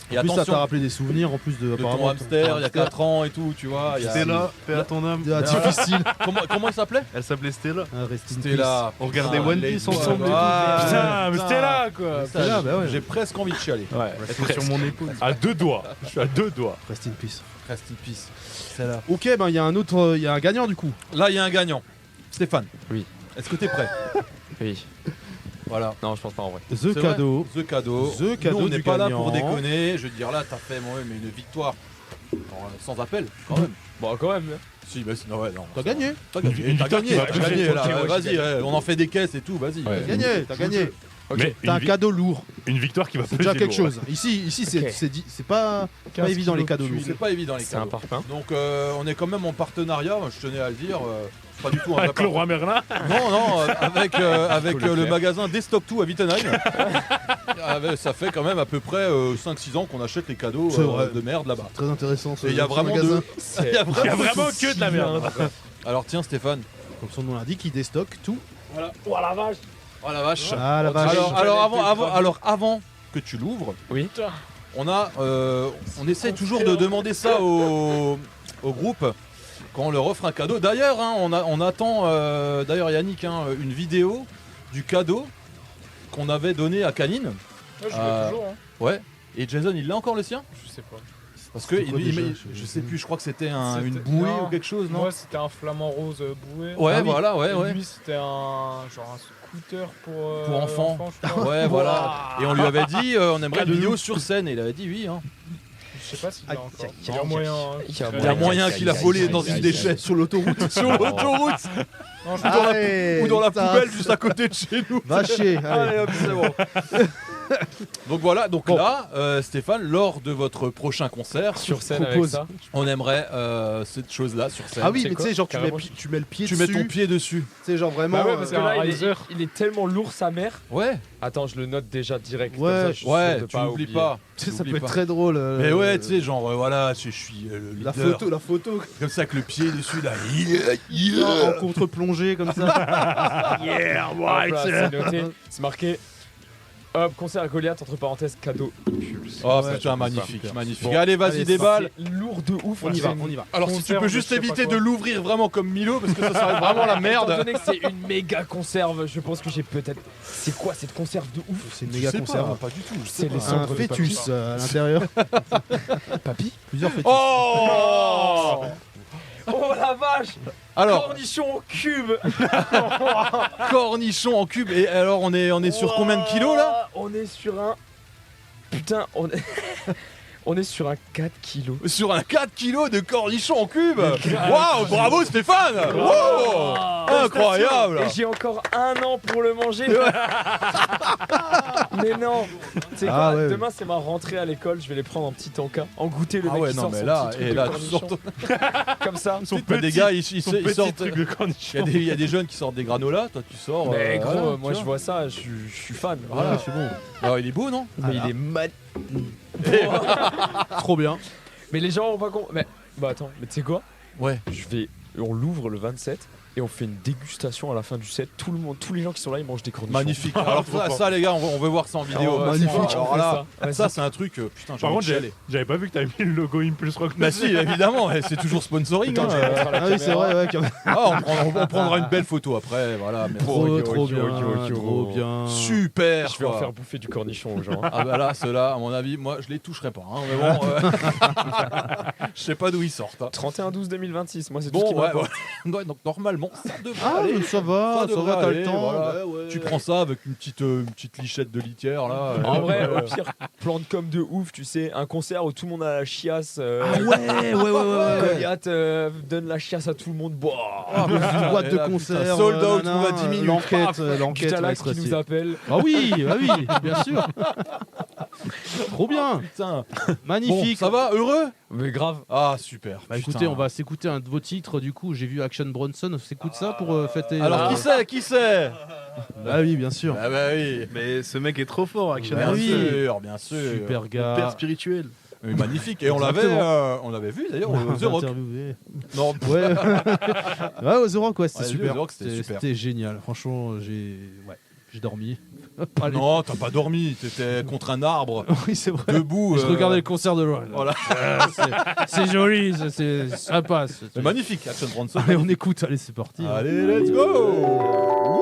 Et En plus, ça attention, t'a rappelé des souvenirs en plus de de apparemment, ton hamster, il y a 4 ans et tout, tu vois. il y a- Stella, paix à ton âme. Ah, difficile. Comment il s'appelait? Elle s'appelait Stella. Ah, rest in Stella. On regardait Putain, One les Piece doigts. ensemble. Ah, Putain, mais c'était là quoi. Ça, Stella, bah ouais. J'ai presque envie de chialer. Ouais, Elle est sur mon épaule. à 2 doigts. Je suis à 2 doigts. peace. Rest in peace. Rest in peace. C'est là. Ok, ben il y a un autre, il y a un gagnant du coup. Là, il y a un gagnant. Stéphane. Oui. Est-ce que t'es prêt? Oui. Voilà. Non, je pense pas en vrai. C'est The vrai. cadeau. The cadeau. The cadeau Nous, on n'est du pas là gagnant. pour déconner. Je veux te dire, là, t'as fait moi, mais une victoire. Sans appel, quand même. Bon, quand même. Si, mais non, ouais, non. T'as gagné. T'as gagné, Une t'as victoire gagné, qui va t'as toucher. gagné, là. Ok, ouais, Vas-y, j'ai gagné. on en fait des caisses et tout, vas-y. Ouais. T'as gagné, t'as gagné. Mais T'as un cadeau lourd. une victoire qui va C'est peser déjà quelque lourd. chose. Ici, c'est Ok. c'est pas évident les cadeaux lourds. C'est pas évident les C'est un cadeaux. parpaing. Donc on est quand même en partenariat, je tenais à le dire. Pas du tout un Avec vrai le roi Merlin. Non, non, avec Cool, le Leclerc. magasin Destock 2 à Wittenheim. Ça fait quand même à peu près 5-6 ans qu'on achète les cadeaux C'est vrai. de merde là-bas. Très intéressant. Et il y a vraiment magasin. il y a Il y a vraiment que de la merde. Alors tiens Stéphane. Comme son nom l'indique, il déstocke tout. Oh la vache. Ah la vache. Alors avant que tu l'ouvres, Oui. on essaie toujours de demander ça au groupe quand on leur offre un cadeau. D'ailleurs, hein, on attend d'ailleurs Yannick une vidéo du cadeau qu'on avait donné à Canine. Ouais, je l'ai toujours. Hein. Ouais. Et Jason, il l'a encore le sien? Je sais pas. Parce que C'était quoi déjà je sais plus, je crois que c'était une C'était- bouée non. ou quelque chose, non? Moi, c'était un flamant rose bouée. Ouais, Ah oui. voilà, ouais, Et ouais. lui, c'était un scooter pour Pour enfants. je crois. Ouais, voilà. Et on lui avait dit, on aimerait une Cadeau. vidéo sur scène. Et il avait dit oui. Hein. Je sais pas s'il Aïe, a encore. aïe, Il y a moyen. hein. Il y a Il y a moyen qu'il a volé dans une déchet sur l'autoroute. Sur l'autoroute Non, je dans la- Allez, ou dans la putain, poubelle juste à côté de chez nous. Va chier. Allez Allez. hop, c'est bon. Donc voilà, là, Stéphane, lors de votre prochain concert, Sur scène avec ça. on aimerait cette chose-là sur scène. Ah oui, C'est mais tu quoi sais, genre tu mets le pied dessus. Tu mets ton pied dessus. Tu sais, genre vraiment. Bah ouais, parce que là, Riser. il est tellement lourd, sa mère. Ouais, Attends, je le note déjà direct. Ouais, comme ça, je suis sûr ouais, de tu pas n'oublies oublier. pas. Tu sais, ça T'oublies peut être pas. très drôle. Mais ouais, tu sais, genre voilà, je suis le La leader. photo. Comme ça, avec le pied dessus, là. En contre-plongée comme ça. Yeah, Hop là, c'est noté. C'est marqué. Hop, concert à Goliath, entre parenthèses, cadeau Impulse. Oh Ouais, putain, super. magnifique, magnifique. Bon, allez, vas-y, déballe. C'est lourd de ouf. On y va, on y va. Alors, si tu Conserve, peux juste je sais pas éviter quoi. de l'ouvrir vraiment comme Milo, parce que ça serait vraiment la Étant merde. donné que c'est une méga conserve, je pense que j'ai peut-être. C'est quoi cette conserve de ouf? C'est une Je méga sais conserve. pas du tout. je sais C'est pas. les Un cendres de fœtus à l'intérieur. papy. Plusieurs fœtus. Oh Oh la vache! Alors, Cornichon au cube! cornichon en cube. Et alors, on est sur combien de kilos là? On est sur un. Putain, on est. On est sur un 4 kilos. Sur un 4 kilos de cornichon en cube. Waouh, bravo Stéphane. Wow, incroyable. Et j'ai encore 1 an pour le manger. Mais non. Tu sais Ah quoi, ouais. demain c'est ma rentrée à l'école, je vais les prendre en petit tanka, en goûter le Ah mec ouais, qui non sort mais son là, petit truc et de là, tu cornichon. sors Comme ça. T'as des gars, ils sortent. truc de cornichon. Il y a des jeunes qui sortent des granolas, toi tu sors. Mais gros, voilà, moi tu je vois ça, je suis fan. Voilà, Voilà, c'est bon. Alors il est beau, non? Mais il est mal. Trop bien. Mais les gens ont pas compris. Mais bah attends, mais tu sais quoi? Ouais. On l'ouvre le 27 et on fait une dégustation à la fin du set. Tout le monde, tous les gens qui sont là, ils mangent des cornichons. Magnifique. Alors ça, les gars, on veut voir ça en vidéo. Ah ouais, Magnifique. c'est bon, Alors on là, fait ça c'est un truc. Putain, j'ai Par envie contre, de chialer. j'avais pas vu que t'avais mis le logo Impulse Rock. Bah si, évidemment, ouais, c'est toujours sponsoring. Putain, hein. je vais mettre à la Ah oui, c'est caméra. vrai, ouais. quand même. Ah, on prendra une belle photo après, voilà. merci. Trop bien, ok. trop bien. Super. Je vais en quoi. faire bouffer du cornichon aux gens. hein. Ah bah là, ceux-là, à mon avis, moi je les toucherai pas. Hein, mais bon, je sais pas d'où ils sortent. Hein. 31-12-2026, moi c'est tout ce Bon, qui ouais, m'importe. ouais. Donc normalement, ça devrait Ah, aller. mais ça va, devrait t'as aller, le temps. voilà. Ouais. Tu prends ça avec une petite lichette de litière là. En vrai, ouais. au pire, plan de com de ouf, tu sais, un concert où tout le monde a la chiasse. Ah ouais. Goliath donne la chiasse à tout le monde. Boah. Ah, une boîte Et de là, concert. putain, sold out, nanana, on va 10 minutes. L'enquête, Putain, va là, être qui nous restée. appelle. Ah oui, bien sûr. Trop bien, Putain. magnifique. Bon, ça va, heureux? Mais grave. Ah super. Bah Putain. écoutez, on va s'écouter un de vos titres du coup. J'ai vu Action Bronson. On s'écoute ça pour fêter. Alors qui c'est? Bah oui, bien sûr. Ah bah oui. Mais ce mec est trop fort, Action. Bien oui. sûr, bien sûr. Super gars. Père spirituel. Magnifique. Et on l'avait vu d'ailleurs au The Rock. Interviewé. Non. Ouais. Ouais, au The Rock, ouais, c'était Ouais, super. The Rock, c'était super. C'était génial. Franchement, j'ai dormi. Allez. Non, t'as pas dormi. T'étais contre un arbre, Oui, c'est vrai. debout. Je regardais le concert de loin. Voilà. C'est joli, c'est sympa. C'est magnifique, Action Bronson. Allez, on écoute. Allez, c'est parti. Allez, let's go.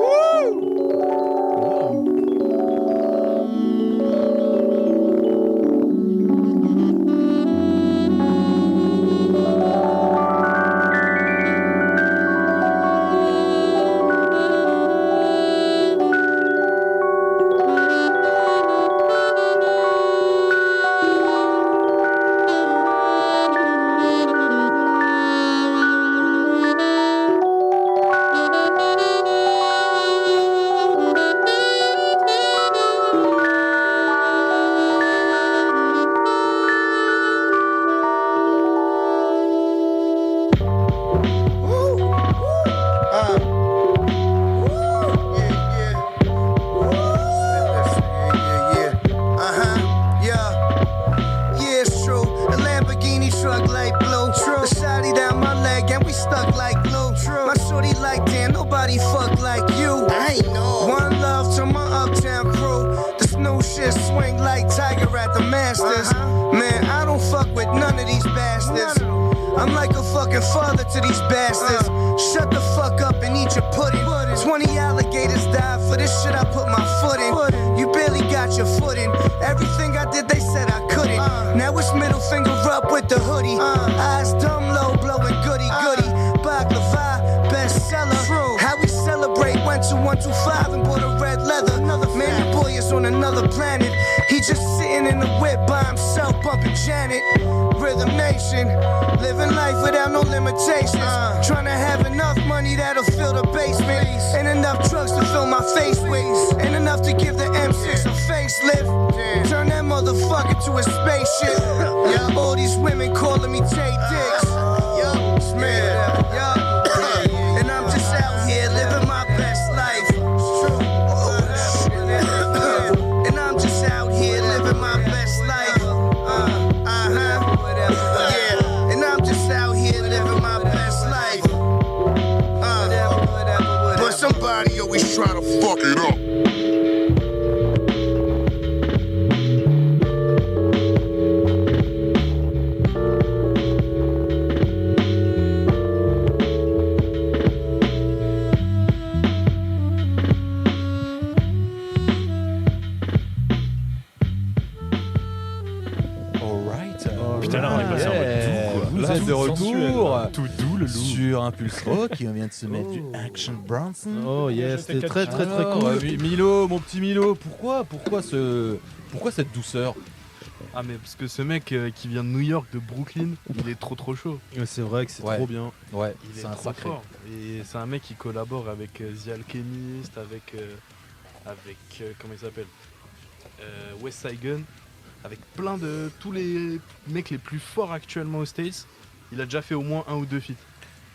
I'm like a fucking father to these bastards. Shut the fuck up and eat your pudding. 20 alligators died for this shit I put my foot in. You barely got your foot in. Everything I did, they said I couldn't. Now it's middle finger up with the hoodie. Eyes dumb low, blowing goody goody. Baklava, bestseller. How we celebrate? Went to 125 and bought a red leather. Man, your boy is on another planet. He just sitting in the whip by himself, bumping Janet. Rhythm Nation, living life without no limitations. Trying to have enough money that'll fill the basement, and enough drugs to fill my face with, and enough to give the M6 a facelift. Turn that motherfucker to a spaceship. Yeah, all these women calling me Tay Diggs. Yo, Smith. And I'm just out here living my best life. And I'm just out here living my best life. Yeah. And I'm just out here living my best life. But somebody always try to fuck it up. Putain, là, on est passé en mode doux, quoi. Vous Là, êtes de retour Tout doux, le loup. sur Impulse Rock qui vient de se mettre du Action Bronson. Oh yes, c'était très très très Alors, cool. Milo, mon petit Milo, pourquoi cette douceur? Ah mais parce que ce mec qui vient de New York, de Brooklyn, il est trop chaud. Ouais, c'est vrai que c'est Ouais. trop bien. Ouais, Il est c'est un trop sacré. fort. Et c'est un mec qui collabore avec The Alchemist, avec comment il s'appelle, West Side Gun, avec plein de tous les mecs les plus forts actuellement aux States. Il a déjà fait au moins 1 ou 2 feats.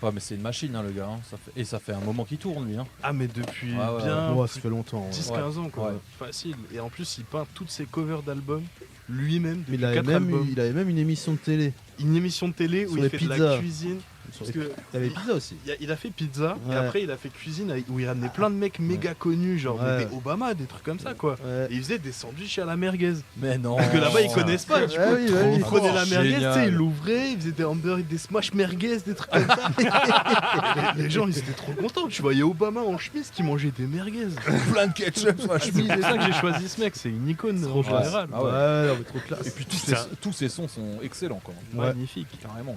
Ouais, mais c'est une machine, hein, le gars. Hein. Et ça fait un moment qu'il tourne, lui. Hein. Ah mais depuis Ouais, bien Ouais, ça fait longtemps. Ouais. 10-15 ans quoi, Ouais. facile. Et en plus il peint toutes ses covers d'albums lui-même Mais depuis 4 albums. il avait même une émission de télé. Une émission de télé où Sur il les fait de pizzas. la cuisine. Sur Parce les- que Il y avait pizza aussi. il a fait pizza et Ouais. après il a fait cuisine où il ramenait plein de mecs méga connus, genre Ouais. des Obama, des trucs comme ça quoi. Ouais. Et il faisait des sandwichs à la merguez. Mais non. Parce que là-bas ils connaissent pas, du coup. Ouais, oui, ouais, Il oui. prenait la merguez, tu sais, Génial. il l'ouvrait, il faisait des hamburgers, des smash merguez, des trucs comme ça. Les gens ils étaient trop contents, tu voyais Obama en chemise qui mangeait des merguez. plein de ketchup sur la C'est chemise. pour ça que j'ai choisi ce mec, c'est une icône en général. Ah ouais. Ouais, non, mais trop classe. Et puis tous ces sons sont excellents, quand même. Ouais. Magnifique. Carrément.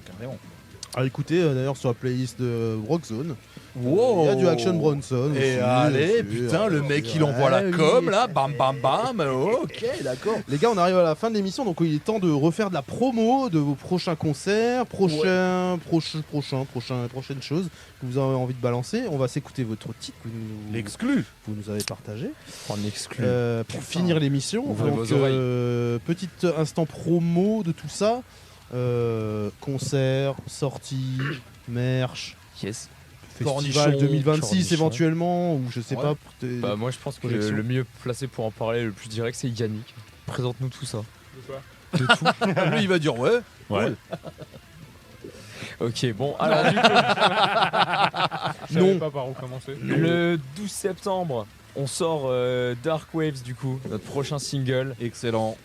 À écouter d'ailleurs sur la playlist de Rockzone. Wow. Il y a du Action Bronson. Et aussi, allez, dessus. putain, le mec il envoie Ouais, la oui. com là, bam bam bam. Ok, d'accord. Les gars, on arrive à la fin de l'émission, donc il est temps de refaire de la promo de vos prochains concerts, prochaines choses que vous avez envie de balancer. On va s'écouter votre titre que L'exclu. vous nous avez partagé En exclu. pour finir l'émission. Ouvrez Donc, vos oreilles. petit instant promo de tout ça. Concerts, sorties, merch, Yes. festival Cornichon, 2026 cornichon. éventuellement, ou je sais Ouais. pas. pour tes- Bah, moi, je pense que Collection. le mieux placé pour en parler le plus direct, c'est Yannick. Présente-nous tout ça. De quoi Lui il va dire ouais. Ouais. Ok, bon, alors du coup, Je savais pas par où commencer. le 12 septembre, on sort Dark Waves, du coup, notre prochain single, Excellent.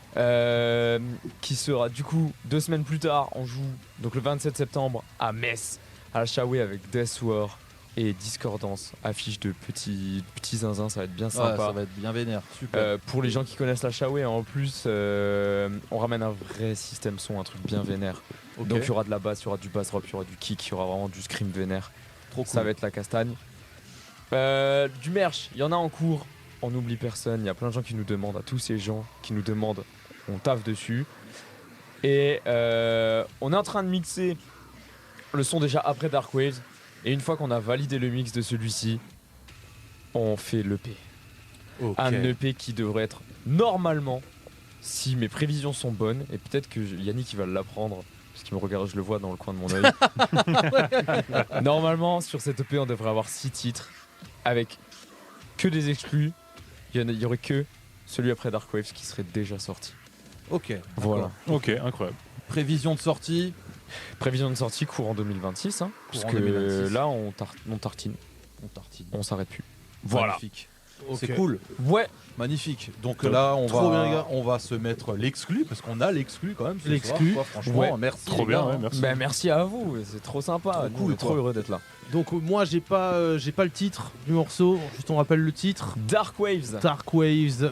qui sera du coup 2 semaines plus tard. On joue donc le 27 septembre à Metz, à la Shaway avec Death War et Discordance, affiche de petits zinzins, ça va être bien Ouais, sympa. ça va être bien vénère. Super. Pour les gens qui connaissent la Shaway, en plus, on ramène un vrai système son, un truc bien vénère. Ok. Donc il y aura de la basse, il y aura du bass drop, il y aura du kick, il y aura vraiment du scream vénère. Trop cool. Ça va être la castagne. Du merch, il y en a en cours. On n'oublie personne. Il y a plein de gens qui nous demandent, à tous ces gens qui nous demandent, on taffe dessus. Et on est en train de mixer le son déjà après Dark Waves. Et une fois qu'on a validé le mix de celui-ci, on fait l'EP. Ok. Un EP qui devrait être normalement, si mes prévisions sont bonnes, et peut-être que Yannick il va l'apprendre, parce qu'il me regarde, je le vois dans le coin de mon œil. Normalement, sur cet EP, on devrait avoir 6 titres, avec que des exclus. Il y aurait que celui après Dark Waves qui serait déjà sorti. Ok. Voilà. Ok, incroyable. Prévision de sortie. Prévision de sortie courant 2026, hein, parce Courant que 2026. là, on tartine, On tartine. on s'arrête plus. Voilà. Magnifique. C'est cool. Ouais. Magnifique. Donc Top. là, Trop bien, les gars. on va se mettre l'exclu parce qu'on a l'exclu quand même. ce L'exclu. soir, quoi. Franchement, Ouais. merci. Trop les bien, gars, ouais, hein. merci. Bah, merci à vous, c'est trop sympa. Trop Nous, cool, on est trop quoi. heureux d'être là. Donc moi j'ai pas le titre du morceau, juste on rappelle le titre. Dark Waves. Dark Waves,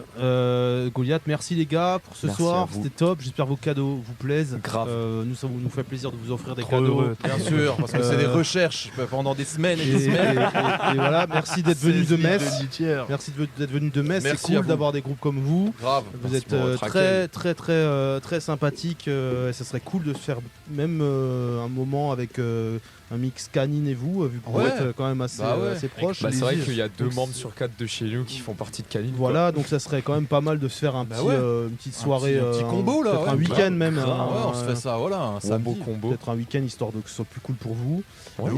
Goliath, merci les gars pour ce Merci à soir, vous. c'était top, j'espère vos cadeaux vous plaisent. Grave. Nous ça nous fait plaisir de vous offrir des Trop cadeaux. heureux. Bien sûr, parce que c'est des recherches pendant des semaines et Et, des semaines. et voilà, merci d'être venu de Metz. Litière. merci d'être venu de Metz. C'est Merci à cool vous. d'avoir des groupes comme vous. Grave. Vous Merci êtes pour votre très sympathique. Et ça serait cool de se faire même un moment avec un mix Canine et vous, vu que vous Ouais. êtes quand même assez, Bah ouais. assez proches. Bah, c'est vrai Allez-y. qu'il y a 2 Donc, membres sur 4 de chez nous qui font partie de Canine. Voilà, donc ça serait quand même pas mal de se faire un Bah petit, ouais. une petite soirée, un petit combo, là, peut-être ouais. un week-end même. Ouais, un- on se fait ça, voilà, un samedi. combo. Peut-être un week-end histoire de que ce soit plus cool pour vous. Ouais,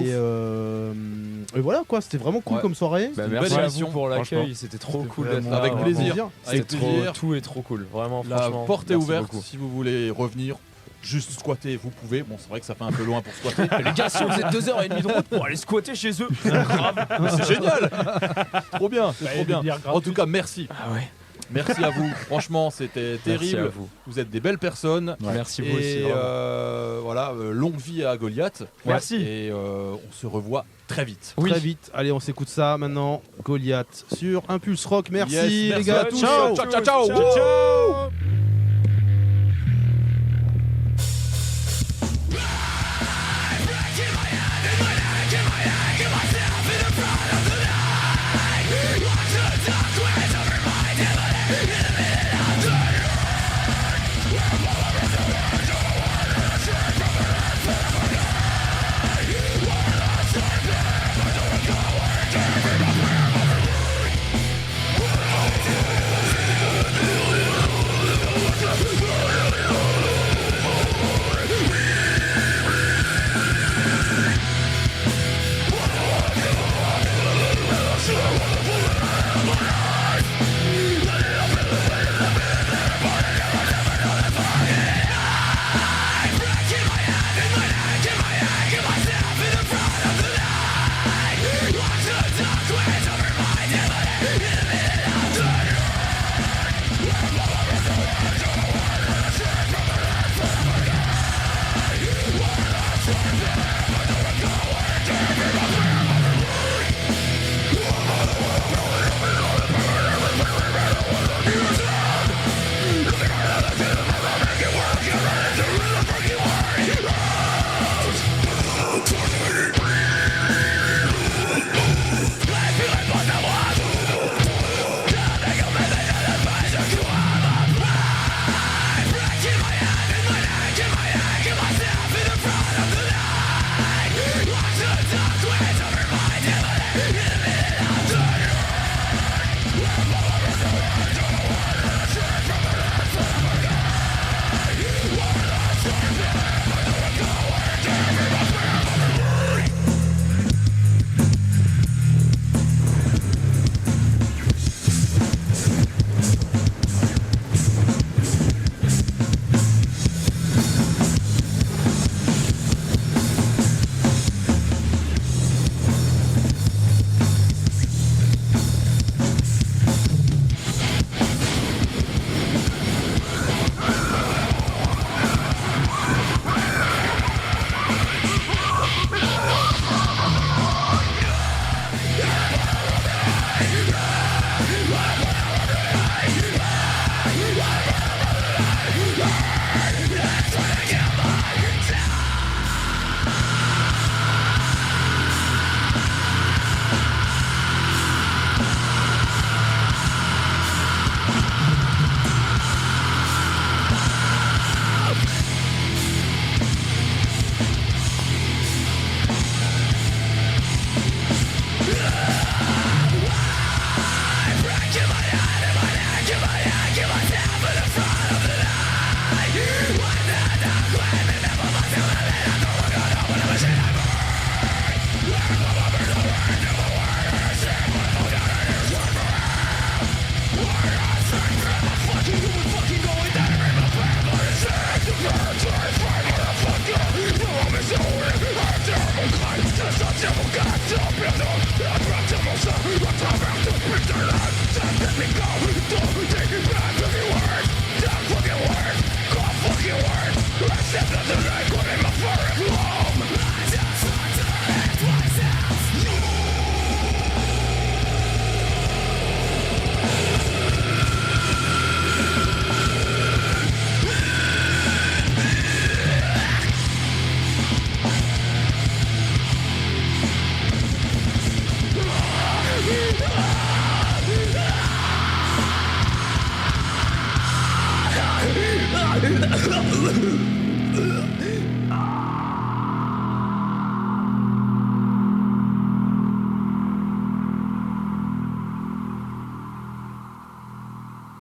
Et voilà quoi, c'était vraiment cool Ouais. comme soirée. Bah, une merci belle à émission, vous pour l'accueil, franchement. c'était trop C'était cool vraiment d'être là. avec vraiment. plaisir. Avec C'était trop- plaisir. Tout est trop cool, vraiment. La franchement, porte est merci ouverte beaucoup. si vous voulez revenir. Juste squatter, vous pouvez. Bon, c'est vrai que ça fait un peu loin pour squatter. Les gars, si on faisait 2h30 de route pour aller squatter chez eux. C'est génial. Trop bien, c'est Bah, trop et des bien. bières En gratuites. tout cas, merci. Ah ouais. Merci à vous. Franchement, c'était Merci à terrible. vous. Vous êtes des belles personnes. Merci vous aussi. Et vraiment. voilà, longue vie à Goliath. Merci. Et on se revoit très vite. Très vite. Allez, on s'écoute ça maintenant. Goliath sur Impulse Rock. Merci, Yes, les merci gars. à tous. Ciao. Ciao, ciao, ciao. Ciao.